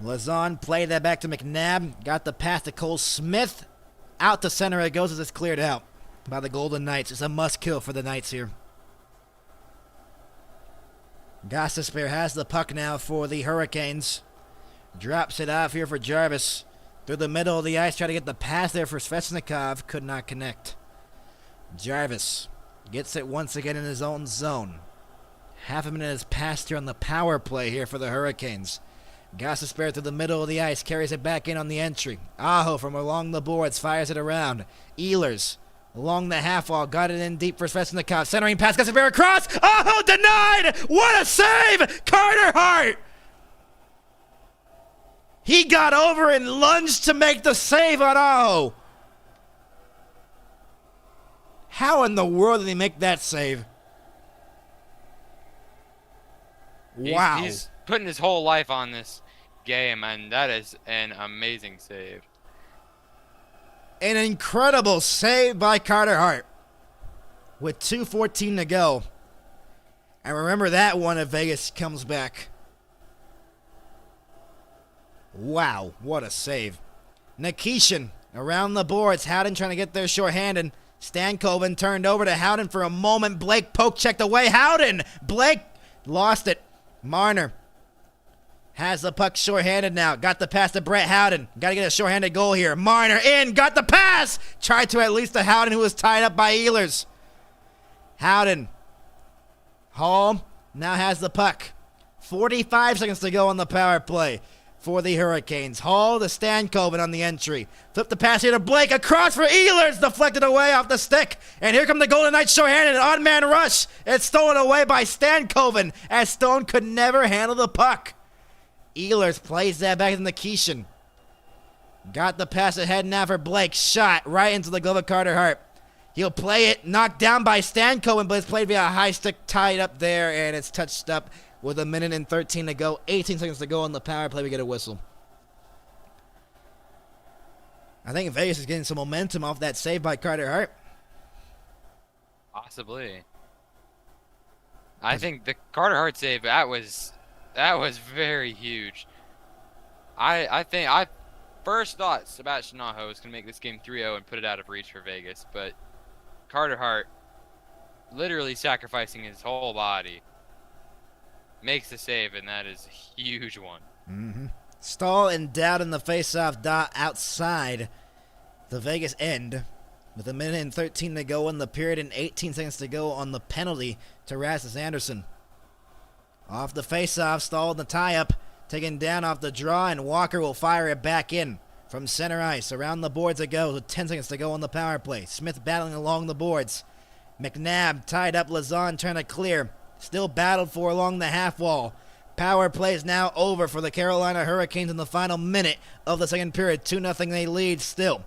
Lazon played that back to McNabb. Got the pass to Cole Smith. Out to center it goes as it's cleared out by the Golden Knights. It's a must-kill for the Knights here. Gostisbehere has the puck now for the Hurricanes. Drops it off here for Jarvis. Through the middle of the ice, trying to get the pass there for Svechnikov. Could not connect. Jarvis gets it once again in his own zone. Half a minute has passed here on the power play here for the Hurricanes. Gostisbehere through the middle of the ice, carries it back in on the entry. Aho from along the boards, fires it around. Ehlers along the half wall, got it in deep for Svechnikov. Centering pass, Gostisbehere across. Aho denied! What a save! Carter Hart! He got over and lunged to make the save on Aho. How in the world did he make that save? Wow. He's putting his whole life on this game, and that is an amazing save. An incredible save by Carter Hart with 2:14 to go. And remember that one if Vegas comes back. Wow, what a save. Nikishin around the boards. Howden trying to get there shorthanded. Stankoven turned over to Howden for a moment. Blake poke checked away. Howden! Blake lost it. Marner has the puck shorthanded now. Got the pass to Brett Howden. Got to get a shorthanded goal here. Marner in. Got the pass. Tried to at least to Howden, who was tied up by Ehlers. Howden. Hall now has the puck. 45 seconds to go on the power play for the Hurricanes. Hall to Stankoven on the entry. Flip the pass here to Blake. Across for Ehlers. Deflected away off the stick. And here come the Golden Knights shorthanded. An odd-man rush. It's stolen away by Stankoven as Stone could never handle the puck. Ehlers plays that back to Nikishin. Got the pass ahead now for Blake. Shot right into the glove of Carter Hart. He'll play it. Knocked down by Stankoven, but it's played via a high stick, tied up there, and it's touched up with 1:13 to go. 18 seconds to go on the power play. We get a whistle. I think Vegas is getting some momentum off that save by Carter Hart. Possibly. I think the Carter Hart save, that was very huge. I first thought Sebastian Aho was going to make this game 3-0 and put it out of reach for Vegas, but Carter Hart, literally sacrificing his whole body, makes the save, and that is a huge one. Staal and Dowd in the faceoff dot outside the Vegas end with 1:13 to go in the period and 18 seconds to go on the penalty to Rasmus Anderson. Off the faceoff, Staal in the tie-up, taken down off the draw, and Walker will fire it back in from center ice. Around the boards it goes with 10 seconds to go on the power play. Smith battling along the boards. McNabb tied up. Lazon trying to clear. Still battled for along the half wall. Power play is now over for the Carolina Hurricanes in the final minute of the second period. 2-0 they lead still.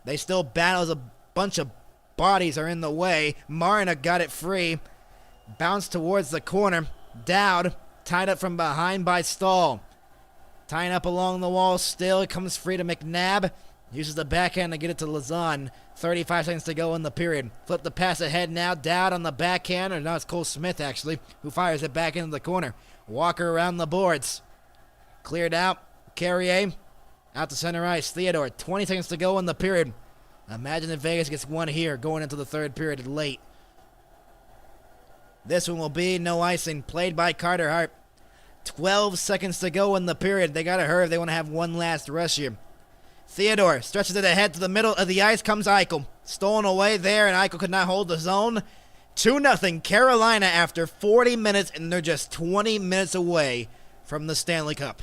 They still battle as a bunch of bodies are in the way. Marner got it free. Bounce towards the corner. Dowd, tied up from behind by Stahl. Tying up along the wall still. It comes free to McNabb. Uses the backhand to get it to Lazan. 35 seconds to go in the period. Flip the pass ahead now. Dowd on the backhand. Or now it's Cole Smith, actually, who fires it back into the corner. Walker around the boards. Cleared out. Carrier out to center ice. Theodore, 20 seconds to go in the period. Imagine if Vegas gets one here going into the third period late. This one will be no icing. Played by Carter Hart. 12 seconds to go in the period. They got to hurry if they want to have one last rush here. Theodore stretches it ahead to the middle of the ice. Comes Eichel. Stolen away there, and Eichel could not hold the zone. 2-0 Carolina after 40 minutes, and they're just 20 minutes away from the Stanley Cup.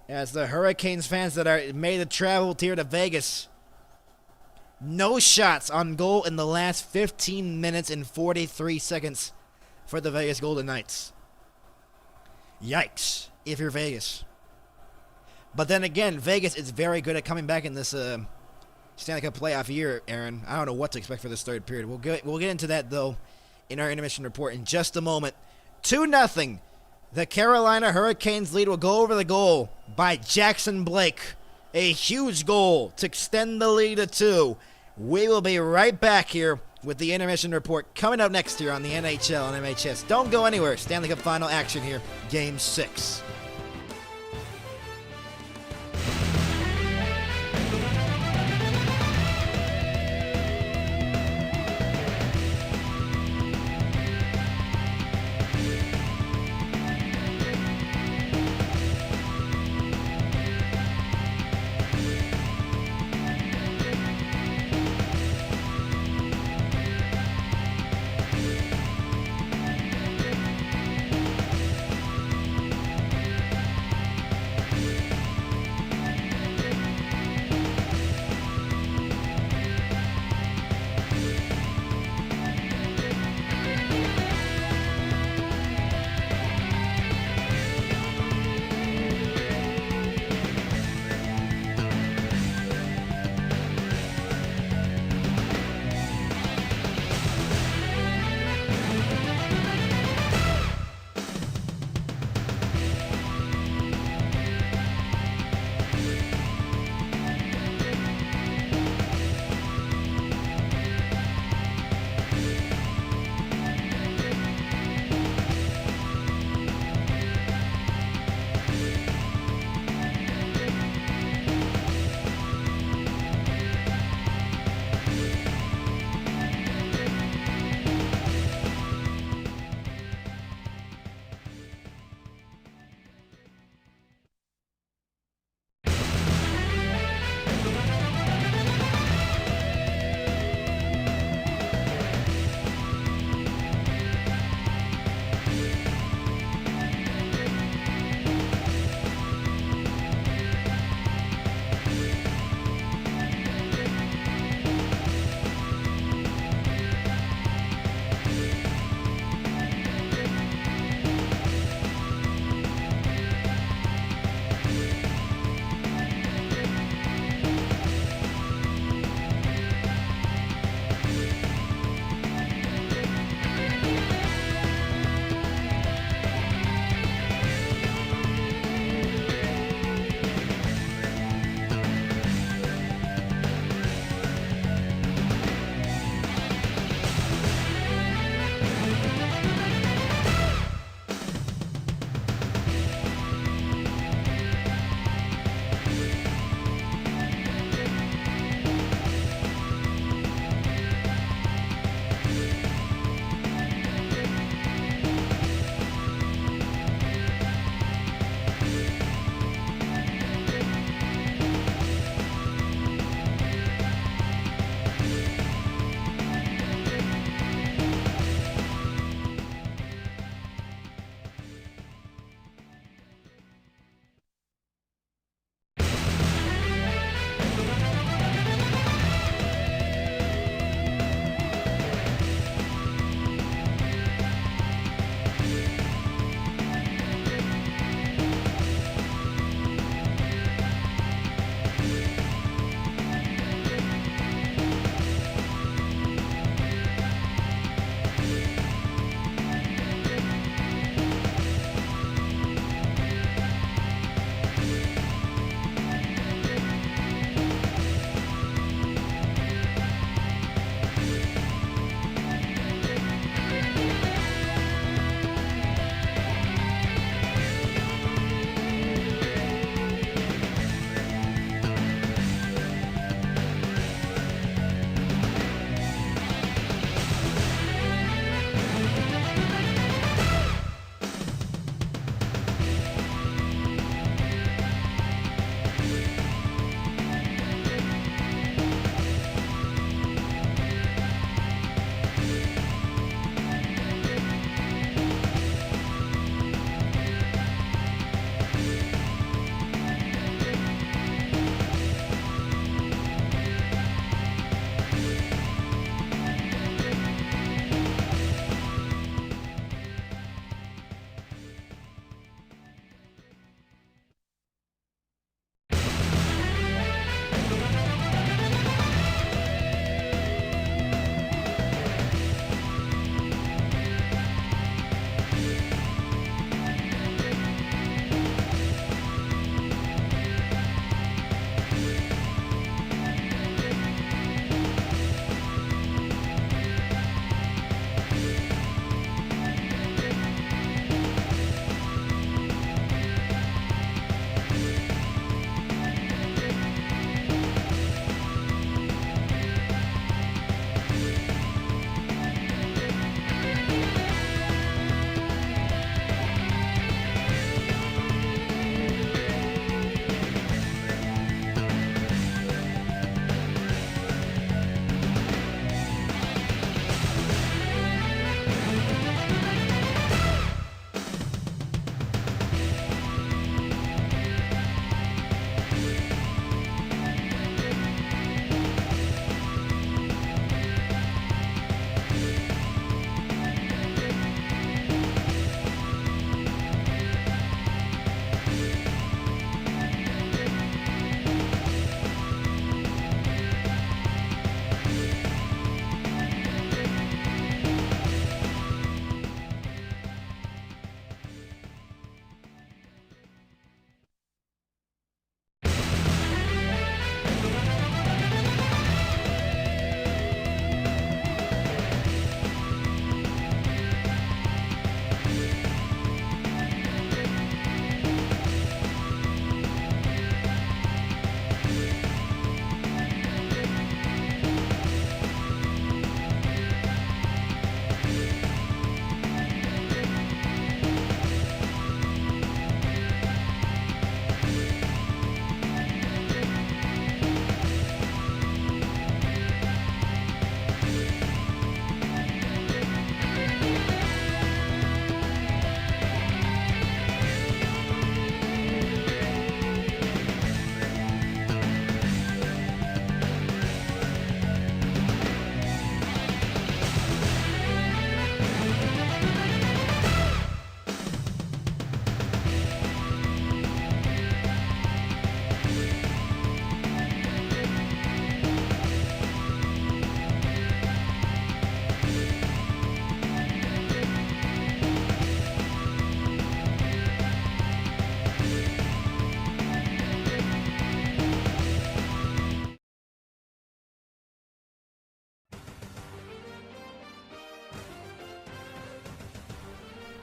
As the Hurricanes fans that are made the travel here to Vegas, no shots on goal in the last 15 minutes and 43 seconds for the Vegas Golden Knights. Yikes, if you're Vegas. But then again, Vegas is very good at coming back in this Stanley Cup playoff year, Aaron. I don't know what to expect for this third period. We'll get into that, though, in our intermission report in just a moment. 2-0. The Carolina Hurricanes lead will go over the goal by Jackson Blake. A huge goal to extend the lead to 2. We will be right back here with the intermission report coming up next year on the NHL and MHS. Don't go anywhere. Stanley Cup final action here. Game 6.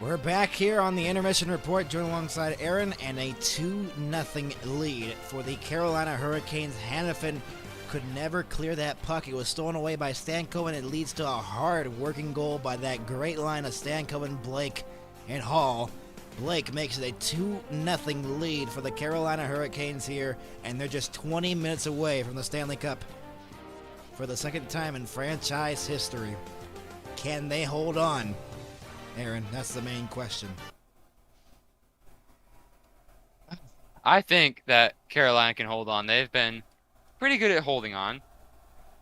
We're back here on the intermission report, joined alongside Aaron, and a 2-0 lead for the Carolina Hurricanes. Hannafin could never clear that puck. It was stolen away by Stankoven. It leads to a hard working goal by that great line of Stankoven, Blake, and Hall. Blake makes it a 2-0 lead for the Carolina Hurricanes here, and they're just 20 minutes away from the Stanley Cup for the second time in franchise history. Can they hold on? Aaron, that's the main question. I think that Carolina can hold on. They've been pretty good at holding on,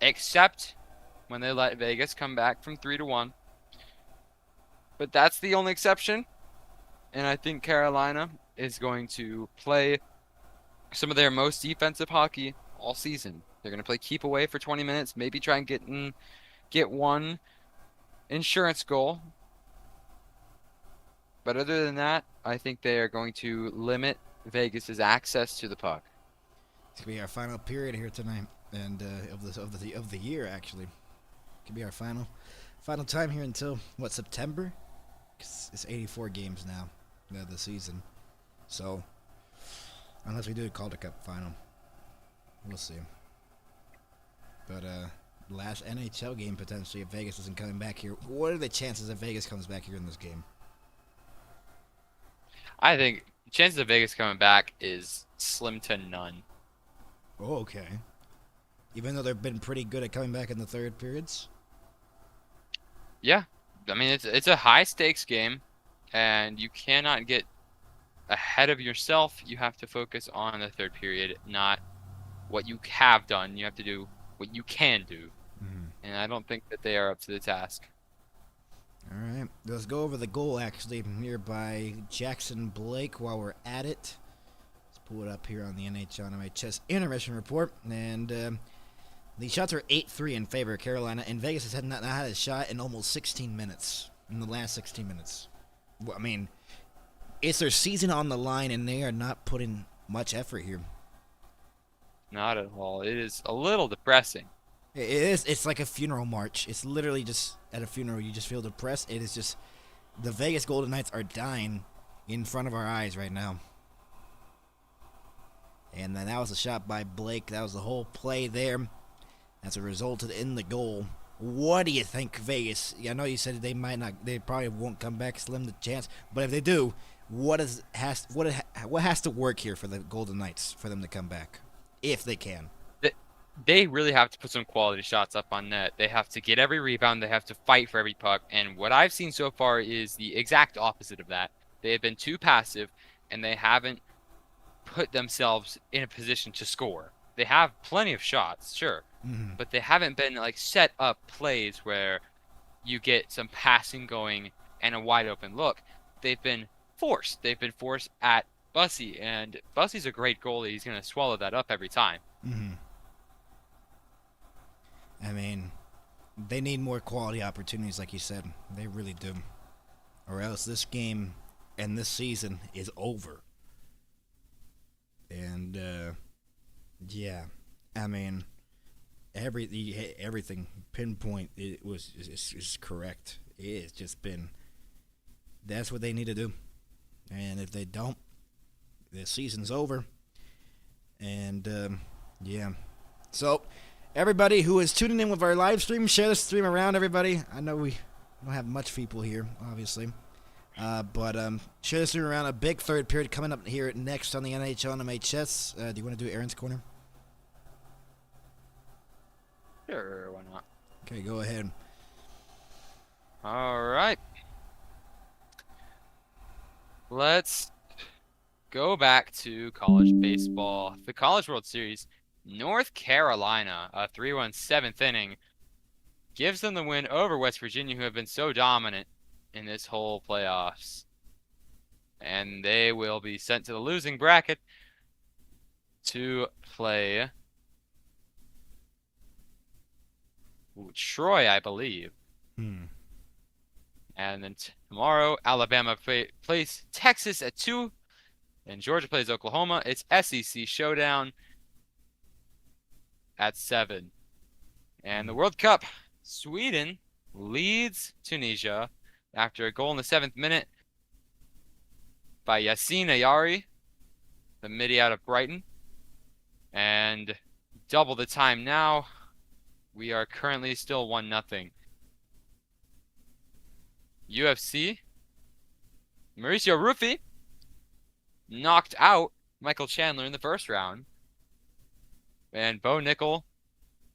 except when they let Vegas come back from 3-1. But that's the only exception. And I think Carolina is going to play some of their most defensive hockey all season. They're going to play keep away for 20 minutes, maybe try and get one insurance goal. But other than that, I think they are going to limit Vegas's access to the puck. It's gonna be our final period here tonight, and of the year actually. Could be our final time here until what, September? It's 84 games now, the season. So unless we do a Calder Cup final, we'll see. But last NHL game potentially if Vegas isn't coming back here. What are the chances that Vegas comes back here in this game? I think the chances of Vegas coming back is slim to none. Oh, okay. Even though they've been pretty good at coming back in the third periods? Yeah. I mean, it's a high stakes game, and you cannot get ahead of yourself. You have to focus on the third period, not what you have done. You have to do what you can do. Mm-hmm. And I don't think that they are up to the task. All right, let's go over the goal actually here by Jackson Blake while we're at it. Let's pull it up here on the NHL and MHS intermission report. And the shots are 8-3 in favor of Carolina, and Vegas has not had a shot in almost 16 minutes, in the last 16 minutes. Well, I mean, it's their season on the line, and they are not putting much effort here. Not at all. It is a little depressing. It is. It's like a funeral march. It's literally just at a funeral. You just feel depressed. It is just the Vegas Golden Knights are dying in front of our eyes right now. And then that was a shot by Blake. That was the whole play there. That's what resulted in the goal. What do you think, Vegas? I know you said they might not. They probably won't come back. Slim the chance. But if they do, what has to work here for the Golden Knights for them to come back, if they can? They really have to put some quality shots up on net. They have to get every rebound. They have to fight for every puck. And what I've seen so far is the exact opposite of that. They have been too passive, and they haven't put themselves in a position to score. They have plenty of shots, sure, but they haven't been like set up plays where you get some passing going and a wide open look. They've been forced. They've been forced at Bussy, and Bussy's a great goalie. He's going to swallow that up every time. Mm-hmm. I mean, they need more quality opportunities, like you said. They really do. Or else this game and this season is over. And, yeah. I mean, everything, pinpoint, is correct. It's just been, that's what they need to do. And if they don't, the season's over. And, yeah. So, everybody who is tuning in with our live stream, share the stream around, everybody. I know we don't have much people here, obviously. But share the stream around. A big third period coming up here next on the NHL and MHS. Do you want to do Aaron's Corner? Sure, why not? Okay, go ahead. All right. Let's go back to college baseball. The College World Series. North Carolina, a 3-1 7th inning, gives them the win over West Virginia, who have been so dominant in this whole playoffs. And they will be sent to the losing bracket to play Troy, I believe. And then tomorrow, Alabama plays Texas at 2, and Georgia plays Oklahoma. It's SEC showdown at 7. And the World Cup, Sweden leads Tunisia after a goal in the 7th minute. by Yassine Ayari, the midi out of Brighton. And double the time now. We are currently still 1-0. UFC. Mauricio Ruffi knocked out Michael Chandler in the first round. And Bo Nickel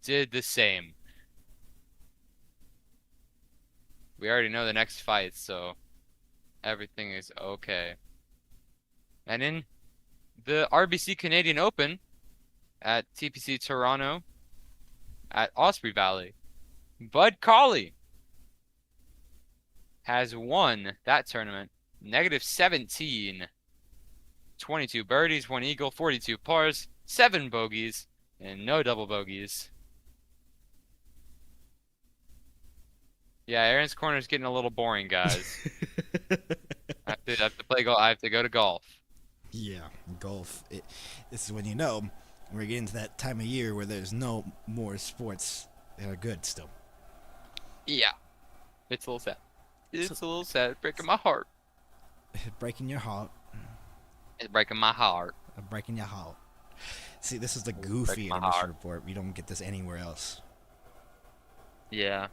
did the same. We already know the next fight, so everything is okay. And in the RBC Canadian Open at TPC Toronto at Osprey Valley, Bud Colley has won that tournament. -17. 22 birdies, 1 eagle, 42 pars, 7 bogeys, and no double bogeys. Yeah, Aaron's corner is getting a little boring, guys. I have to play golf. I have to go to golf. Yeah, golf. This is when you know we're getting to that time of year where there's no more sports that are good still. Yeah. It's a little sad. It's a little sad. Breaking my heart. Breaking your heart. It's breaking my heart. Breaking your heart. See, this is the goofy my intermission heart. report. We don't get this anywhere else. Yeah.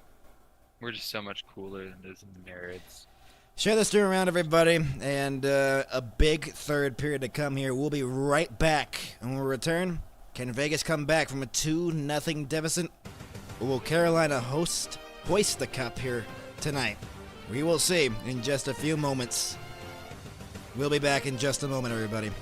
We're just so much cooler than those nerds. Share this stream around, everybody, and a big third period to come here. We'll be right back. And when we return, can Vegas come back from a 2-0 deficit? Or will Carolina hoist the cup here tonight? We will see in just a few moments. We'll be back in just a moment, everybody.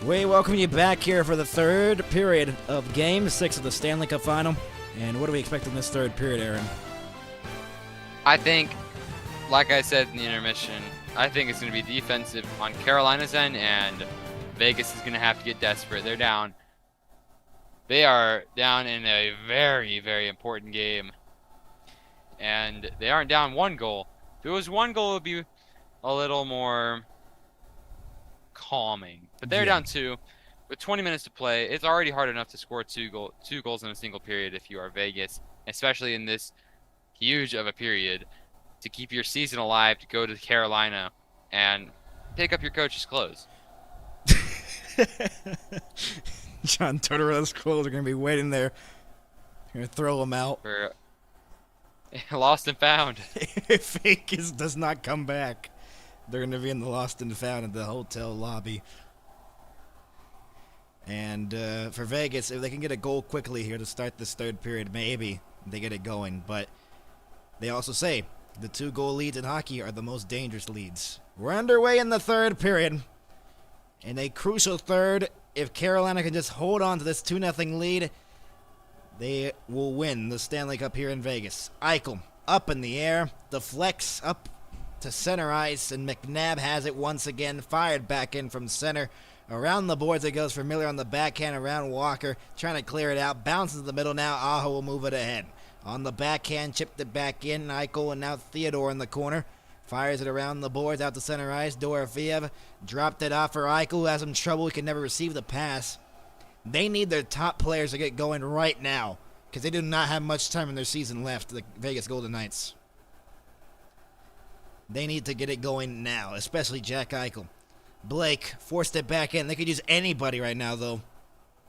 We welcome you back here for the third period of Game 6 of the Stanley Cup Final. And what do we expect in this third period, Aaron? I think, like I said in the intermission, I think it's going to be defensive on Carolina's end, and Vegas is going to have to get desperate. They're down. They are down in a very, very important game. And they aren't down 1 goal. If it was 1 goal, it would be a little more calming. But they're down 2. with 20 minutes to play, it's already hard enough to score two goals in a single period if you are Vegas, especially in this huge of a period, to keep your season alive, to go to Carolina and pick up your coach's clothes. John Tortorella's clothes are going to be waiting there. You're going to throw them out. For lost and found. If Vegas does not come back, they're going to be in the lost and found at the hotel lobby. And for Vegas, if they can get a goal quickly here to start this third period, maybe they get it going. But they also say the 2-goal leads in hockey are the most dangerous leads. We're underway in the third period. In a crucial third, if Carolina can just hold on to this 2-0 lead, they will win the Stanley Cup here in Vegas. Eichel up in the air, deflects up to center ice, and McNabb has it once again, fired back in from center. Around the boards it goes for Miller on the backhand, around Walker, trying to clear it out, bounces to the middle now, Aho will move it ahead. On the backhand, chipped it back in, Eichel, and now Theodore in the corner. Fires it around the boards, out to center ice. Dorofeev dropped it off for Eichel, who has some trouble. He can never receive the pass. They need their top players to get going right now, because they do not have much time in their season left, the Vegas Golden Knights. They need to get it going now, especially Jack Eichel. Blake forced it back in. They could use anybody right now, though.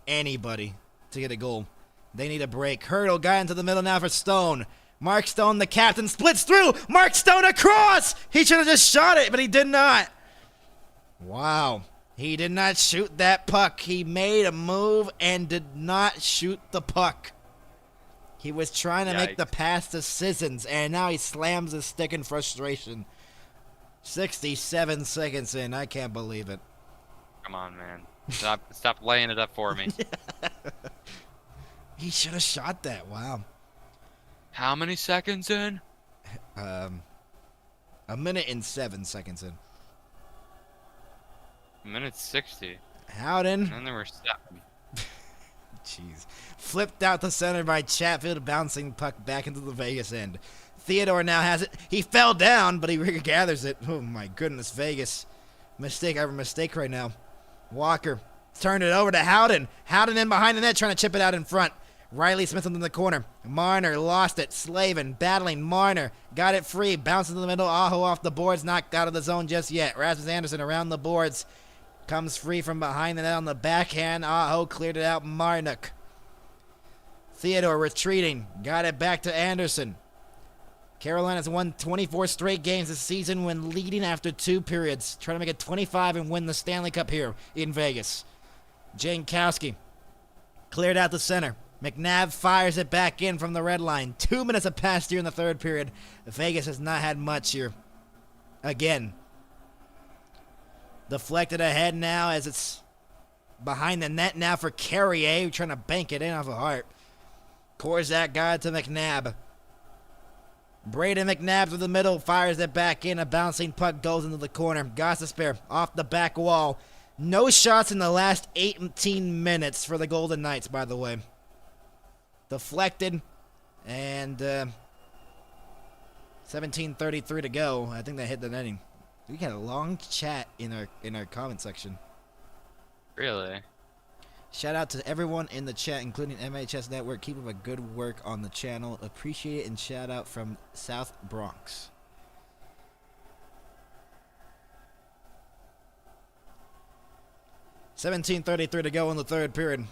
Anybody to get a goal. They need a break. Hurdle got into the middle now for Stone. Mark Stone, the captain, splits through. Mark Stone across. He should have just shot it, but he did not. Wow. He did not shoot that puck. He made a move and did not shoot the puck. He was trying to make the pass to Sissons, and now he slams his stick in frustration. 67 seconds in. I can't believe it. Come on, man. Stop laying it up for me. He should have shot that. Wow. How many seconds in? A minute and 7 seconds in. A minute 60. Howden. And then there were 7. Jeez. Flipped out to center by Chatfield, bouncing puck back into the Vegas end. Theodore now has it. He fell down, but he regathers it. Oh, my goodness, Vegas. Mistake over mistake right now. Walker turned it over to Howden. Howden in behind the net, trying to chip it out in front. Riley Smith in the corner. Marner lost it. Slavin battling Marner. Got it free. Bounces in the middle. Aho off the boards. Knocked out of the zone just yet. Rasmus Anderson around the boards. Comes free from behind the net on the backhand. Aho cleared it out. Marnock. Theodore retreating. Got it back to Anderson. Carolina's won 24 straight games this season when leading after 2 periods. Trying to make it 25 and win the Stanley Cup here in Vegas. Jankowski cleared out the center. McNabb fires it back in from the red line. 2 minutes have passed here in the third period. Vegas has not had much here. Again. Deflected ahead now as it's behind the net now for Carrier, trying to bank it in off a Hart. Korzak got it to McNabb. Braden McNabb to the middle, fires it back in. A bouncing puck goes into the corner. Gostisbehere off the back wall. No shots in the last 18 minutes for the Golden Knights, by the way. Deflected, and 17:33 to go. I think that hit the netting. We got a long chat in our comment section. Really? Shout out to everyone in the chat, including MHS Network. Keep up a good work on the channel. Appreciate it, and shout out from South Bronx. $17:33 to go in the third period.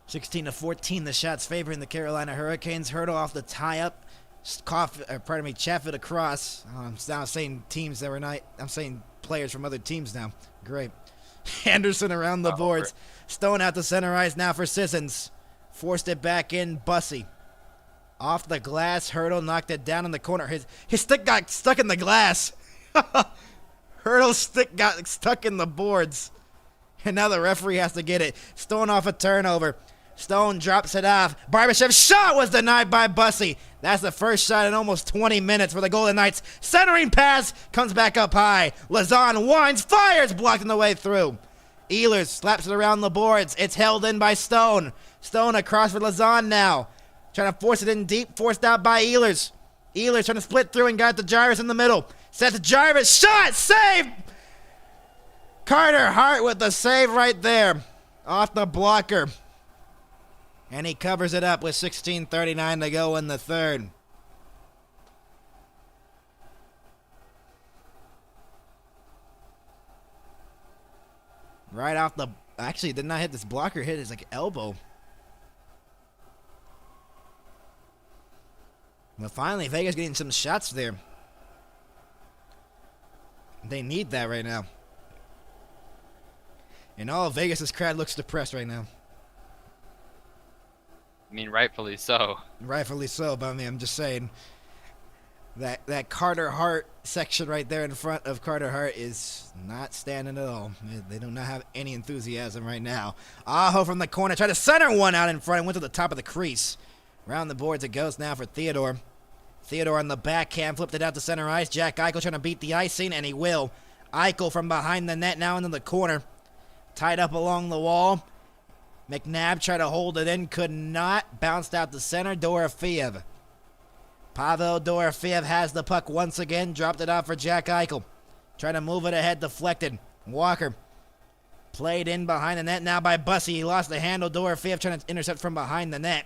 16-14, the shots favoring the Carolina Hurricanes. Hurdle off the tie-up. Chatfield across. I'm now saying teams that were not. I'm saying players from other teams now. Great. Anderson around the boards. Stone out to center ice now for Sissons. Forced it back in. Bussy. Off the glass. Hurdle knocked it down in the corner. His stick got stuck in the glass. Hurdle's stick got stuck in the boards. And now the referee has to get it. Stone off a turnover. Stone drops it off. Barbashev's shot was denied by Bussy. That's the first shot in almost 20 minutes for the Golden Knights. Centering pass comes back up high. Lazan winds, fires, blocked on the way through. Ehlers slaps it around the boards. It's held in by Stone. Stone across for Lazan now. Trying to force it in deep, forced out by Ehlers. Ehlers trying to split through and got to Jarvis in the middle. Sets Jarvis, shot, save! Carter Hart with the save right there. Off the blocker. And he covers it up with 16:39 to go in the third. Right off the... Actually, did not hit this blocker. Hit his elbow. Well, finally, Vegas getting some shots there. They need that right now. And all of Vegas' crowd looks depressed right now. I mean, rightfully so. Rightfully so, but I mean, I'm just saying that Carter Hart section right there in front of Carter Hart is not standing at all. They do not have any enthusiasm right now. Aho from the corner, tried to center one out in front and went to the top of the crease. Around the boards it goes now for Theodore. Theodore on the backhand, flipped it out to center ice. Jack Eichel trying to beat the icing, and he will. Eichel from behind the net now into the corner. Tied up along the wall. McNabb tried to hold it in, could not. Bounced out to center, Dorofeev. Pavel Dorofeev has the puck once again. Dropped it off for Jack Eichel. Trying to move it ahead, deflected. Walker played in behind the net now by Bussy. He lost the handle. Dorofeev trying to intercept from behind the net.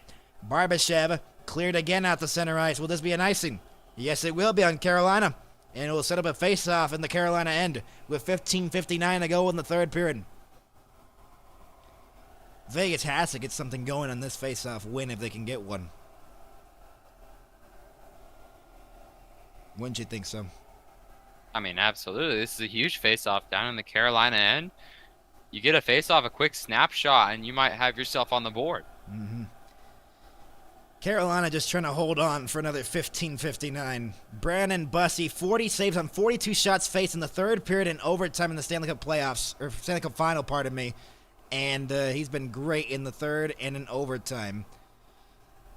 Barbashev cleared again out to center ice. Will this be an icing? Yes, it will be on Carolina. And it will set up a face-off in the Carolina end with 15:59 to go in the third period. Vegas has to get something going on this face-off win if they can get one. Wouldn't you think so? I mean, absolutely. This is a huge face-off down in the Carolina end. You get a face-off, a quick snapshot, and you might have yourself on the board. Mm-hmm. Carolina just trying to hold on for another 15:59. Brandon Bussy, 40 saves on 42 shots faced in the third period in overtime in the Stanley Cup playoffs, or Stanley Cup final, pardon me. And he's been great in the third and in overtime.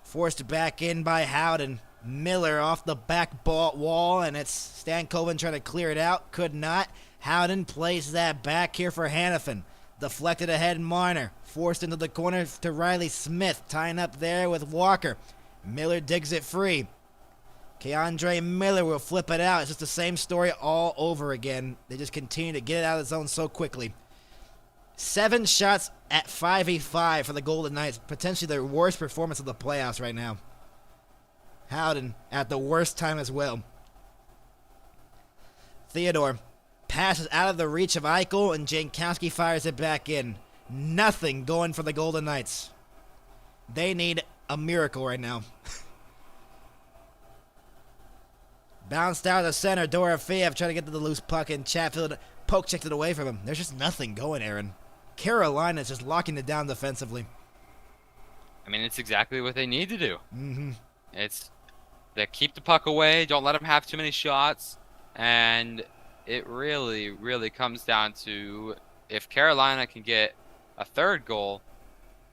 Forced back in by Howden. Miller off the back wall, and it's Stankoven trying to clear it out. Could not. Howden plays that back here for Hannafin. Deflected ahead Marner. Forced into the corner to Riley Smith. Tying up there with Walker. Miller digs it free. Keandre Miller will flip it out. It's just the same story all over again. They just continue to get it out of the zone so quickly. 7 shots at 5v5 for the Golden Knights. Potentially their worst performance of the playoffs right now. Howden at the worst time as well. Theodore passes out of the reach of Eichel, and Jankowski fires it back in. Nothing going for the Golden Knights. They need a miracle right now. Bounced out of the center. Dorofeev trying to get to the loose puck, and Chatfield poke checked it away from him. There's just nothing going, Aaron. Carolina's just locking it down defensively. I mean, it's exactly what they need to do. Mm-hmm. It's they keep the puck away, don't let them have too many shots, and it really, really comes down to if Carolina can get a third goal,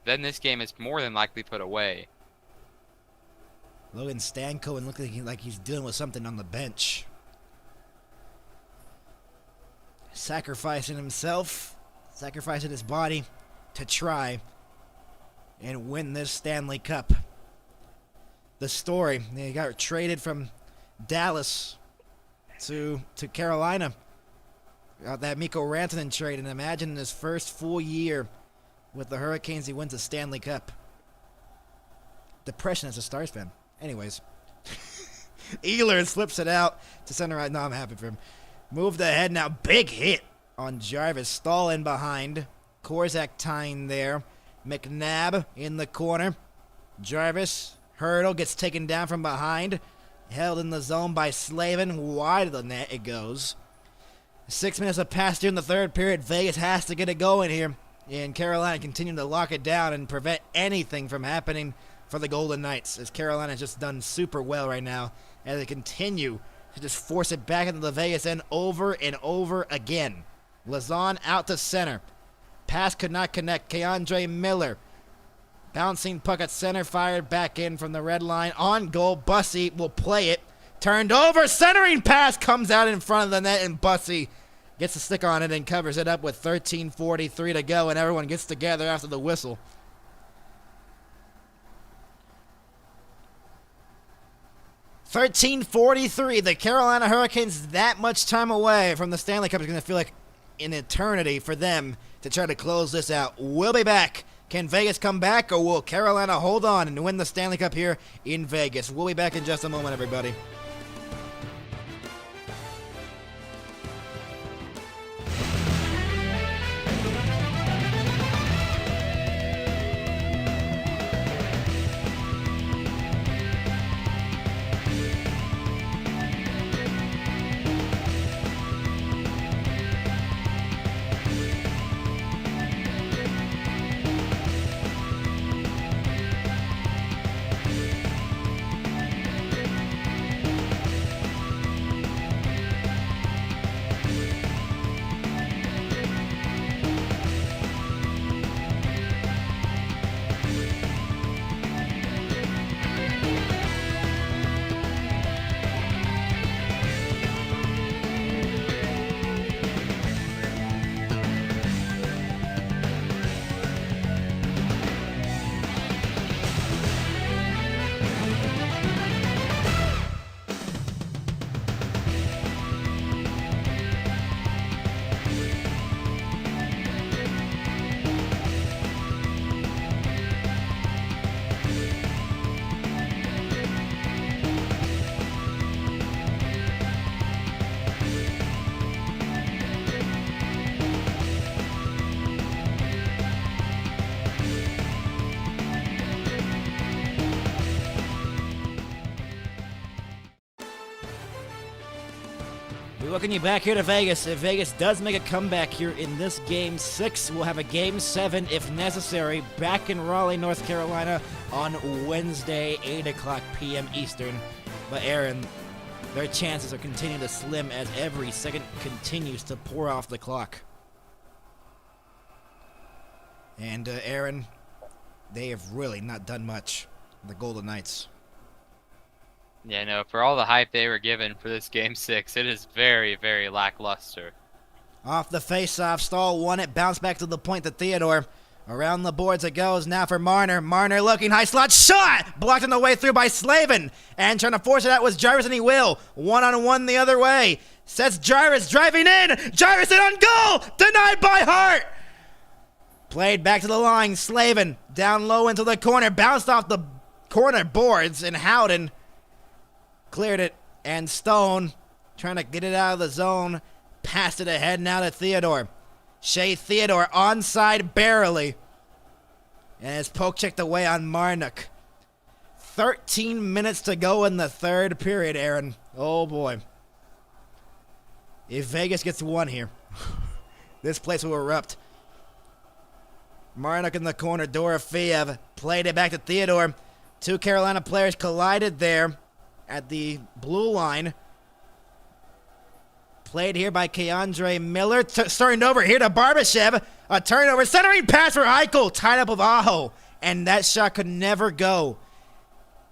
then this game is more than likely put away. Logan Stankoven looks like he's dealing with something on the bench. Sacrificing himself, sacrificing his body to try and win this Stanley Cup. The story, he got traded from Dallas to Carolina. Got that Mikko Rantanen trade, and imagine in his first full year with the Hurricanes, he wins a Stanley Cup. Depression as a Stars fan. Anyways. Ehlers slips it out to center right. No, I'm happy for him. Moved ahead now. Big hit on Jarvis. Stahl in behind. Korzak tying there. McNabb in the corner. Jarvis. Hurdle gets taken down from behind. Held in the zone by Slavin. Wide of the net it goes. 6 minutes have passed here in the third period. Vegas has to get it going here. And Carolina continuing to lock it down and prevent anything from happening for the Golden Knights, as Carolina's just done super well right now as they continue to just force it back into the Vegas end over and over again. Lazan out to center. Pass could not connect. Keandre Miller. Bouncing puck at center, fired back in from the red line. On goal, Bussy will play it. Turned over, centering pass comes out in front of the net, and Bussy gets a stick on it and covers it up with 13:43 to go, and everyone gets together after the whistle. $13:43. The Carolina Hurricanes that much time away from the Stanley Cup is going to feel like an eternity for them to try to close this out. We'll be back. Can Vegas come back, or will Carolina hold on and win the Stanley Cup here in Vegas? We'll be back in just a moment, everybody. We welcome you back here to Vegas. If Vegas does make a comeback here in this Game 6, we'll have a Game 7, if necessary, back in Raleigh, North Carolina on Wednesday, 8 o'clock p.m. Eastern. But Aaron, their chances are continuing to slim as every second continues to pour off the clock. And Aaron, they have really not done much, the Golden Knights. Yeah, no, for all the hype they were given for this Game 6, it is very, very lackluster. Off the face-off, Stahl won it, bounced back to the point to Theodore. Around the boards it goes, now for Marner. Marner looking, high slot, shot! Blocked on the way through by Slavin. And trying to force it out was Jarvis, and he will. One-on-one the other way. Sets Jarvis, driving in! Jarvis in on goal! Denied by Hart! Played back to the line, Slavin down low into the corner, bounced off the corner boards, and Howden cleared it, and Stone trying to get it out of the zone. Passed it ahead now to Theodore. Shea Theodore onside barely. And it's poke checked away on Marnock. 13 minutes to go in the third period, Aaron. Oh boy. If Vegas gets one here, this place will erupt. Marnock in the corner, Dorofeev played it back to Theodore. Two Carolina players collided there at the blue line. Played here by Keandre Miller. Turned over here to Barbashev. A turnover. Centering pass for Eichel. Tied up with Aho. And that shot could never go.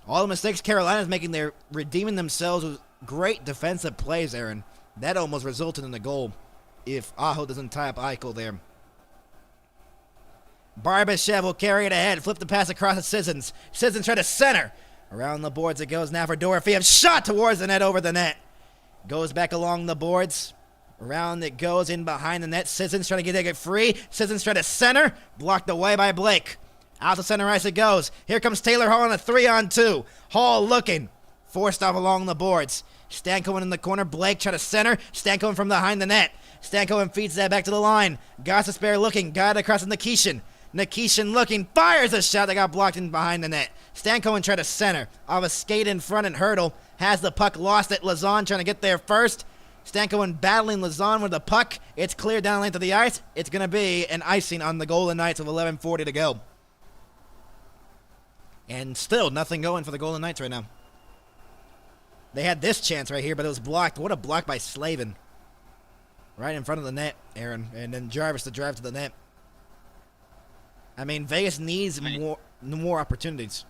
All the mistakes Carolina's making, they're redeeming themselves with great defensive plays, Aaron. That almost resulted in a goal if Aho doesn't tie up Eichel there. Barbashev will carry it ahead. Flip the pass across to Sissons. Sissons try to center. Around the boards it goes now for Dorofeev. Shot towards the net, over the net. Goes back along the boards. Around it goes, in behind the net. Sissons trying to get it free. Sissons trying to center. Blocked away by Blake. Out to center ice it goes. Here comes Taylor Hall on a 3-on-2. Hall looking. Forced off along the boards. Stankoven in the corner. Blake trying to center. Stankoven from behind the net. Stankoven feeds that back to the line. Gossespierre looking. Got it across to Nikishin. Nikishin looking, fires a shot that got blocked in behind the net. Stankoven tried to center. Off a skate in front and hurdle. Has the puck, lost it. Lazan trying to get there first. Stankoven battling Lazan with the puck. It's cleared down the length of the ice. It's going to be an icing on the Golden Knights with 11:40 to go. And still nothing going for the Golden Knights right now. They had this chance right here, but it was blocked. What a block by Slavin. Right in front of the net, Aaron. And then Jarvis to drive to the net. I mean, Vegas needs more opportunities.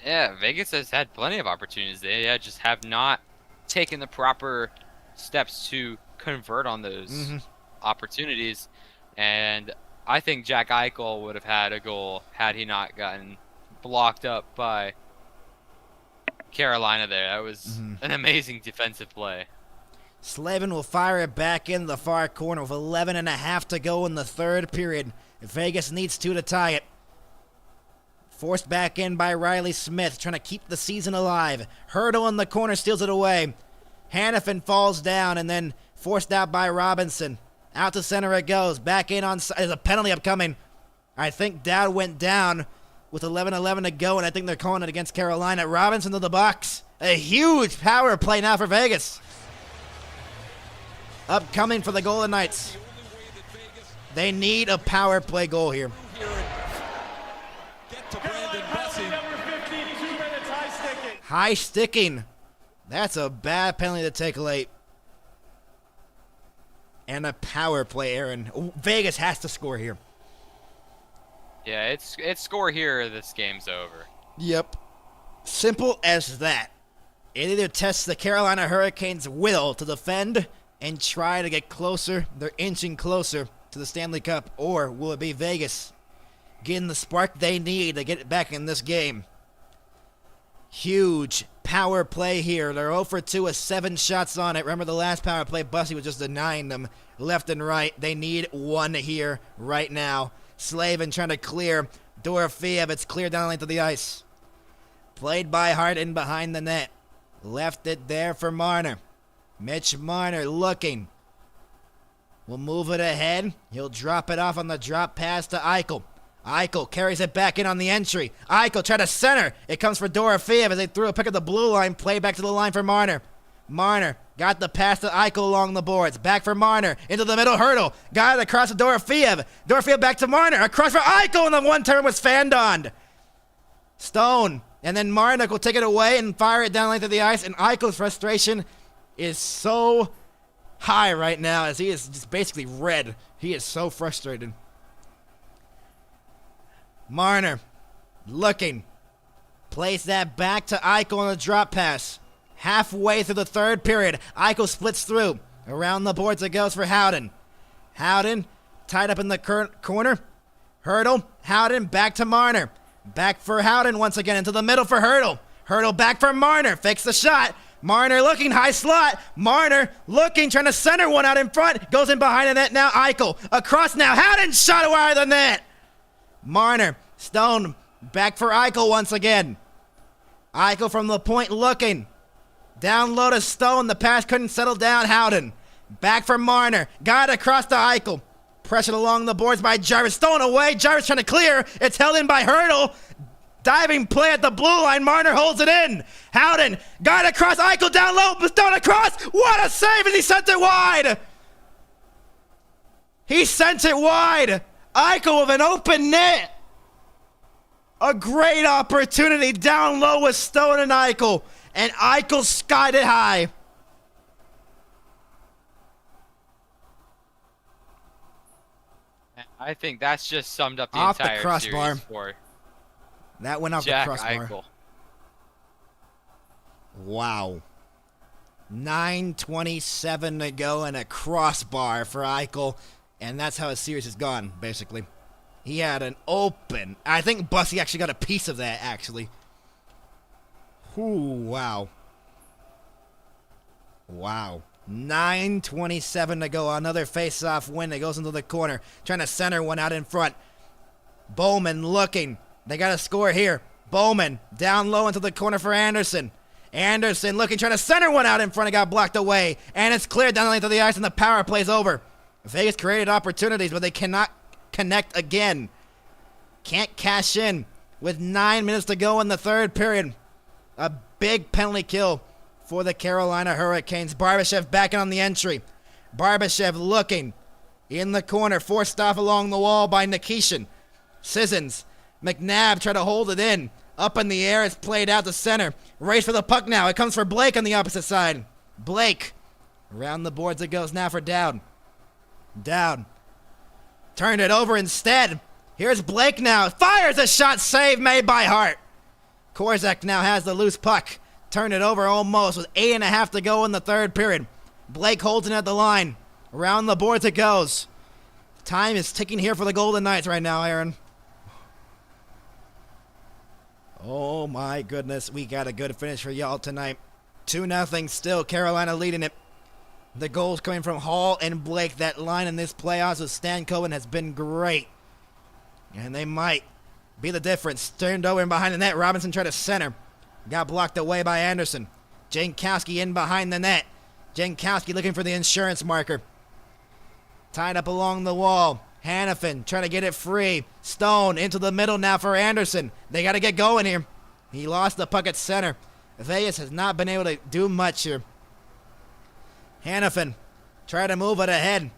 Yeah, Vegas has had plenty of opportunities. They just have not taken the proper steps to convert on those opportunities. And I think Jack Eichel would have had a goal had he not gotten blocked up by Carolina there. That was an amazing defensive play. Slavin will fire it back in the far corner with 11.5 to go in the third period. Vegas needs 2 to tie it. Forced back in by Riley Smith, trying to keep the season alive. Hurdle in the corner steals it away. Hannafin falls down and then forced out by Robinson. Out to center it goes. Back in on. There's a penalty upcoming. I think Dowd went down with 11:11 to go, and I think they're calling it against Carolina. Robinson to the box. A huge power play now for Vegas. Upcoming for the Golden Knights. They need a power play goal here. Get to Brandon Bussi. Number 50, 2 minutes, high sticking. High sticking. That's a bad penalty to take late. And a power play, Aaron. Vegas has to score here. Yeah, it's score here or this game's over. Yep. Simple as that. It either tests the Carolina Hurricanes' will to defend and try to get closer. They're inching closer to the Stanley Cup. Or will it be Vegas getting the spark they need to get it back in this game? Huge power play here. They're 0 for 2 with 7 shots on it. Remember the last power play, Bussi was just denying them left and right. They need 1 here right now. Slavin trying to clear. Dorofeev, it's cleared down the length of the ice. Played by Hart in behind the net. Left it there for Marner. Mitch Marner looking. Will move it ahead. He'll drop it off on the drop pass to Eichel. Eichel carries it back in on the entry. Eichel try to center. It comes for Dorofeev as they threw a pick at the blue line. Play back to the line for Marner. Marner got the pass to Eichel along the boards. Back for Marner. Into the middle hurdle. Got it across to Dorofeev. Dorofeev back to Marner. Across for Eichel, and the one turn was fanned. Stone. And then Marner will take it away and fire it down the length of the ice. And Eichel's frustration is so high right now as he is just basically red. He is so frustrated. Marner looking. Plays that back to Eichel on a drop pass. Halfway through the third period, Eichel splits through. Around the boards it goes for Howden. Howden tied up in the corner. Hurdle. Howden back to Marner. Back for Howden once again into the middle for Hurdle. Hurdle back for Marner. Fakes the shot. Marner looking high slot. Marner looking, trying to center one out in front. Goes in behind the net now. Eichel across now. Howden shot wide of the net. Marner. Stone back for Eichel once again. Eichel from the point looking. Down low to Stone. The pass couldn't settle down. Howden. Back for Marner. Got it across to Eichel. Pressured along the boards by Jarvis. Stone away. Jarvis trying to clear. It's held in by Hurdle. Diving play at the blue line. Marner holds it in. Howden got it across. Eichel down low. Stone across. What a save as he sent it wide. He sent it wide. Eichel with an open net. A great opportunity down low with Stone and Eichel. And Eichel skied it high. I think that's just summed up the Off the entire crossbar. series for That went off Jack the crossbar. Eichel. Wow. 9:27 to go and a crossbar for Eichel. And that's how his series has gone, basically. He had an open. I think Bussi actually got a piece of that, actually. Ooh, wow. Wow. 9:27 to go. Another face-off win that goes into the corner. Trying to center one out in front. Bowman looking. They got to score here. Bowman down low into the corner for Anderson. Anderson looking, trying to center one out in front. It got blocked away. And it's cleared down the length of the ice, and the power play's over. Vegas created opportunities, but they cannot connect again. Can't cash in with 9 minutes to go in the third period. A big penalty kill for the Carolina Hurricanes. Barbashev back on the entry. Barbashev looking in the corner, forced off along the wall by Nikishin. Sissons. McNabb tried to hold it in. Up in the air, it's played out to center. Race for the puck now. It comes for Blake on the opposite side. Blake. Around the boards it goes now for Dowd. Dowd. Turned it over instead. Here's Blake now. Fires a shot, save made by Hart. Korzak now has the loose puck. Turned it over almost with 8.5 to go in the third period. Blake holds it at the line. Around the boards it goes. Time is ticking here for the Golden Knights right now, Aaron. Oh my goodness, we got a good finish for y'all tonight. 2-0 still, Carolina leading it. The goals coming from Hall and Blake. That line in this playoffs with Stankoven has been great. And they might be the difference. Turned over in behind the net. Robinson tried to center. Got blocked away by Anderson. Jankowski in behind the net. Jankowski looking for the insurance marker. Tied up along the wall. Hannafin trying to get it free. Stone into the middle now for Anderson. They got to get going here. He lost the puck at center. Vegas has not been able to do much here. Hannafin try to move it ahead.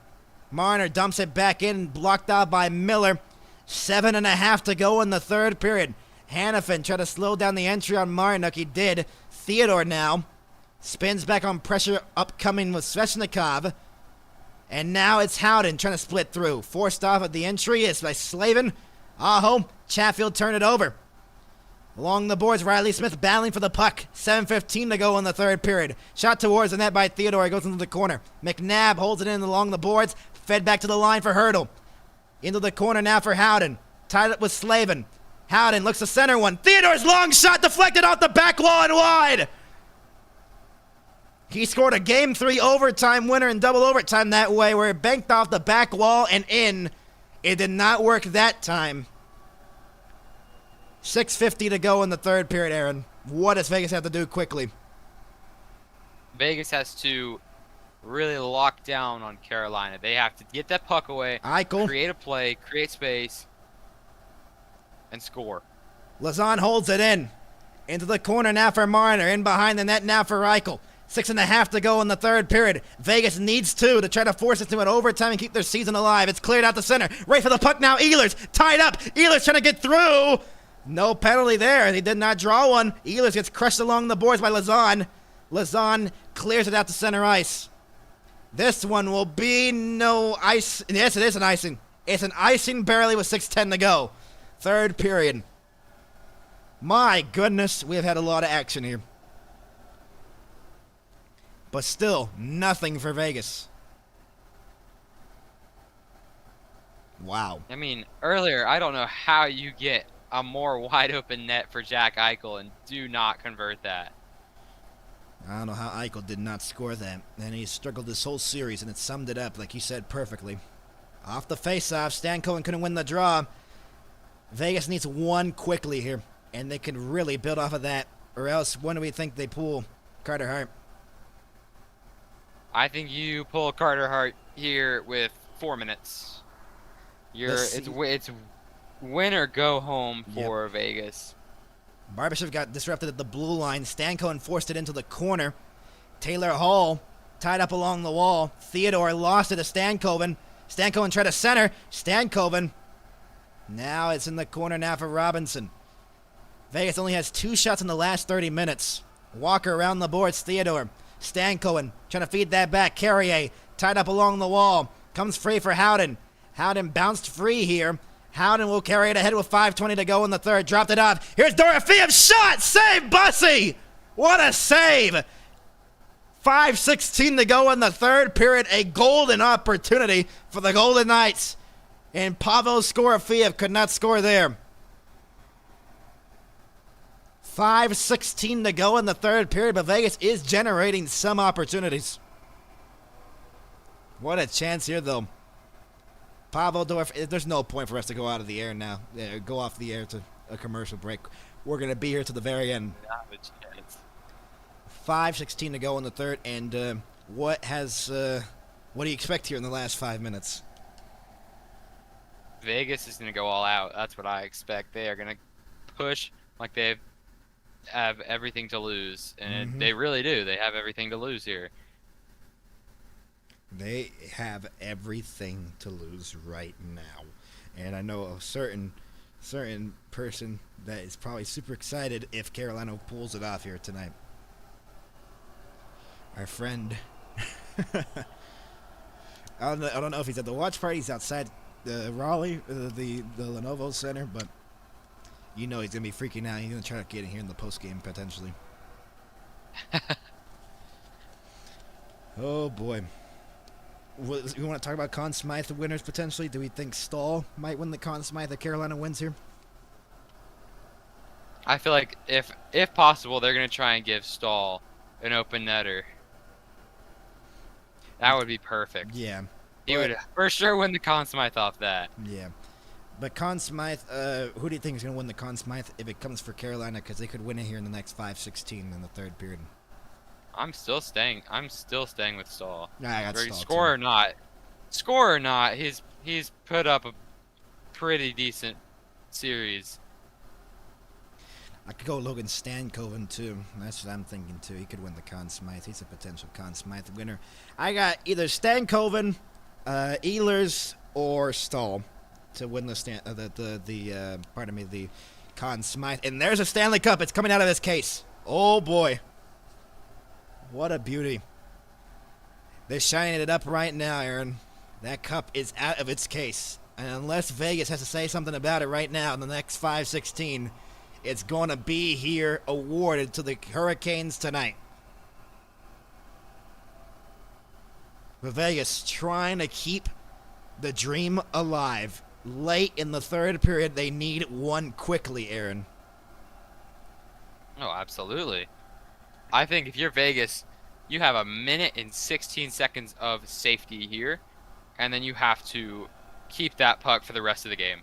Marner dumps it back in, blocked out by Miller. 7.5 to go in the third period. Hannafin tried to slow down the entry on Marnock. He did. Theodore now spins back on pressure upcoming with Svechnikov. And now it's Howden trying to split through. Forced off at the entry is by Slavin. Aho, Chatfield turned it over. Along the boards, Riley Smith battling for the puck. 7:15 to go in the third period. Shot towards the net by Theodore. He goes into the corner. McNabb holds it in along the boards. Fed back to the line for Hurdle. Into the corner now for Howden. Tied up with Slavin. Howden looks to center one. Theodore's long shot deflected off the back wall and wide. He scored a Game 3 overtime winner in double overtime that way, where it banked off the back wall and in. It did not work that time. 6:50 to go in the third period, Aaron. What does Vegas have to do quickly? Vegas has to really lock down on Carolina. They have to get that puck away, Eichel. create a play, create space, and score. Lazan holds it in. Into the corner now for Marner. In behind the net now for Eichel. 6.5 to go in the third period. Vegas needs two to try to force it to an overtime and keep their season alive. It's cleared out the center. Right for the puck now. Ehlers tied up. Ehlers trying to get through. No penalty there. He did not draw one. Ehlers gets crushed along the boards by Lazan. Lazan clears it out to center ice. This one will be no ice. Yes, it is an icing. It's an icing barely with 6:10 to go. Third period. My goodness, we have had a lot of action here. But still, nothing for Vegas. Wow. I mean, earlier, I don't know how you get a more wide open net for Jack Eichel and do not convert that. I don't know how Eichel did not score that. And he struggled this whole series, and it summed it up, like you said, perfectly. Off the faceoff, Stan Cohen couldn't win the draw. Vegas needs one quickly here, and they can really build off of that. Or else, when do we think they pull Carter Hart? I think you pull Carter Hart here with 4 minutes. It's win or go home for Vegas. Barbashev got disrupted at the blue line. Stankoven forced it into the corner. Taylor Hall tied up along the wall. Theodore lost it to Stankoven. Stankoven tried to center. Stankoven. Now it's in the corner now for Robinson. Vegas only has 2 shots in the last 30 minutes. Walker around the boards. Theodore. Stankoven trying to feed that back. Carrier tied up along the wall. Comes free for Howden. Howden bounced free here. Howden will carry it ahead with 5:20 to go in the third. Dropped it off. Here's Dorofeyev. Shot! Save Bussy! What a save! 5:16 to go in the third period. A golden opportunity for the Golden Knights. And Pavel Skorofeyev could not score there. 5:16 to go in the third period, but Vegas is generating some opportunities. What a chance here, though. Pavel Dorf, there's no point for us to go out of the air now. Go off the air to a commercial break. We're going to be here to the very end. 5:16 to go in the third, and what do you expect here in the last 5 minutes? Vegas is going to go all out. That's what I expect. They are going to push like they have everything to lose, and they really do. They have everything to lose here. They have everything to lose right now. And I know a certain person that is probably super excited if Carolina pulls it off here tonight. Our friend, I don't know if he's at the watch party. He's outside Raleigh, the Lenovo Center, but you know he's going to be freaking out. He's going to try to get in here in the postgame potentially. Oh, boy. You want to talk about Conn Smythe winners potentially? Do we think Stahl might win the Conn Smythe if Carolina wins here? I feel like if possible, they're going to try and give Stahl an open netter. That would be perfect. Yeah. He would for sure win the Conn Smythe off that. Yeah. But Conn Smythe, who do you think is going to win the Conn Smythe if it comes for Carolina? Because they could win it here in the next 5:16 in the third period. I'm still staying with Stahl. Nah, I got Whether he Stahl, score too. or not. Score or not, he's put up a pretty decent series. I could go Logan Stankoven, too. That's what I'm thinking, too. He could win the Conn Smythe. He's a potential Conn Smythe winner. I got either Stankoven, Ehlers, or Stahl to win the Conn Smythe. And there's a Stanley Cup. It's coming out of this case. Oh, boy. What a beauty. They're shining it up right now, Aaron. That cup is out of its case. And unless Vegas has to say something about it right now in the next 5:16, it's going to be here awarded to the Hurricanes tonight. But Vegas trying to keep the dream alive. Late in the third period, they need one quickly, Aaron. Oh, absolutely. I think if you're Vegas, you have a minute and 16 seconds of safety here, and then you have to keep that puck for the rest of the game.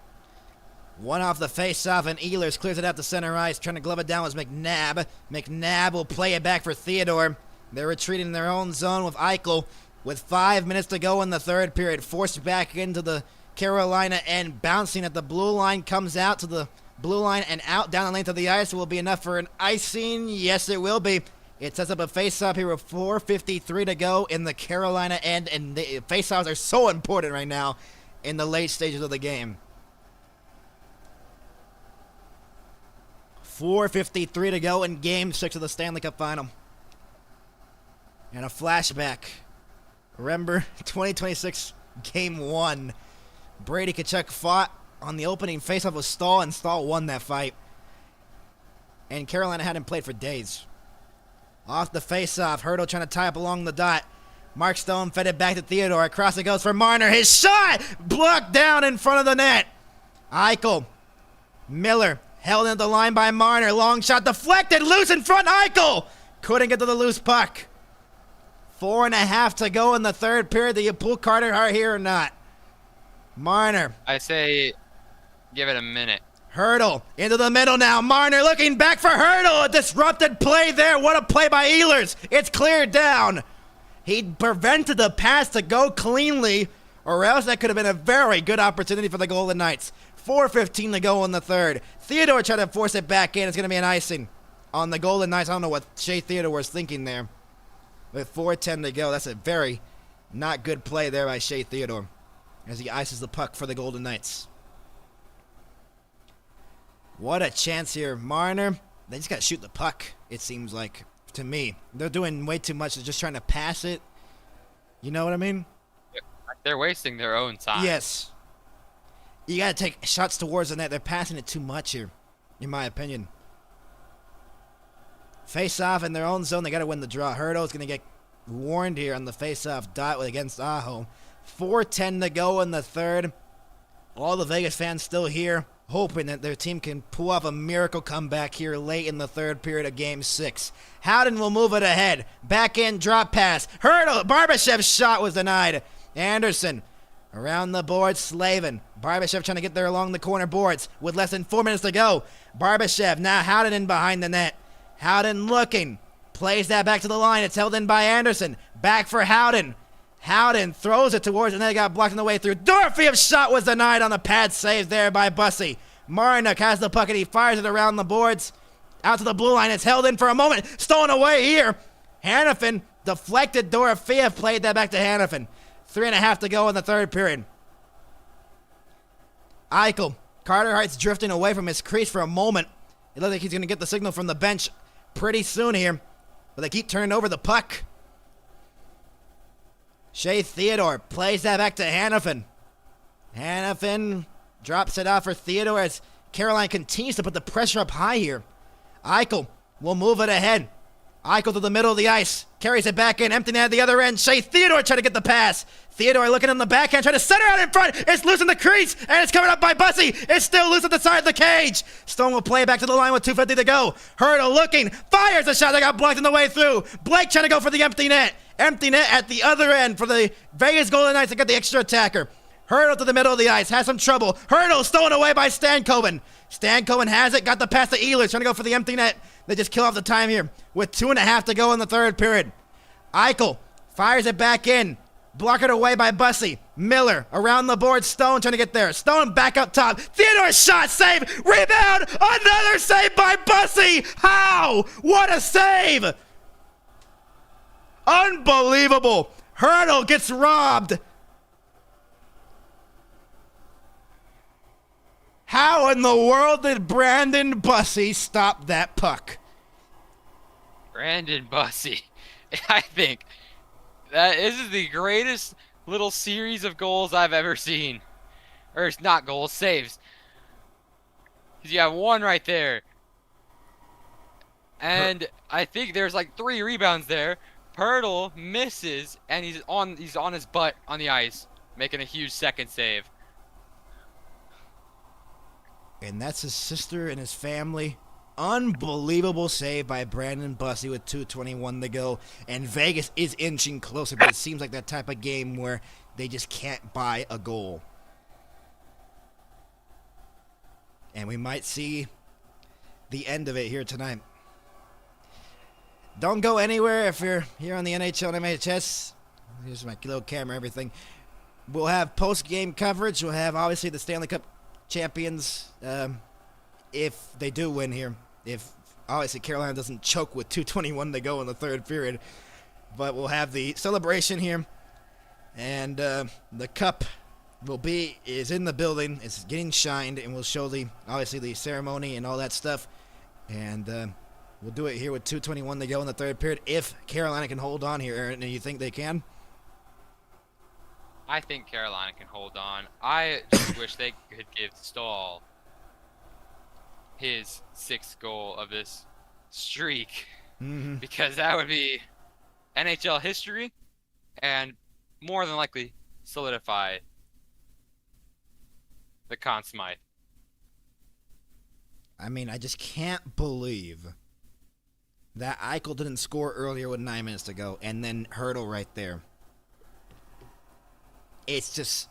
One off the face-off, and Ehlers clears it out to center ice. Trying to glove it down was McNabb. McNabb will play it back for Theodore. They're retreating in their own zone with Eichel. With 5 minutes to go in the third period, forced back into the Carolina end, bouncing at the blue line, comes out to the blue line and out down the length of the ice. Will be enough for an icing. Yes, it will be. It sets up a face-off here with 4:53 to go in the Carolina end, and the face-offs are so important right now in the late stages of the game. 4:53 to go in Game 6 of the Stanley Cup Final. And a flashback. Remember, 2026 Game 1. Brady Tkachuk fought on the opening faceoff with Stahl, and Stahl won that fight. And Carolina hadn't played for days. Off the faceoff, Hurdle trying to tie up along the dot. Mark Stone fed it back to Theodore. Across it goes for Marner. His shot blocked down in front of the net. Eichel. Miller held into the line by Marner. Long shot deflected. Loose in front. Eichel couldn't get to the loose puck. 4.5 to go in the third period. Do you pull Carter Hart here or not? Marner. I say give it a minute. Hurdle into the middle now. Marner looking back for Hurdle. A disrupted play there. What a play by Ehlers. It's cleared down. He prevented the pass to go cleanly, or else that could have been a very good opportunity for the Golden Knights. 4:15 to go in the third. Theodore tried to force it back in. It's going to be an icing on the Golden Knights. I don't know what Shea Theodore was thinking there. With 4:10 to go, that's a very not good play there by Shea Theodore as he ices the puck for the Golden Knights. What a chance here. Marner, they just got to shoot the puck, it seems like, to me. They're doing way too much. They're just trying to pass it. You know what I mean? They're wasting their own time. Yes. You got to take shots towards the net. They're passing it too much here, in my opinion. Face off in their own zone. They got to win the draw. Hurdle's going to get warned here on the face-off dot against Aho. 4:10 to go in the third. All the Vegas fans still here, hoping that their team can pull off a miracle comeback here late in the third period of Game 6. Howden will move it ahead. Back in drop pass. Hurdle. Barbashev's shot was denied. Anderson around the boards. Slavin. Barbashev trying to get there along the corner boards with less than 4 minutes to go. Barbashev now Howden in behind the net. Howden looking. Plays that back to the line. It's held in by Anderson. Back for Howden. Howden throws it towards the net. Got blocked on the way through. Dorfiev's shot was denied on the pad save there by Bussey. Marnock has the puck and he fires it around the boards. Out to the blue line. It's held in for a moment. Stolen away here. Hannafin deflected. Dorofeev played that back to Hannafin. 3.5 to go in the third period. Eichel. Carter Hart's drifting away from his crease for a moment. It looks like he's going to get the signal from the bench pretty soon here. But they keep turning over the puck. Shea Theodore plays that back to Hannafin. Hannafin drops it off for Theodore as Carolina continues to put the pressure up high here. Eichel will move it ahead. Eichel to the middle of the ice. Carries it back in. Empty net at the other end. Shea Theodore trying to get the pass. Theodore looking on the backhand. Trying to center out in front. It's loose in the crease. And it's coming up by Bussey. It's still loose at the side of the cage. Stone will play back to the line with 2:50 to go. Hurdle looking. Fires a shot that got blocked on the way through. Blake trying to go for the empty net. Empty net at the other end for the Vegas Golden Knights to get the extra attacker. Hurdle to the middle of the ice, has some trouble. Hurdle stolen away by Stankoven. Stankoven has it, got the pass to Ehlers, trying to go for the empty net. They just kill off the time here with 2.5 to go in the third period. Eichel fires it back in. Blocked away by Bussy. Miller around the board. Stone trying to get there. Stone back up top. Theodore's shot, save, rebound, another save by Bussy. How? What a save! Unbelievable. Hurdle gets robbed. How in the world did Brandon Bussy stop that puck? Brandon Bussy. I think that this is the greatest little series of goals I've ever seen. Or it's not goals, saves. Because you have one right there. And I think there's like 3 rebounds there. Pirtle misses, and he's on his butt on the ice, making a huge second save. And that's his sister and his family. Unbelievable save by Brandon Bussy with 2:21 to go. And Vegas is inching closer, but it seems like that type of game where they just can't buy a goal. And we might see the end of it here tonight. Don't go anywhere if you're here on the NHL and MHS. Here's my little camera, everything. We'll have post-game coverage. We'll have, obviously, the Stanley Cup champions, if they do win here. If, obviously, Carolina doesn't choke with 2:21 to go in the third period. But we'll have the celebration here. And the cup is in the building. It's getting shined, and we'll show obviously the ceremony and all that stuff. And we'll do it here with 2:21 to go in the third period. If Carolina can hold on here, Aaron, and you think they can? I think Carolina can hold on. I just wish they could give Stahl his 6th goal of this streak. Because that would be NHL history and more than likely solidify the Conn Smythe. I mean, I just can't believe that Eichel didn't score earlier with 9 minutes to go, and then Hurdle right there. It's just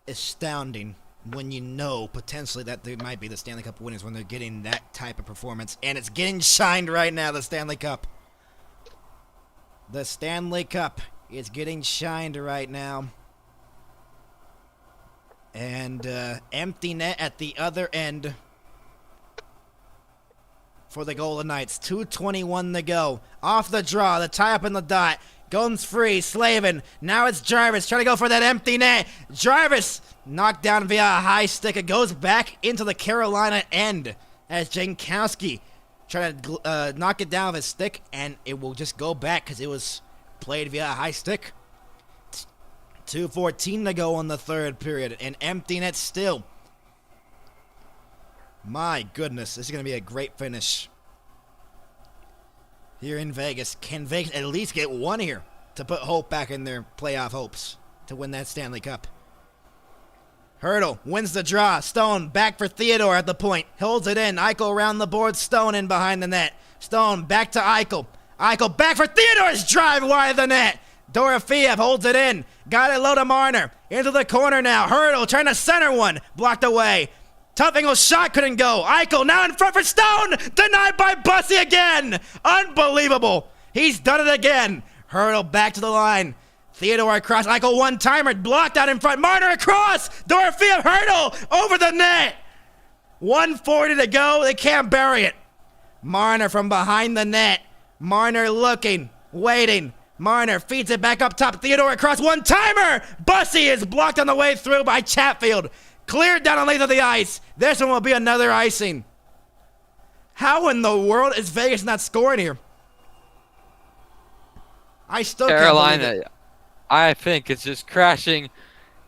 astounding when you know potentially that they might be the Stanley Cup winners when they're getting that type of performance. And it's getting shined right now, the Stanley Cup. The Stanley Cup is getting shined right now. And empty net at the other end for the Golden Knights. 2:21 to go. Off the draw, the tie up in the dot. Goes free, Slavin. Now it's Jarvis trying to go for that empty net. Jarvis knocked down via a high stick. It goes back into the Carolina end as Jankowski trying to knock it down with his stick, and it will just go back because it was played via a high stick. 2:14 to go in the third period. An empty net still. My goodness, this is going to be a great finish here in Vegas. Can Vegas at least get one here to put hope back in their playoff hopes to win that Stanley Cup? Hurdle wins the draw. Stone back for Theodore at the point. Holds it in. Eichel around the board. Stone in behind the net. Stone back to Eichel. Eichel back for Theodore's drive wide of the net. Dorofeev holds it in. Got it low to Marner. Into the corner now. Hurdle trying to center one. Blocked away. Tough angle shot couldn't go. Eichel now in front for Stone. Denied by Bussy again. Unbelievable. He's done it again. Hurdle back to the line. Theodore across. Eichel one-timer. Blocked out in front. Marner across. Dorofeev Hurdle over the net. 1:40 to go. They can't bury it. Marner from behind the net. Marner looking. Waiting. Marner feeds it back up top. Theodore across. One-timer. Bussy is blocked on the way through by Chatfield. Cleared down the length of the ice. This one will be another icing. How in the world is Vegas not scoring here? I still can't believe Carolina, it. I think it's just crashing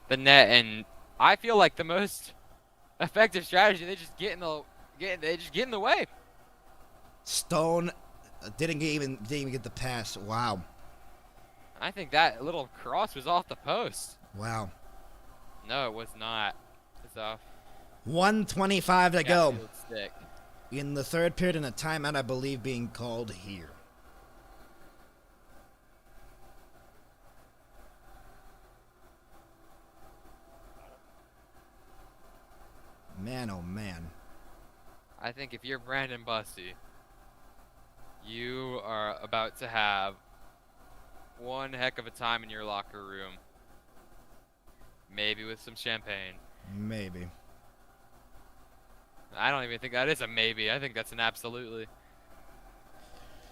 the net, and I feel like the most effective strategy. They just get in the way. Stone didn't even get the pass. Wow. I think that little cross was off the post. Wow. No, it was not. It's off. 1:25 to go Chatfield stick. in the third period, and a timeout, I believe, being called here. Man, oh man. I think if you're Brandon Bussey, you are about to have one heck of a time in your locker room. Maybe with some champagne. Maybe. I don't even think that is a maybe. I think that's an absolutely.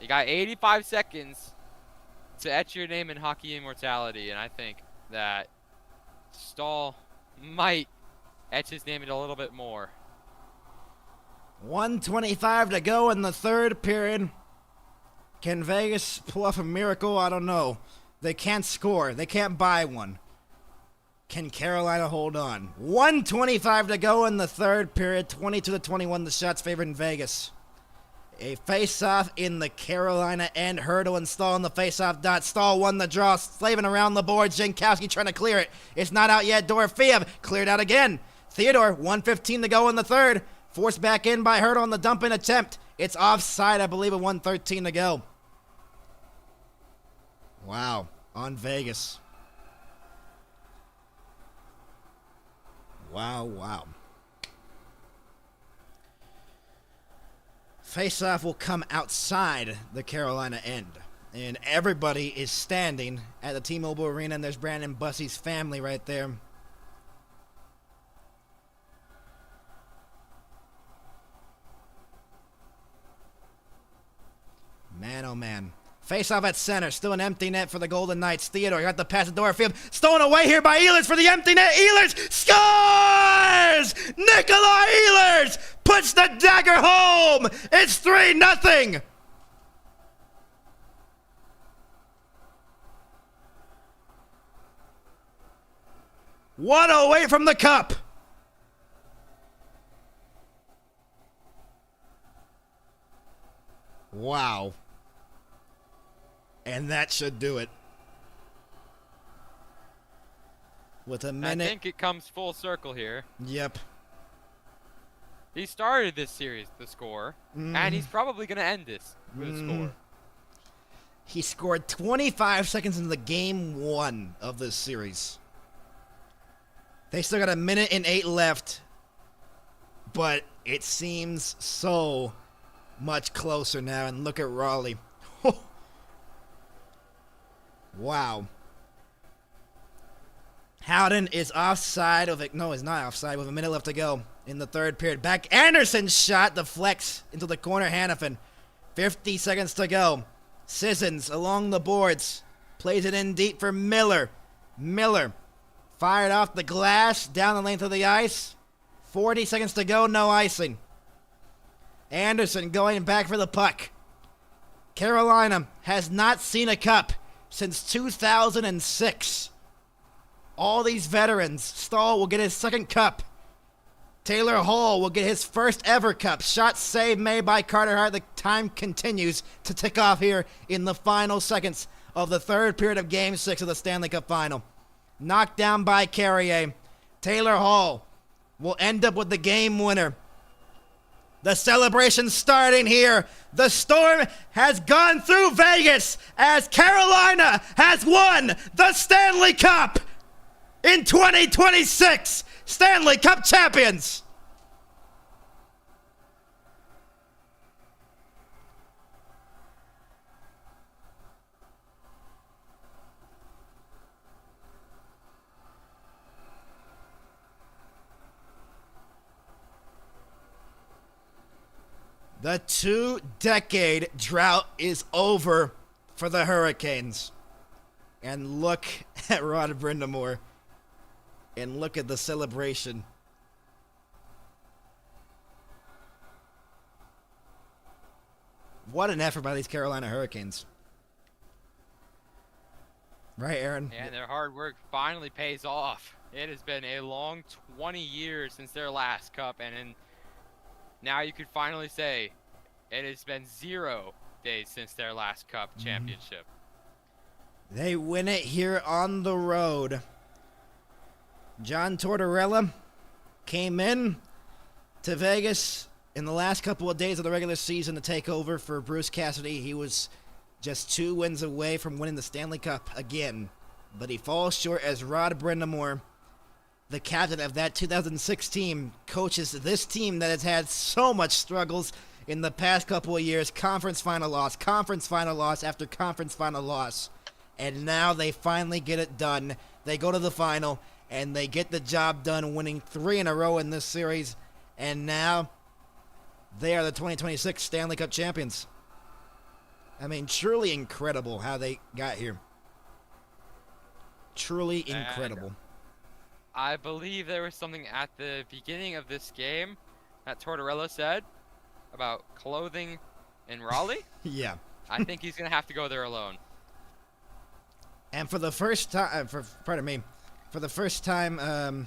You got 85 seconds to etch your name in hockey immortality, and I think that Stahl might etch his name in a little bit more. 1:25 to go in the third period. Can Vegas pull off a miracle? I don't know. They can't score. They can't buy one. Can Carolina hold on? 1:25 to go in the third period. 22-21, the shots favored in Vegas. A face-off in the Carolina end. Hurdle and Stahl on the face-off dot. Stahl won the draw. Slavin around the boards. Jankowski trying to clear it. It's not out yet. Dorofeev cleared out again. Theodore, 1:15 to go in the third. Forced back in by Hurdle on the dump-in attempt. It's offside, I believe, at 1:13 to go. Wow. On Vegas. Wow. Face-off will come outside the Carolina end. And everybody is standing at the T-Mobile Arena, and there's Brandon Bussey's family right there. Man, oh man. Face-off at center. Still an empty net for the Golden Knights. Theodore got the pass to Dorfield. Stolen away here by Ehlers for the empty net. Ehlers scores! Nikolai Ehlers puts the dagger home. It's 3-0. One away from the cup. Wow. And that should do it. With a minute. I think it comes full circle here. Yep. He started this series with the score, and he's probably going to end this with a score. He scored 25 seconds into the game 1 of this series. They still got a minute and 8 left, but it seems so much closer now. And look at Raleigh. Wow. Howden is offside of it. No, he's not offside with a minute left to go in the third period. Back Anderson's shot deflects into the corner. Hannafin. 50 seconds to go. Sissons along the boards. Plays it in deep for Miller. Miller fired off the glass down the length of the ice. 40 seconds to go. No icing. Anderson going back for the puck. Carolina has not seen a cup since 2006. All these veterans. Stahl will get his second cup. Taylor Hall will get his first ever cup. Shot saved made by Carter Hart. The time continues to tick off here in the final seconds of the third period of Game 6 of the Stanley Cup Final. Knocked down by Carrier. Taylor Hall will end up with the game winner. The celebration starting here. The storm has gone through Vegas as Carolina has won the Stanley Cup in 2026. Stanley Cup champions. The 2-decade drought is over for the Hurricanes. And look at Rod Brindamore. And look at the celebration. What an effort by these Carolina Hurricanes. Right, Aaron? And their hard work finally pays off. It has been a long 20 years since their last cup, and now you could finally say it has been 0 days since their last cup championship. They win it here on the road. John Tortorella came in to Vegas in the last couple of days of the regular season to take over for Bruce Cassidy. He was just 2 wins away from winning the Stanley Cup again, but he falls short as Rod Brindamore the captain of that 2006 team, coaches this team that has had so much struggles in the past couple of years. Conference final loss after conference final loss. And now they finally get it done. They go to the final, and they get the job done, winning 3 in a row in this series. And now they are the 2026 Stanley Cup champions. I mean, truly incredible how they got here. Truly incredible. I believe there was something at the beginning of this game that Tortorella said about clothing in Raleigh. Yeah. I think he's going to have to go there alone. And for the first time, for the first time,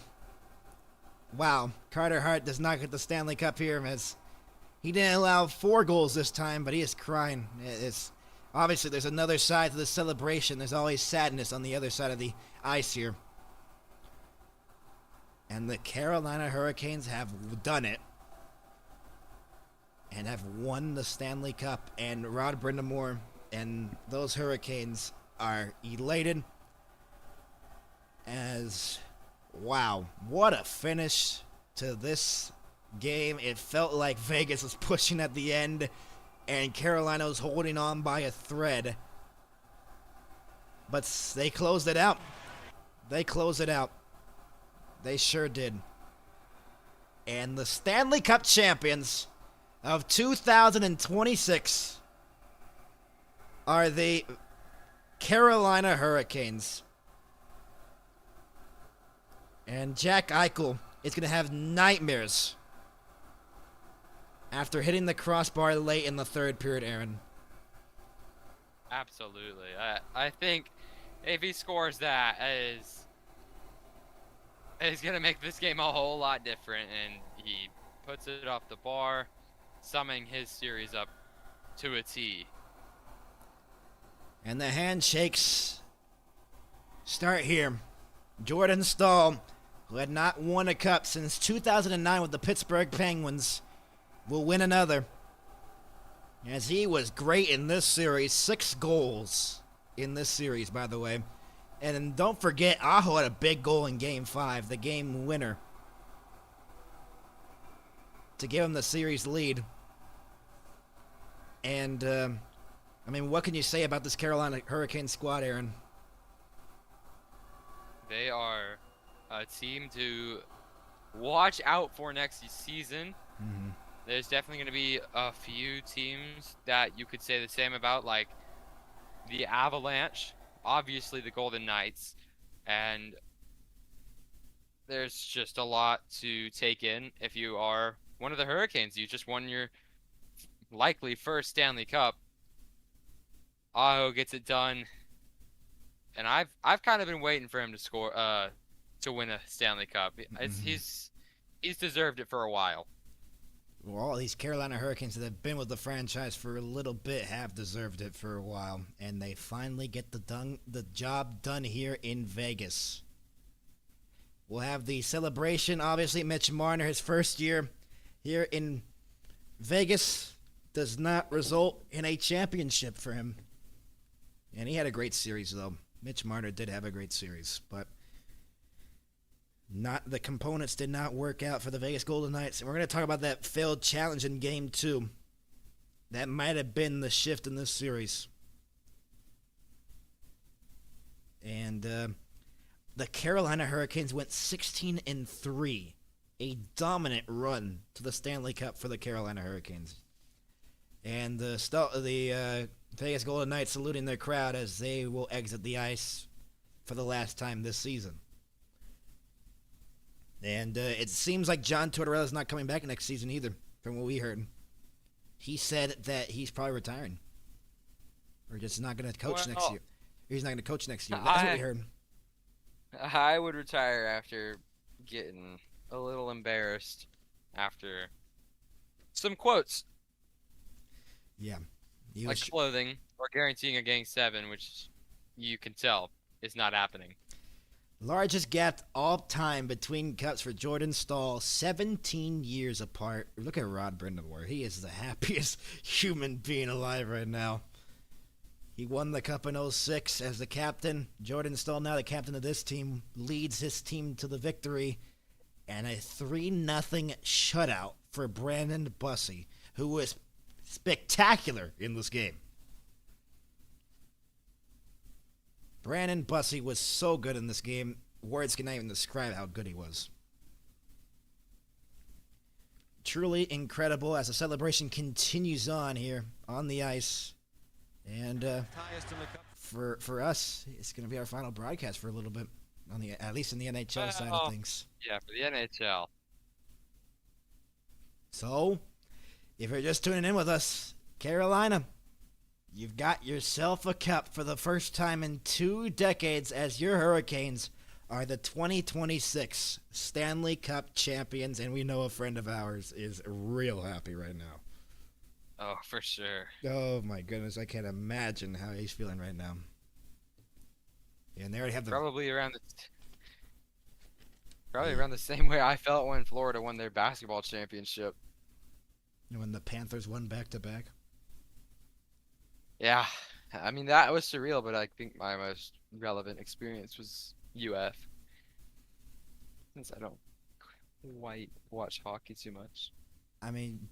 wow, Carter Hart does not get the Stanley Cup here, as he didn't allow 4 goals this time, but he is crying. It's obviously there's another side to the celebration. There's always sadness on the other side of the ice here. And the Carolina Hurricanes have done it and have won the Stanley Cup. And Rod Brindamore and those Hurricanes are elated as, wow, what a finish to this game. It felt like Vegas was pushing at the end and Carolina was holding on by a thread. But they closed it out. They closed it out. They sure did. And the Stanley Cup champions of 2026 are the Carolina Hurricanes. And Jack Eichel is going to have nightmares after hitting the crossbar late in the third period, Aaron. Absolutely. I think if he scores that, is going to make this game a whole lot different, and he puts it off the bar, summing his series up to a T. And the handshakes start here. Jordan Stahl, who had not won a cup since 2009 with the Pittsburgh Penguins, will win another, as he was great in this series. 6 goals in this series, by the way. And don't forget, Aho had a big goal in Game 5, the game winner, to give him the series lead. And, I mean, what can you say about this Carolina Hurricane squad, Aaron? They are a team to watch out for next season. Mm-hmm. There's definitely going to be a few teams that you could say the same about, like the Avalanche, obviously the Golden Knights, and there's just a lot to take in if you are one of the Hurricanes. You just won your likely first Stanley Cup. Aho gets it done, and I've kind of been waiting for him to score to win a Stanley Cup. He's deserved it for a while. Well, all these Carolina Hurricanes that have been with the franchise for a little bit have deserved it for a while, and they finally get the job done here in Vegas. We'll have the celebration. Obviously, Mitch Marner, his first year here in Vegas, does not result in a championship for him. And he had a great series, though. Mitch Marner did have a great series, but the components did not work out for the Vegas Golden Knights. And we're going to talk about that failed challenge in Game 2. That might have been the shift in this series. And the Carolina Hurricanes went 16-3. A dominant run to the Stanley Cup for the Carolina Hurricanes. And the Vegas Golden Knights saluting their crowd as they will exit the ice for the last time this season. And it seems like John Tortorella is not coming back next season either, from what we heard. He said that he's probably retiring. Or just not going to coach next year. He's not going to coach next year. That's what we heard. I would retire after getting a little embarrassed after some quotes. Yeah. Like clothing or guaranteeing a Game 7, which you can tell is not happening. Largest gap all time between cups for Jordan Stahl, 17 years apart. Look at Rod Brindamore. He is the happiest human being alive right now. He won the Cup in 06 as the captain. Jordan Staal, now the captain of this team, leads his team to the victory. And a 3-0 shutout for Brandon Bussey, who was spectacular in this game. Brandon Bussey was so good in this game. Words cannot even describe how good he was. Truly incredible as the celebration continues on here on the ice. And for us, it's going to be our final broadcast for a little bit, at least in the NHL side of things. Yeah, for the NHL. So, if you're just tuning in with us, Carolina, you've got yourself a cup for the first time in 2 decades as your Hurricanes are the 2026 Stanley Cup champions, and we know a friend of ours is real happy right now. Oh, for sure. Oh, my goodness. I can't imagine how he's feeling right now. And they already have the... Probably around the same way I felt when Florida won their basketball championship. When the Panthers won back-to-back. Yeah. I mean, that was surreal, but I think my most relevant experience was UF. Since I don't quite watch hockey too much. I mean...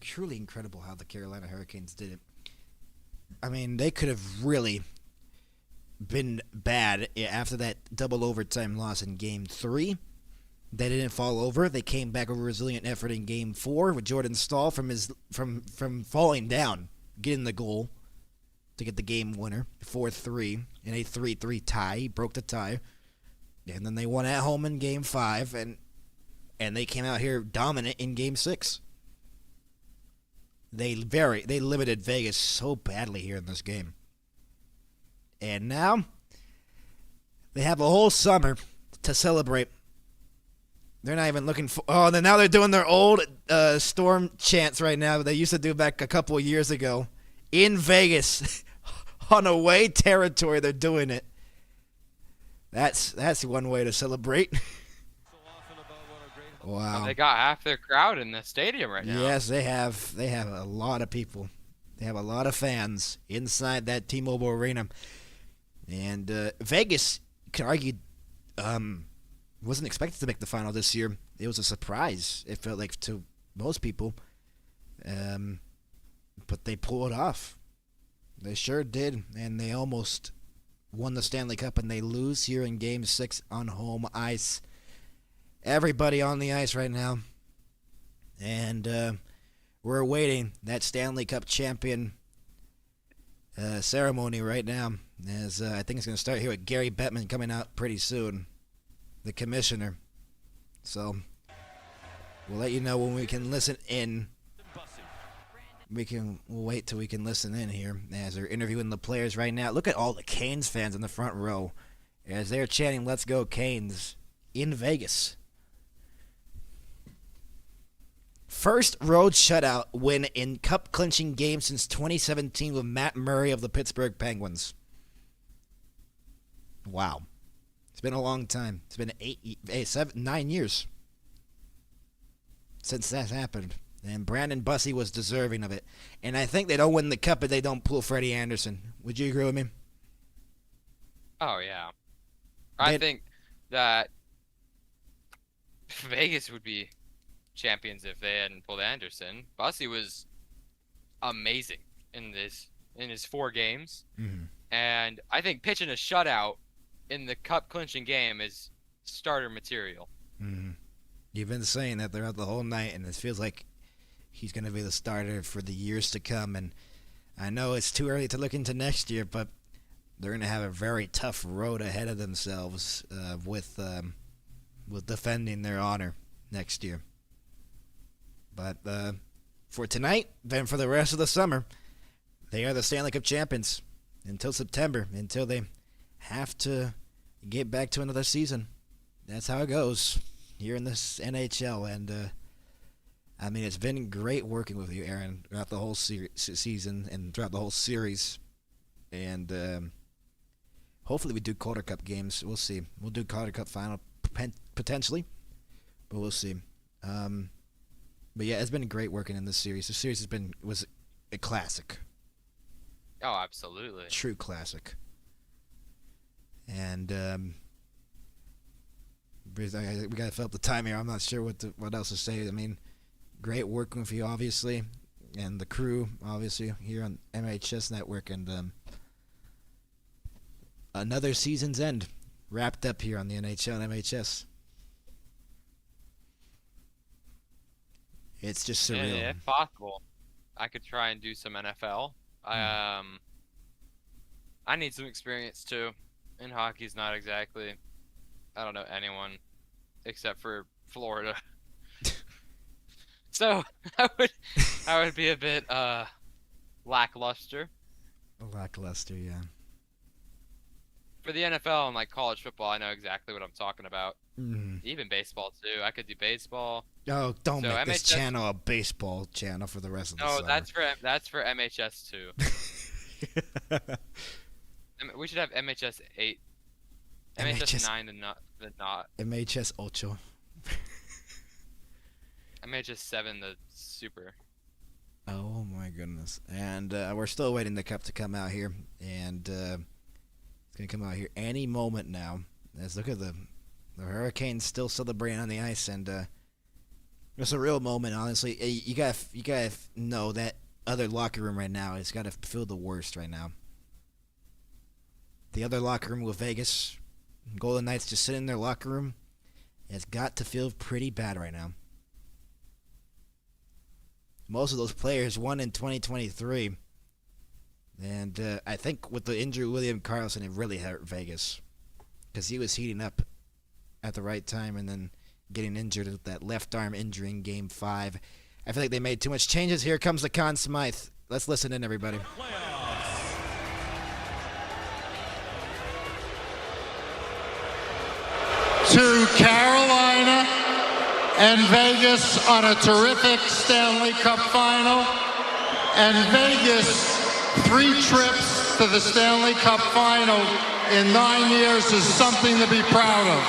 truly incredible how the Carolina Hurricanes did it. I mean, they could have really been bad after that double overtime loss in Game 3. They didn't fall over. They came back with a resilient effort in Game 4 with Jordan Staal from falling down, getting the goal to get the game winner, 4-3, in a 3-3 tie. He broke the tie. And then they won at home in Game 5, and they came out here dominant in Game 6. They limited Vegas so badly here in this game. And now, they have a whole summer to celebrate. They're not even looking for... Oh, then now they're doing their old Storm chants right now that they used to do back a couple of years ago. In Vegas, on away territory, they're doing it. That's one way to celebrate. Wow. Well, they got half their crowd in the stadium right now. Yes, they have. They have a lot of people. They have a lot of fans inside that T-Mobile Arena. And Vegas, you could argue, wasn't expected to make the final this year. It was a surprise, it felt like, to most people. But they pulled it off. They sure did. And they almost won the Stanley Cup, and they lose here in Game 6 on home ice. Everybody on the ice right now. And we're awaiting that Stanley Cup champion ceremony right now. As I think it's going to start here with Gary Bettman coming out pretty soon, the commissioner. So we'll let you know when we can listen in. We'll wait till we can listen in here as they're interviewing the players right now. Look at all the Canes fans in the front row as they're chanting "Let's go Canes" in Vegas. First road shutout win in cup-clinching game since 2017 with Matt Murray of the Pittsburgh Penguins. Wow. It's been a long time. It's been 9 years since that happened. And Brandon Bussey was deserving of it. And I think they don't win the cup if they don't pull Freddie Anderson. Would you agree with me? Oh, yeah. I think that Vegas would be champions if they hadn't pulled Anderson. Bussey was amazing in his 4 games. Mm-hmm. And I think pitching a shutout in the cup-clinching game is starter material. Mm-hmm. You've been saying that throughout the whole night, and it feels like he's going to be the starter for the years to come. And I know it's too early to look into next year, but they're going to have a very tough road ahead of themselves with defending their honor next year. But for tonight, then for the rest of the summer, they are the Stanley Cup champions until September, until they have to get back to another season. That's how it goes here in this NHL. And I mean, it's been great working with you, Aaron, throughout the whole season and throughout the whole series. And hopefully we do Calder Cup games. We'll see. We'll do Calder Cup final potentially, but we'll see. But yeah, it's been great working in this series. The series was a classic. Oh, absolutely. True classic. And we got to fill up the time here. I'm not sure what else to say. I mean, great working with you, obviously, and the crew, obviously, here on MHS Network. And another season's end wrapped up here on the NHL and MHS. It's just surreal. Yeah, if possible, I could try and do some NFL. I need some experience too. And hockey's not exactly, I don't know anyone except for Florida. So I would be a bit lackluster. Lackluster, yeah. For the NFL and like college football, I know exactly what I'm talking about. Mm. Even baseball too. I could do baseball. Oh, don't So make this MHS channel a baseball channel for the rest of the No, summer. that's for MHS too. We should have MHS 8. MHS 9 and not. MHS Ocho. MHS 7 the super. Oh my goodness. And we're still waiting the cup to come out here. And it's going to come out here any moment now. Let's look at the Hurricanes still celebrating on the ice. And it's a real moment, honestly. You gotta know that other locker room right now has got to feel the worst right now. The other locker room with Vegas, Golden Knights just sitting in their locker room, has got to feel pretty bad right now. Most of those players won in 2023. And I think with the injury of William Karlsson, it really hurt Vegas. Because he was heating up at the right time and then getting injured with that left arm injury in Game 5. I feel like they made too much changes. Here comes the Conn Smythe. Let's listen in, everybody. To Carolina and Vegas on a terrific Stanley Cup final. And Vegas, 3 trips to the Stanley Cup final in 9 years is something to be proud of.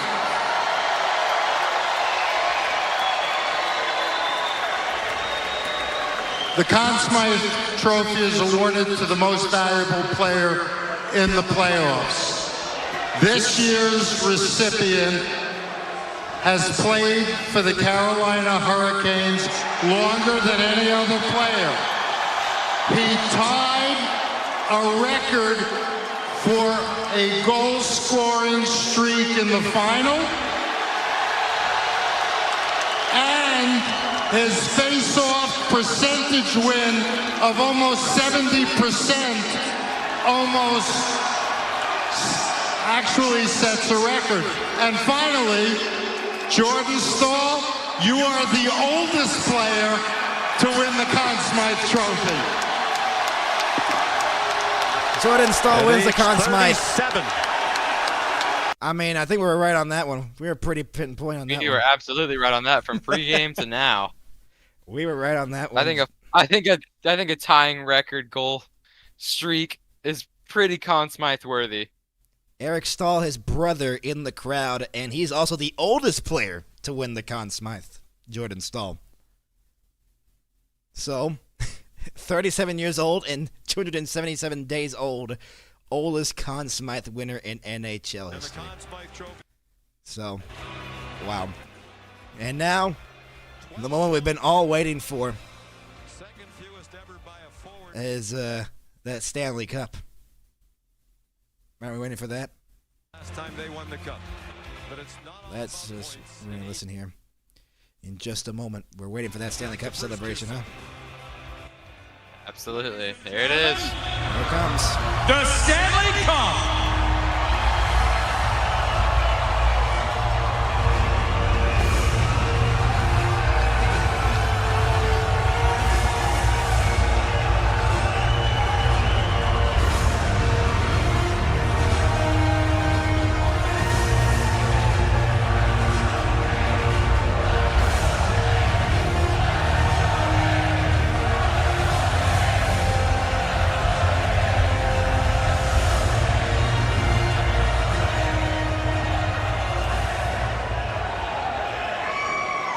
The Conn Smythe Trophy is awarded to the most valuable player in the playoffs. This year's recipient has played for the Carolina Hurricanes longer than any other player. He tied a record for a goal-scoring streak in the final, and his face-off percentage win of almost 70% almost actually sets a record. And finally, Jordan Staal, you are the oldest player to win the Conn Smythe Trophy. Jordan Staal wins the Conn Smythe. 37. I mean, I think we were right on that one. We were pretty pinpoint on that one. You were absolutely right on that from pregame to now. We were right on that one. I think a tying record goal streak is pretty Conn Smythe worthy. Eric Staal, his brother, in the crowd, and he's also the oldest player to win the Conn Smythe, Jordan Staal. So, 37 years old and 277 days old, oldest Conn Smythe winner in NHL history. So, wow. And now, the moment we've been all waiting for is that Stanley Cup. Aren't we waiting for that? Last time they won the cup. But it's not Let's just listen here. In just a moment, we're waiting for that Stanley Cup celebration, huh? Absolutely. There it is. Here it comes. The Stanley Cup.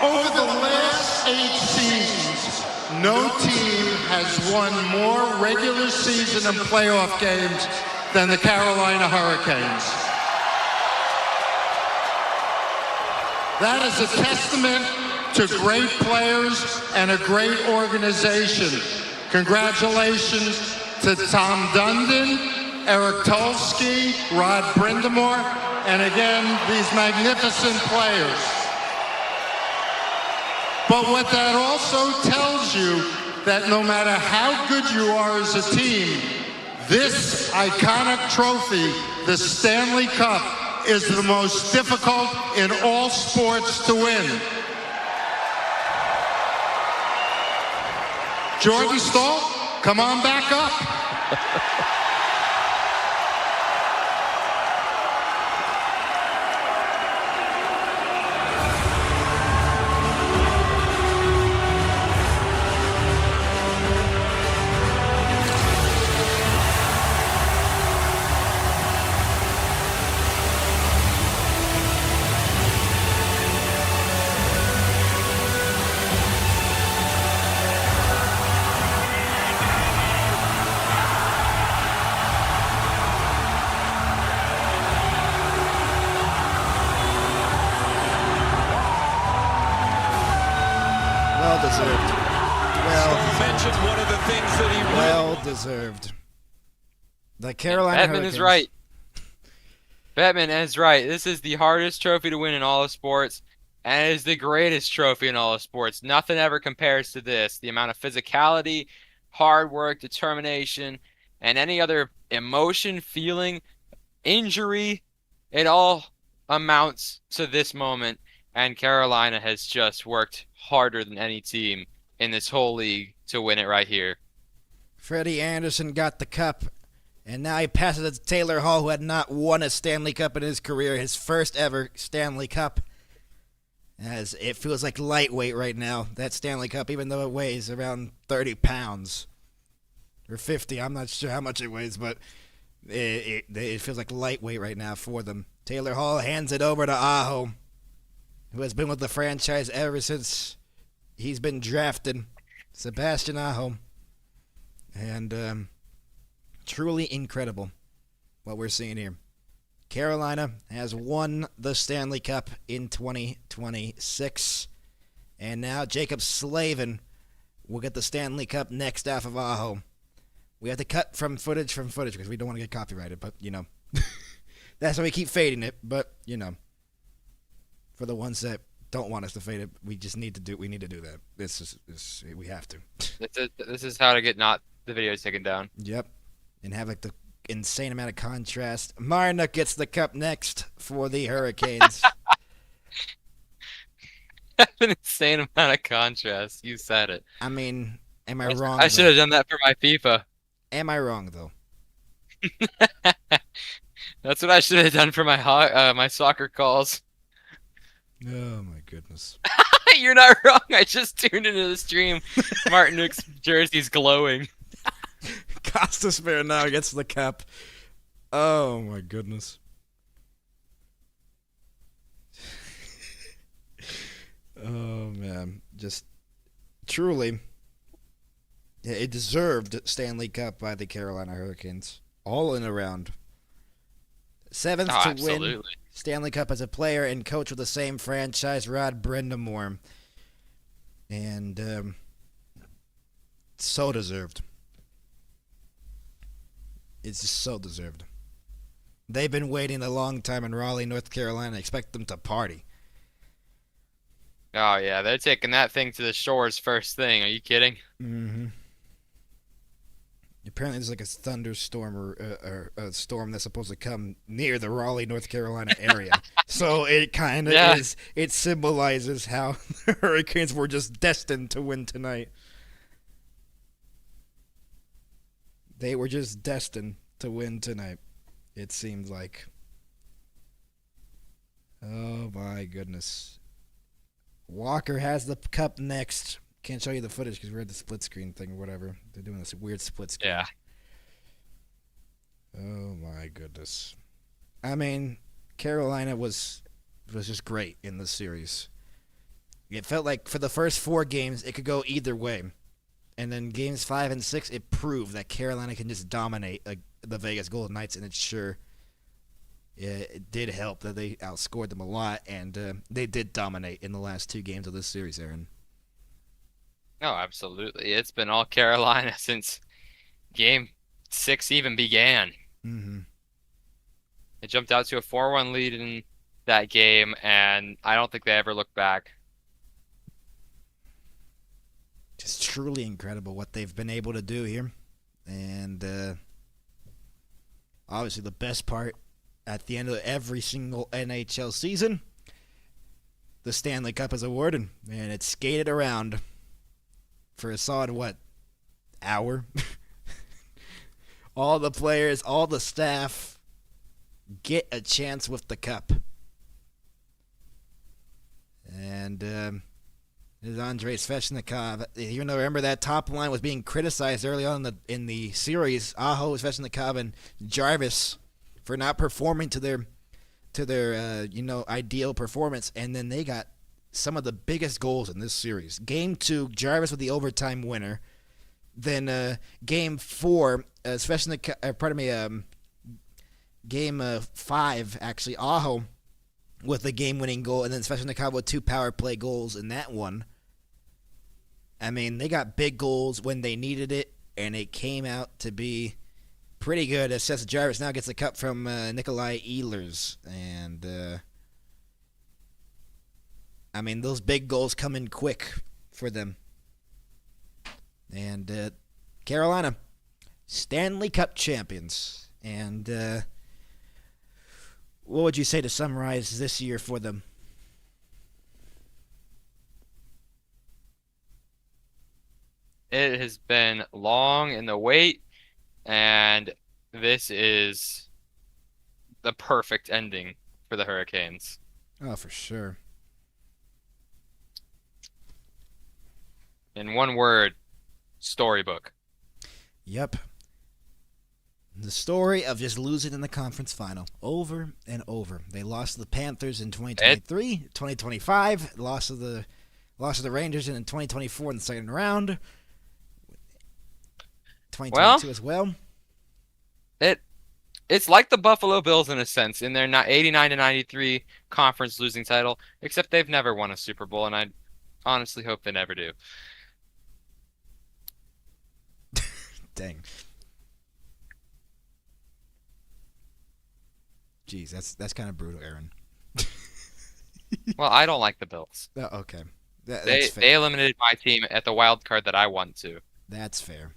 Over the last 8 seasons, no team has won more regular season and playoff games than the Carolina Hurricanes. That is a testament to great players and a great organization. Congratulations to Tom Dundon, Eric Tulsky, Rod Brindamore, and again, these magnificent players. But what that also tells you, that no matter how good you are as a team, this iconic trophy, the Stanley Cup, is the most difficult in all sports to win. Jordan Stahl, come on back up. Well deserved. Stahl mentioned one of the things that he Well deserved. The Carolina Batman Hurricanes. is right. Batman is right. This is the hardest trophy to win in all of sports, and it is the greatest trophy in all of sports. Nothing ever compares to this. The amount of physicality, hard work, determination, and any other emotion, feeling, injury, it all amounts to this moment, and Carolina has just worked harder than any team in this whole league to win it right here. Freddie Anderson got the cup, and now he passes it to Taylor Hall, who had not won a Stanley Cup in his career, his first ever Stanley Cup. As it feels like lightweight right now, that Stanley Cup, even though it weighs around 30 pounds. Or 50, I'm not sure how much it weighs, but it feels like lightweight right now for them. Taylor Hall hands it over to Aho, who has been with the franchise ever since he's been drafted. Sebastian Aho. And truly incredible what we're seeing here. Carolina has won the Stanley Cup in 2026. And now Jacob Slavin will get the Stanley Cup next off of Aho. We have to cut from footage because we don't want to get copyrighted, but, you know. That's why we keep fading it, but, you know. For the ones that don't want us to fade it, we need to do that. We have to. This is how to get not the videos taken down. Yep. And have like the insane amount of contrast. Marna gets the cup next for the Hurricanes. An insane amount of contrast. You said it. I mean, am I wrong? I should have done that for my FIFA. Am I wrong though? That's what I should have done for my my soccer calls. Oh my goodness. You're not wrong. I just tuned into the stream. Martin Nook's jersey's glowing. Costas now gets the cup. Oh my goodness. Oh man, just truly a deserved Stanley Cup by the Carolina Hurricanes. All in around. Seventh to absolutely. win Stanley Cup as a player and coach with the same franchise, Rod Brindamore. And so deserved. It's just so deserved. They've been waiting a long time in Raleigh, North Carolina. Expect them to party. Oh yeah, they're taking that thing to the shores first thing. Are you kidding? Mm-hmm. Apparently there's like a thunderstorm or a storm that's supposed to come near the Raleigh, North Carolina area. So it kind of is. It symbolizes how the Hurricanes were just destined to win tonight. They were just destined to win tonight, it seems like. Oh my goodness. Walker has the cup next. Can't show you the footage because we're at the split screen thing or whatever. They're doing this weird split screen. Yeah. Oh my goodness. I mean, Carolina was just great in this series. It felt like for the first 4 games, it could go either way. And then games 5 and 6, it proved that Carolina can just dominate the Vegas Golden Knights, and it did help that they outscored them a lot, and they did dominate in the last 2 games of this series, Aaron. No, absolutely. It's been all Carolina since game 6 even began. Mm-hmm. They jumped out to a 4-1 lead in that game, and I don't think they ever looked back. Just truly incredible what they've been able to do here. And obviously the best part at the end of every single NHL season, the Stanley Cup is awarded, and it's skated around for a solid, hour? All the players, all the staff get a chance with the cup. And is Andrei Svechnikov. Even though, remember, that top line was being criticized early on in the series, Aho, Svechnikov, and Jarvis for not performing to their ideal performance, and then they got some of the biggest goals in this series. Game 2, Jarvis with the overtime winner. Then Game 4, Game 5, actually, Aho with the game-winning goal, and then Svechnikov with 2 power play goals in that one. I mean, they got big goals when they needed it, and it came out to be pretty good. As Seth Jarvis now gets the cup from Nikolai Ehlers, and I mean, those big goals come in quick for them. And Carolina, Stanley Cup champions. And what would you say to summarize this year for them? It has been long in the wait, and this is the perfect ending for the Hurricanes. Oh, for sure. In one word, storybook. Yep. The story of just losing in the conference final over and over. They lost to the Panthers in 2023, 2025, lost to the Rangers in 2024 in the second round. 2022 as well. It's like the Buffalo Bills in a sense, in their 89 to 93 conference losing title, except they've never won a Super Bowl, and I honestly hope they never do. Dang. Jeez, that's kind of brutal, Aaron. Well, I don't like the Bills. Oh, okay. That's They fair. they eliminated my team at the wild card that I want to. That's fair.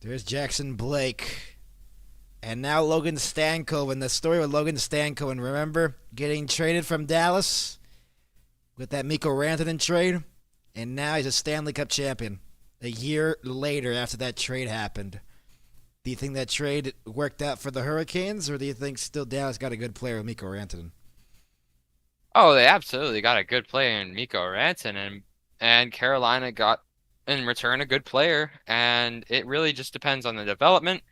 There's Jackson Blake. And now Logan Stankoven. The story with Logan Stankoven, remember? Getting traded from Dallas with that Mikko Rantanen trade. And now he's a Stanley Cup champion a year later after that trade happened. Do you think that trade worked out for the Hurricanes, or do you think still Dallas got a good player with Mikko Rantanen? Oh, they absolutely got a good player in Mikko Rantanen, and Carolina got in return a good player, and it really just depends on the development.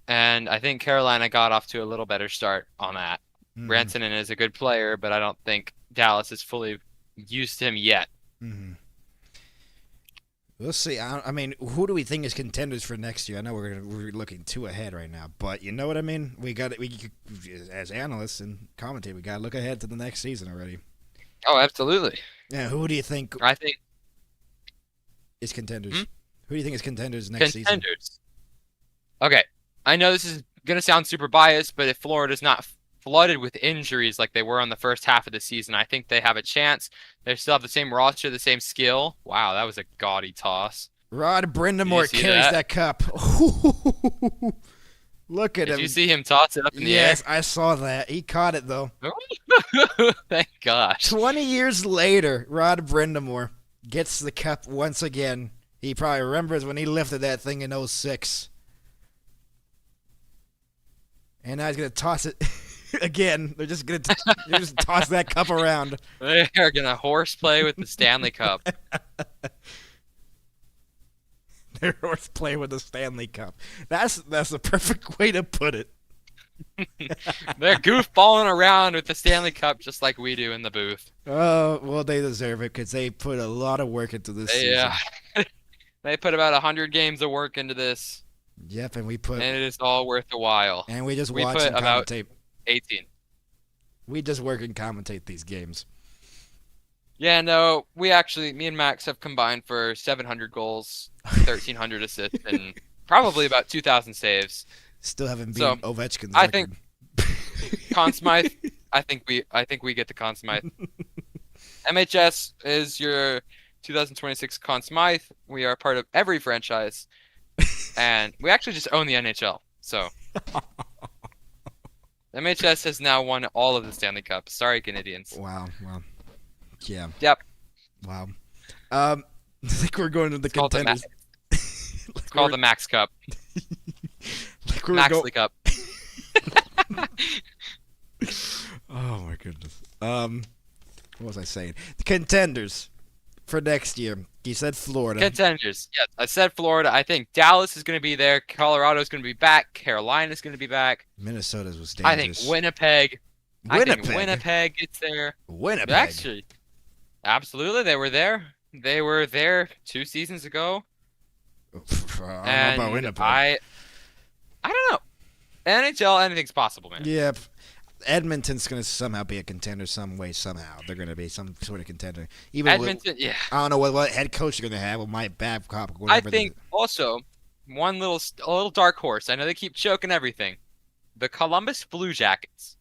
And I think Carolina got off to a little better start on that. Mm-hmm. Rantanen is a good player, but I don't think Dallas is fully used him yet. Mm-hmm. We'll see. I mean, who do we think is contenders for next year? I know we're looking too ahead right now, but you know what I mean. We as analysts and commentators, we got to look ahead to the next season already. Oh, absolutely. Yeah, who do you think I think is contenders? Who do you think is contenders next season? contenders. Okay, I know this is gonna sound super biased, but if Florida's not flooded with injuries like they were on the first half of the season, I think they have a chance. They still have the same roster, the same skill. Wow, that was a gaudy toss. Rod Brindamore carries that cup. Look at him. Did you see him toss it up in the air? Yes, I saw that. He caught it, though. Thank gosh. 20 years later, Rod Brindamore gets the cup once again. He probably remembers when he lifted that thing in 2006. And now he's going to toss it again. They're just going to just toss that cup around. They're going to horseplay with the Stanley Cup. They're horseplay with the Stanley Cup. That's the perfect way to put it. They're goofballing around with the Stanley Cup just like we do in the booth. Oh, well, they deserve it because they put a lot of work into this season. Yeah. They put about 100 games of work into this, Yep, and we and it is all worth the while. just we watch put and about commentate. 18. We just work and commentate these games. Yeah, no, me and Max have combined for 700 goals, 1,300 assists, and probably about 2,000 saves. Still haven't beat So, Ovechkin's I record. think Conn Smythe, I think we get the Conn Smythe. MHS is your 2026 Conn Smythe. We are part of every franchise, and we actually just own the NHL. So MHS has now won all of the Stanley Cups. Sorry, Canadians. Wow. Yeah. Yep. Wow. I think we're going to the called the contenders. It's called the Max Cup. Maxley Cup. Oh my goodness. What was I saying? The contenders for next year. You said Florida. Contenders. Yes, I said Florida. I think Dallas is going to be there. Colorado is going to be back. Carolina is going to be back. Minnesota's was I think dangerous. Winnipeg. I think Winnipeg? Winnipeg gets there. Winnipeg. Actually, absolutely, they were there. They were there 2 seasons ago. I don't know about Winnipeg. I don't know. NHL, anything's possible, man. Yeah. Edmonton's going to somehow be a contender some way, somehow. They're going to be some sort of contender. Even Edmonton, yeah. I don't know what head coach they're going to have with Mike Babcock. I whatever think also a little dark horse. I know they keep choking everything. The Columbus Blue Jackets.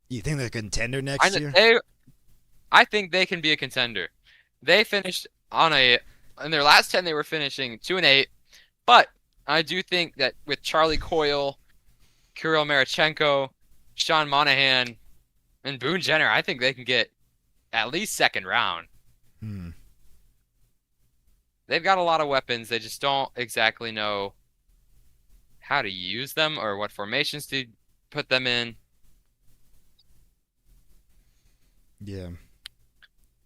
You think they're a contender next year? I think they can be a contender. They finished in their last 10 they were finishing 2-8, but I do think that with Charlie Coyle, Kirill Marichenko, Sean Monahan, and Boone Jenner, I think they can get at least second round. They've got a lot of weapons. They just don't exactly know how to use them or what formations to put them in. Yeah.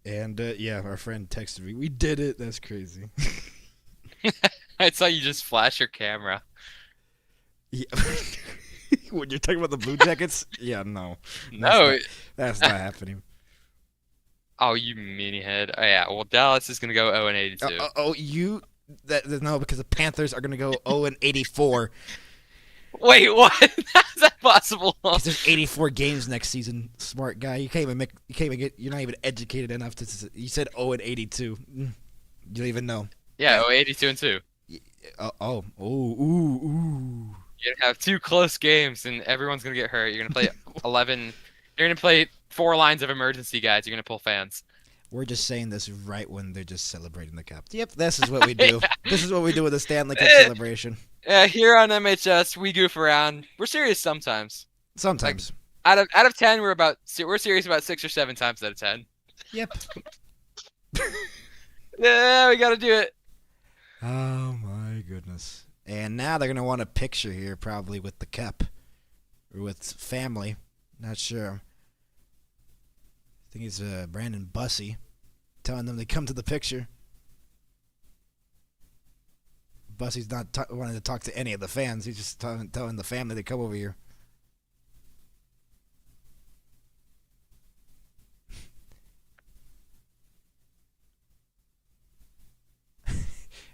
And, our friend texted me. We did it. That's crazy. I saw you just flash your camera. Yeah. When you're talking about the Blue Jackets? Yeah, no. No. That's not happening. Oh, you meanie head. Oh, yeah. Well, Dallas is going to go 0-82. No, because the Panthers are going to go 0-84. Wait, what? How's that possible? Because there's 84 games next season. Smart guy. You're not even educated enough to. You said 0-82. You don't even know. Yeah, 82-2. Ooh. You're gonna have 2 close games, and everyone's gonna get hurt. You're gonna play 11. You're gonna play 4 lines of emergency guys. You're gonna pull fans. We're just saying this right when they're just celebrating the cup. Yep, this is what we do. This is what we do with the Stanley Cup celebration. Yeah, here on MHS, we goof around. We're serious sometimes. Sometimes. Out of 10, we're serious about 6 or 7 times out of 10. Yep. Yeah, we gotta do it. Oh my goodness. And now they're gonna want a picture here, probably with the cup or with family. Not sure. I think it's Brandon Bussey telling them to come to the picture. Bussey's not wanting to talk to any of the fans. He's just telling the family to come over here.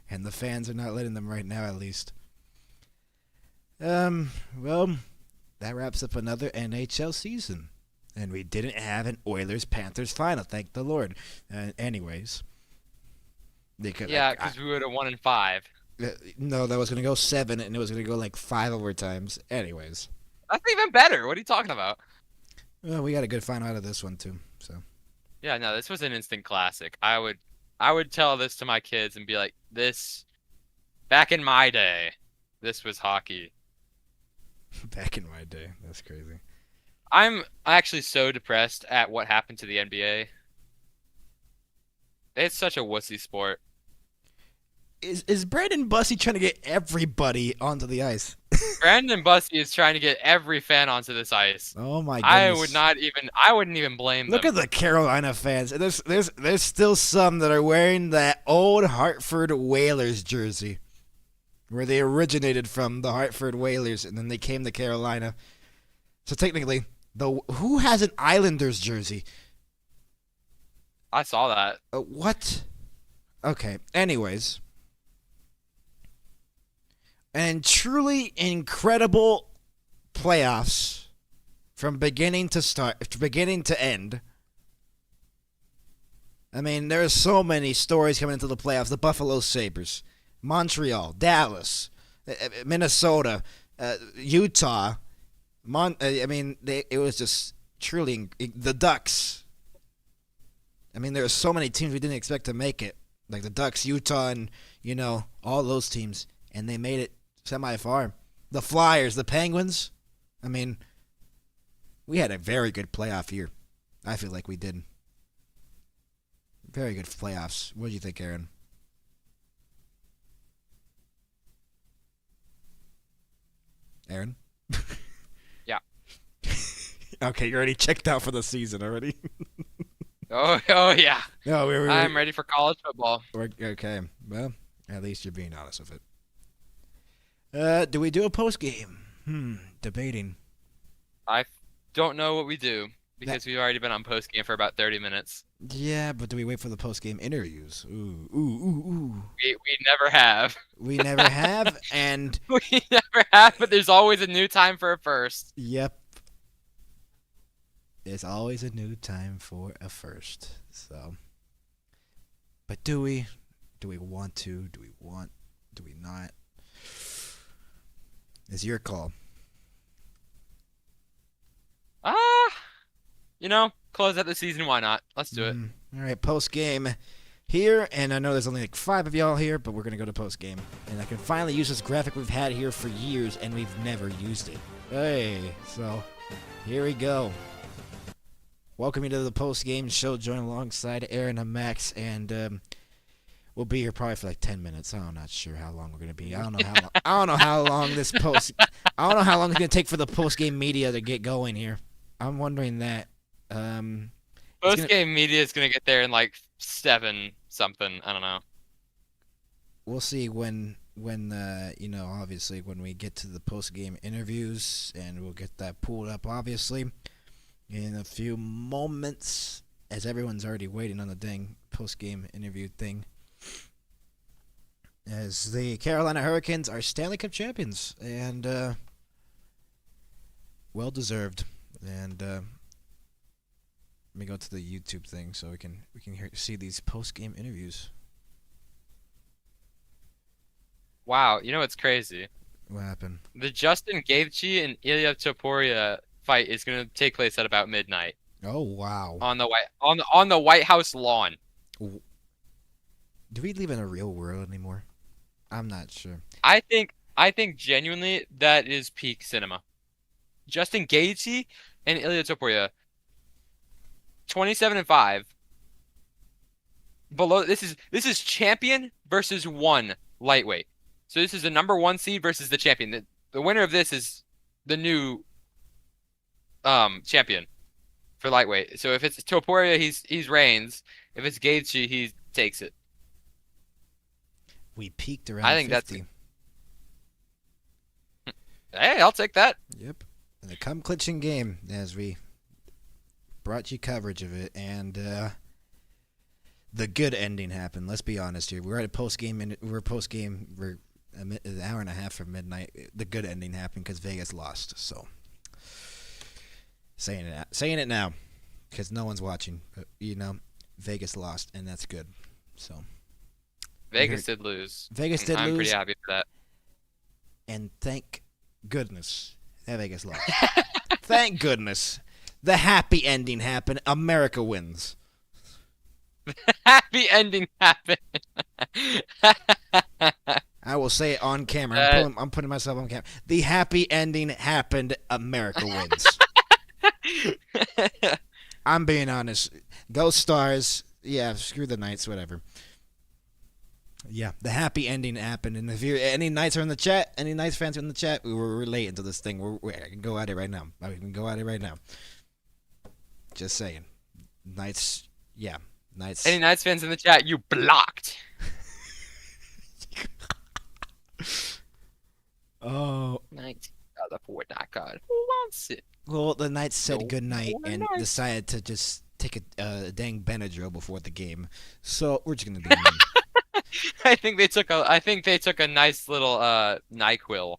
And the fans are not letting them right now, at least. Well, that wraps up another NHL season. And we didn't have an Oilers-Panthers final, thank the Lord. Anyways. Yeah, because we would have won in 5. No, that was going to go 7, and it was going to go like 5 overtimes. Anyways. That's even better. What are you talking about? Well, we got a good final out of this one, too. So. Yeah, no, this was an instant classic. I would tell this to my kids and be like, back in my day, this was hockey. Back in my day. That's crazy. I'm actually so depressed at what happened to the NBA. It's such a wussy sport. Is Brandon Bussey trying to get everybody onto the ice? Brandon Bussey is trying to get every fan onto this ice. Oh my goodness. I wouldn't even blame them. Look at the Carolina fans. There's still some that are wearing that old Hartford Whalers jersey, where they originated from, the Hartford Whalers, and then they came to Carolina. So technically, who has an Islanders jersey? I saw that. What? Okay. Anyways, and truly incredible playoffs from beginning to end. I mean, there are so many stories coming into the playoffs. The Buffalo Sabres, Montreal, Dallas, Minnesota, Utah. It was just truly the Ducks. I mean, there are so many teams we didn't expect to make it, like the Ducks, Utah, and all those teams, and they made it semi-far. The Flyers, the Penguins. I mean, we had a very good playoff year. I feel like we did. Very good playoffs. What do you think, Aaron? Aaron? Yeah. Okay, you're already checked out for the season already. Oh yeah. No, I'm ready for college football. Okay. Well, at least you're being honest with it. Do we do a post game? Debating. I don't know what we do because we've already been on post game for about 30 minutes. Yeah, but do we wait for the post game interviews? Ooh. We never have. We never have, and We never have, but there's always a new time for a first. yep. There's always a new time for a first. So, but do we? Do we want to? Do we not? It's your call. Close out the season. Why not? Let's do it. All right, post game here, and I know there's only like 5 of y'all here, but we're gonna go to post game, and I can finally use this graphic we've had here for years, and we've never used it. Hey, so here we go. Welcome you to the post game show. Join alongside Aaron and Max, and we'll be here probably for like 10 minutes. I'm not sure how long we're gonna be. I don't know how. I don't know how long this post. I don't know how long it's gonna take for the post game media to get going here. I'm wondering that. Post game media is gonna get there in like 7 something. I don't know. We'll see when obviously when we get to the post game interviews, and we'll get that pulled up obviously in a few moments, as everyone's already waiting on the dang post game interview thing. As the Carolina Hurricanes are Stanley Cup champions, and well deserved. And let me go to the YouTube thing so we can see these post game interviews. Wow, what's crazy? What happened? The Justin Gaethje and Ilya Topuria fight is gonna take place at about midnight Oh wow! on the White House lawn. Do we live in a real world anymore? I'm not sure. I think genuinely that is peak cinema. Justin Gaethje and Ilya Topuria, 27-5. Below this is champion versus 1 lightweight. So this is the number 1 seed versus the champion. The winner of this is the new champion for lightweight. So if it's Topuria, he's reigns. If it's Gaethje, he takes it. We peaked around. I think 50. Hey, I'll take that. Yep. And the come clinching game as we brought you coverage of it, and the good ending happened. Let's be honest here. We're at a post game. We're an hour and a half from midnight. The good ending happened because Vegas lost. So saying it now because no one's watching. But, Vegas lost, and that's good. So Vegas did lose. Vegas did lose. I'm pretty happy for that. And thank goodness that Vegas lost. Thank goodness. The happy ending happened. America wins. Happy ending happened. I will say it on camera. I'm putting myself on camera. The happy ending happened. America wins. I'm being honest. Go Stars. Yeah, screw the Knights, whatever. Yeah, the happy ending happened. And if any Knights are in the chat, any Knights fans are in the chat, we were relating to this thing. I can go at it right now. Just saying. Knights, yeah. Knights. Any Knights fans in the chat, you blocked. Oh. Knights got the Fortnite card. Who wants it? Well, the Knights said No, goodnight we're and not. decided to just take a dang Benadryl before the game. So we're just gonna do it. I think they took a nice little NyQuil.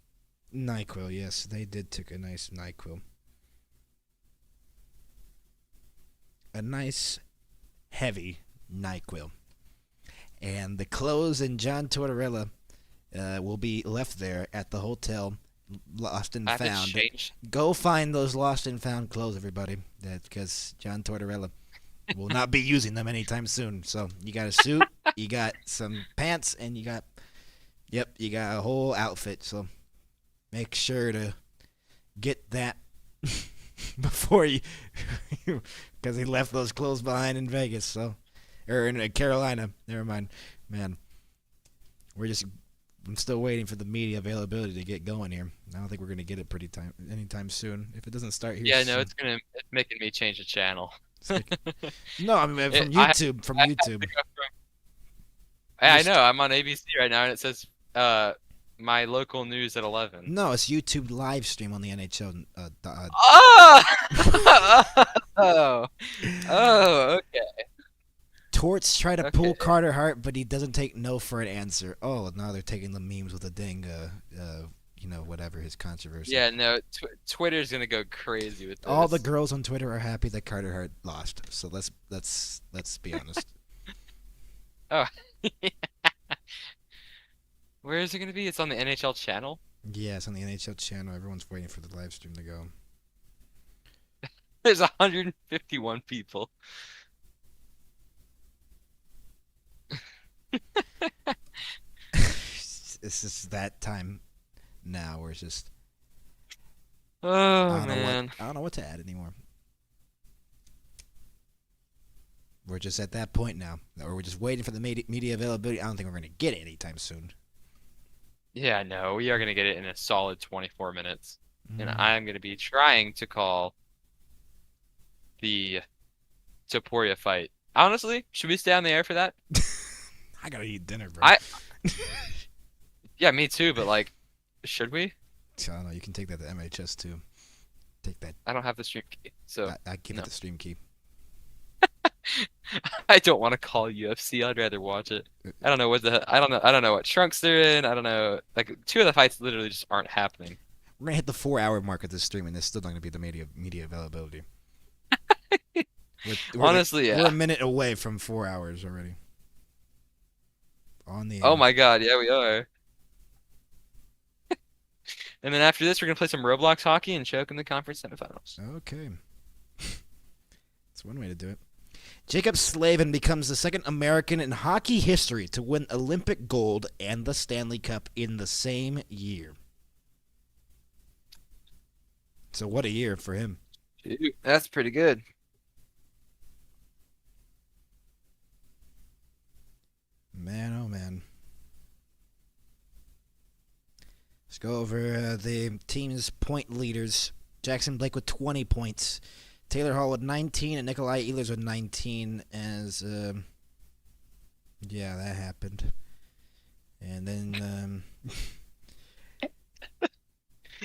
NyQuil, yes, they did take a nice NyQuil. A nice, heavy NyQuil. And the clothes and John Tortorella will be left there at the hotel, lost and I have to found. change. Go find those lost and found clothes, everybody. Because John Tortorella will not be using them anytime soon. So you got a suit, you got some pants, and you got a whole outfit. So make sure to get that before you, because he left those clothes behind in Vegas. So, or in Carolina. Never mind, man. I'm still waiting for the media availability to get going here. I don't think we're gonna get it anytime soon. If it doesn't start here, Yeah, soon. no, it's making me change the channel. No, I mean from YouTube. From YouTube. I know. I'm on ABC right now, and it says my local news at 11. No, it's YouTube live stream on the NHL. Oh! Oh, okay. Torts try to Okay. pull Carter Hart, but he doesn't take no for an answer. Oh, now they're taking the memes with a dang, whatever his controversy. Yeah, no, Twitter's gonna go crazy with this. All the girls on Twitter are happy that Carter Hart lost. So let's be honest. Oh. Where is it gonna be? It's on the NHL channel? Yeah, it's on the NHL channel. Everyone's waiting for the live stream to go. There's 151 people. It's just that time now where it's just Oh, man. I don't know what to add anymore. We're just at that point now, or we're just waiting for the media availability. I don't think we're gonna get it anytime soon. Yeah, no, we are gonna get it in a solid 24 minutes. And Mm. I'm gonna be trying to call the Topuria fight. Honestly, should we stay on the air for that? I gotta eat dinner, bro. Yeah, me too, but like, should we? I don't know. You can take that to MHS too. Take that. I don't have the stream key, so I give no. it the stream key. I don't want to call UFC. I'd rather watch it. I don't know what trunks they're in. I don't know. Like, two of the fights literally just aren't happening. We're gonna hit the 4-hour mark of this stream, and there's still not gonna be the media availability. Honestly, yeah. We're a minute away from 4 hours already. On the Oh my god, yeah, we are. And then after this, we're gonna play some Roblox hockey and choke in the conference semifinals. Okay. That's one way to do it. Jacob Slavin becomes the second American in hockey history to win Olympic gold and the Stanley Cup in the same year. So what a year for him. Dude, that's pretty good. Man, oh man. Let's go over the team's point leaders. Jackson Blake with 20 points. Taylor Hall with 19 and Nikolai Ehlers with 19 as, yeah, that happened. And then,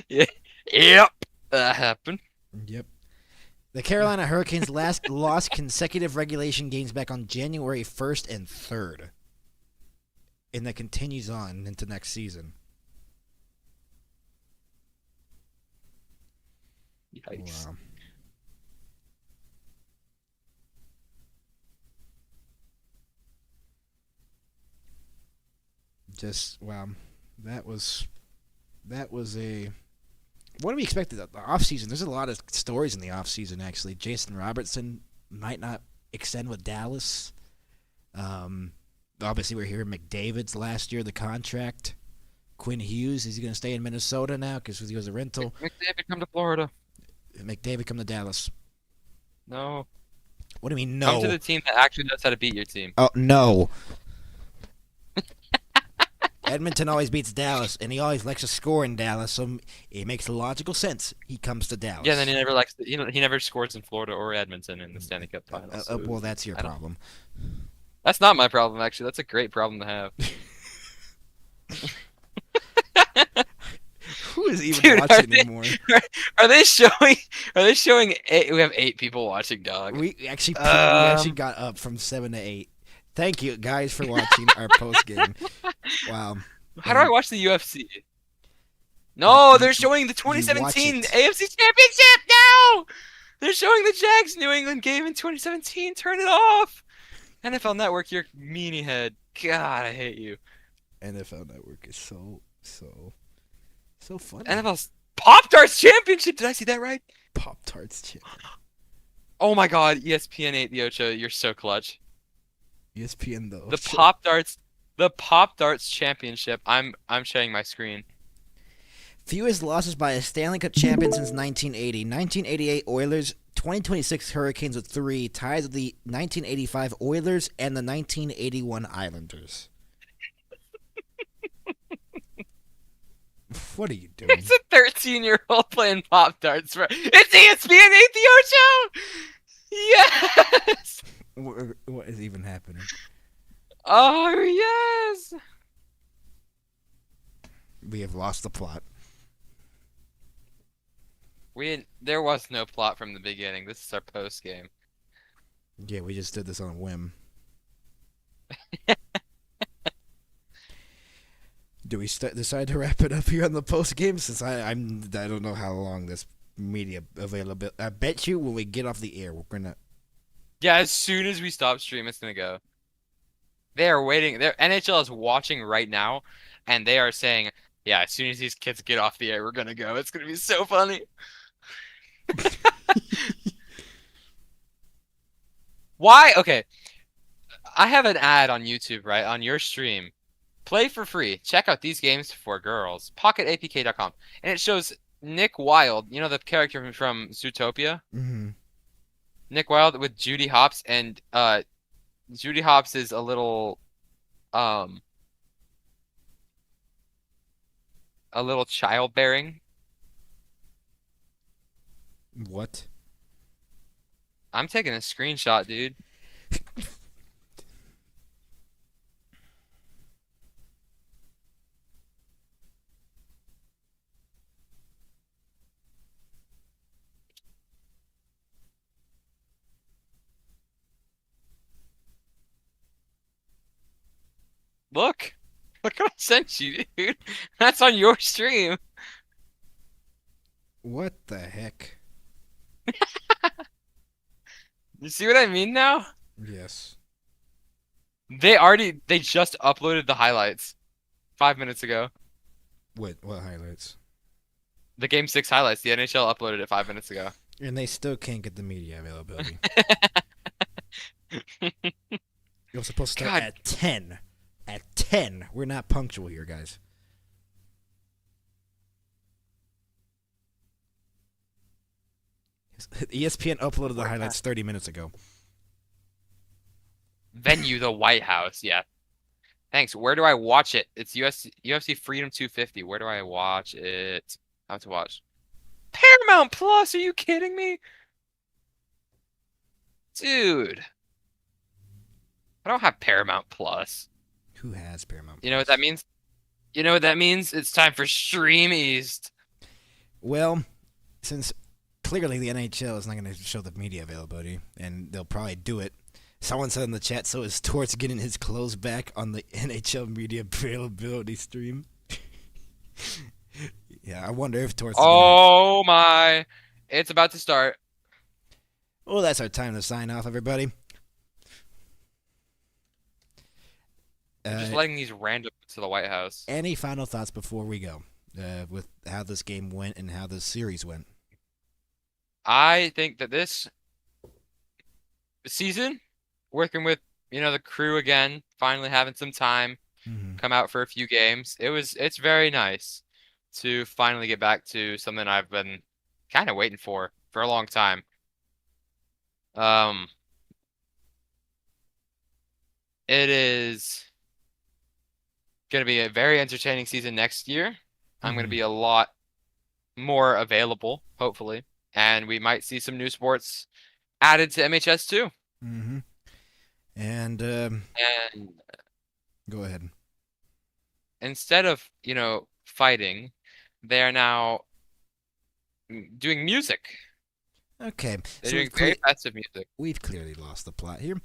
Yeah. Yep. That happened. Yep. The Carolina Hurricanes lost consecutive regulation games back on January 1st and 3rd. And that continues on into next season. Yikes. Wow. Just, wow. That was a... What do we expect the offseason? There's a lot of stories in the offseason, actually. Jason Robertson might not extend with Dallas. Obviously, we're hearing McDavid's last year, the contract. Quinn Hughes, is he going to stay in Minnesota now because he was a rental? McDavid, come to Florida. McDavid, come to Dallas. No. What do you mean, Come no? to the team that actually knows how to beat your team. Oh, no. Edmonton always beats Dallas, and he always likes to score in Dallas, so it makes logical sense. He comes to Dallas. Yeah, and then he never scores in Florida or Edmonton in the Stanley Cup Finals. So well, that's your problem. that's not my problem, actually. That's a great problem to have. Who is even Dude, watch it anymore. are they showing? Are they showing? We have 8 people watching, dog. We actually got up from 7 to 8. Thank you guys for watching our post game. Wow. How do I watch the UFC? No, they're showing the watch 2017 it. AFC Championship now. They're showing the Jags New England game in 2017. Turn it off. NFL Network, you're meanie head. God, I hate you. NFL Network is so funny. NFL's Pop-Tarts Championship. Did I see that right? Pop-Tarts chip. Oh my God, ESPN 8 the Ocho, you're so clutch. ESPN though. The Pop-Tarts Championship. I'm sharing my screen. Fewest losses by a Stanley Cup champion since 1980. 1988 Oilers, 2026 Hurricanes with 3, ties with the 1985 Oilers and the 1981 Islanders. What are you doing? It's a 13-year-old playing Pop-Tarts. It's ESPN 8 the Ocho! Yes! What is even happening? Oh, yes! We have lost the plot. There was no plot from the beginning. This is our post game. Yeah, we just did this on a whim. Do we decide to wrap it up here on the post game? Since I don't know how long this media available. I bet you when we get off the air, we're gonna. Yeah, as soon as we stop stream, it's gonna go. They are waiting. NHL is watching right now, and they are saying, "Yeah, as soon as these kids get off the air, we're gonna go." It's gonna be so funny. Why? Okay. I have an ad on YouTube, right? On your stream. Play for free. Check out these games for girls. PocketAPK.com. And it shows Nick Wilde, you know the character from Zootopia? Mm-hmm. Nick Wilde with Judy Hopps, and Judy Hopps is a little childbearing. What? I'm taking a screenshot, dude. Look what I sent you, dude. That's on your stream. What the heck? You see what I mean now? Yes. They just uploaded the highlights 5 minutes ago. What highlights? The Game 6 highlights. The NHL uploaded it 5 minutes ago. And they still can't get the media availability. It was supposed to start at 10. At 10. We're not punctual here, guys. ESPN uploaded the highlights 30 minutes ago. Venue, the White House. Yeah. Thanks. Where do I watch it? It's UFC Freedom 250. Where do I watch it? I have to watch. Paramount Plus. Are you kidding me? Dude. I don't have Paramount Plus. Who has Paramount Plus? You know what that means? You know what that means? It's time for Stream East. Well, since clearly the NHL is not going to show the media availability, and they'll probably do it. Someone said in the chat, so is Torts getting his clothes back on the NHL media availability stream? Yeah, I wonder if Torts. Oh my! It's about to start. Well, that's our time to sign off, everybody. Just letting these random to the White House. Any final thoughts before we go with how this game went and how this series went? I think that this season, working with the crew again, finally having some time, come out for a few games. It's very nice to finally get back to something I've been kind of waiting for a long time. It is going to be a very entertaining season next year. I'm going to be a lot more available, hopefully, and we might see some new sports added to MHS too. Mm-hmm. And go ahead. Instead of fighting, they are now doing music. Okay, They're so doing very festive music. we've clearly lost the plot here.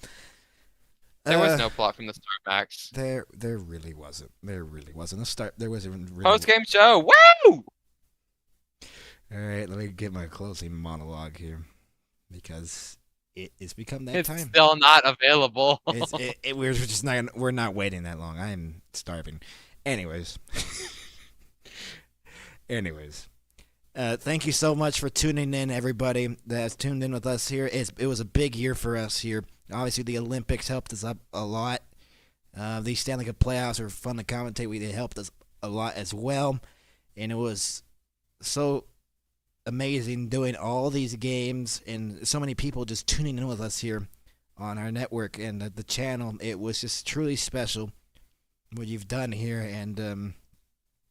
There was no plot from the start, Max. There really wasn't. There really wasn't a start. There wasn't really. Post-game show. Woo! All right, let me get my closing monologue here, because it's become that It's time. still not available. We're not waiting that long. I am starving. Anyways. Thank you so much for tuning in, everybody that's tuned in with us here. It was a big year for us here. Obviously, the Olympics helped us up a lot. These Stanley Cup playoffs were fun to commentate. They helped us a lot as well. And it was so amazing doing all these games and so many people just tuning in with us here on our network and the channel. It was just truly special what you've done here. And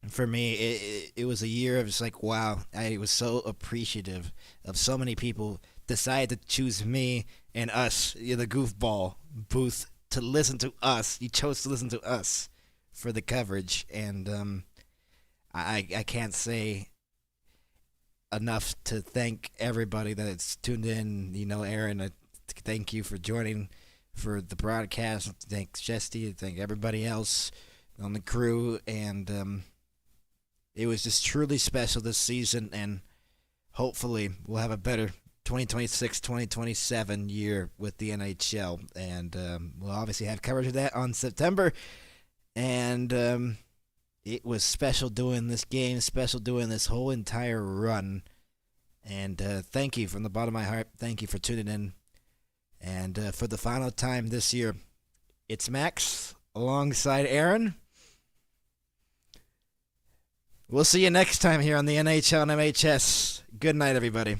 for me, it was a year of just like, wow, I was so appreciative of so many people decided to choose me and us, the goofball booth, to listen to us. You chose to listen to us for the coverage, and I can't say enough to thank everybody that's tuned in. Aaron, thank you for joining for the broadcast. Thank Chesty, thank everybody else on the crew, and it was just truly special this season, and hopefully we'll have a better 2026-2027 year with the NHL, and we'll obviously have coverage of that on September. And it was special doing this game, special doing this whole entire run. And thank you from the bottom of my heart. Thank you for tuning in. And for the final time this year, it's Max alongside Aaron. We'll see you next time here on the NHL and MHS. Good night, everybody.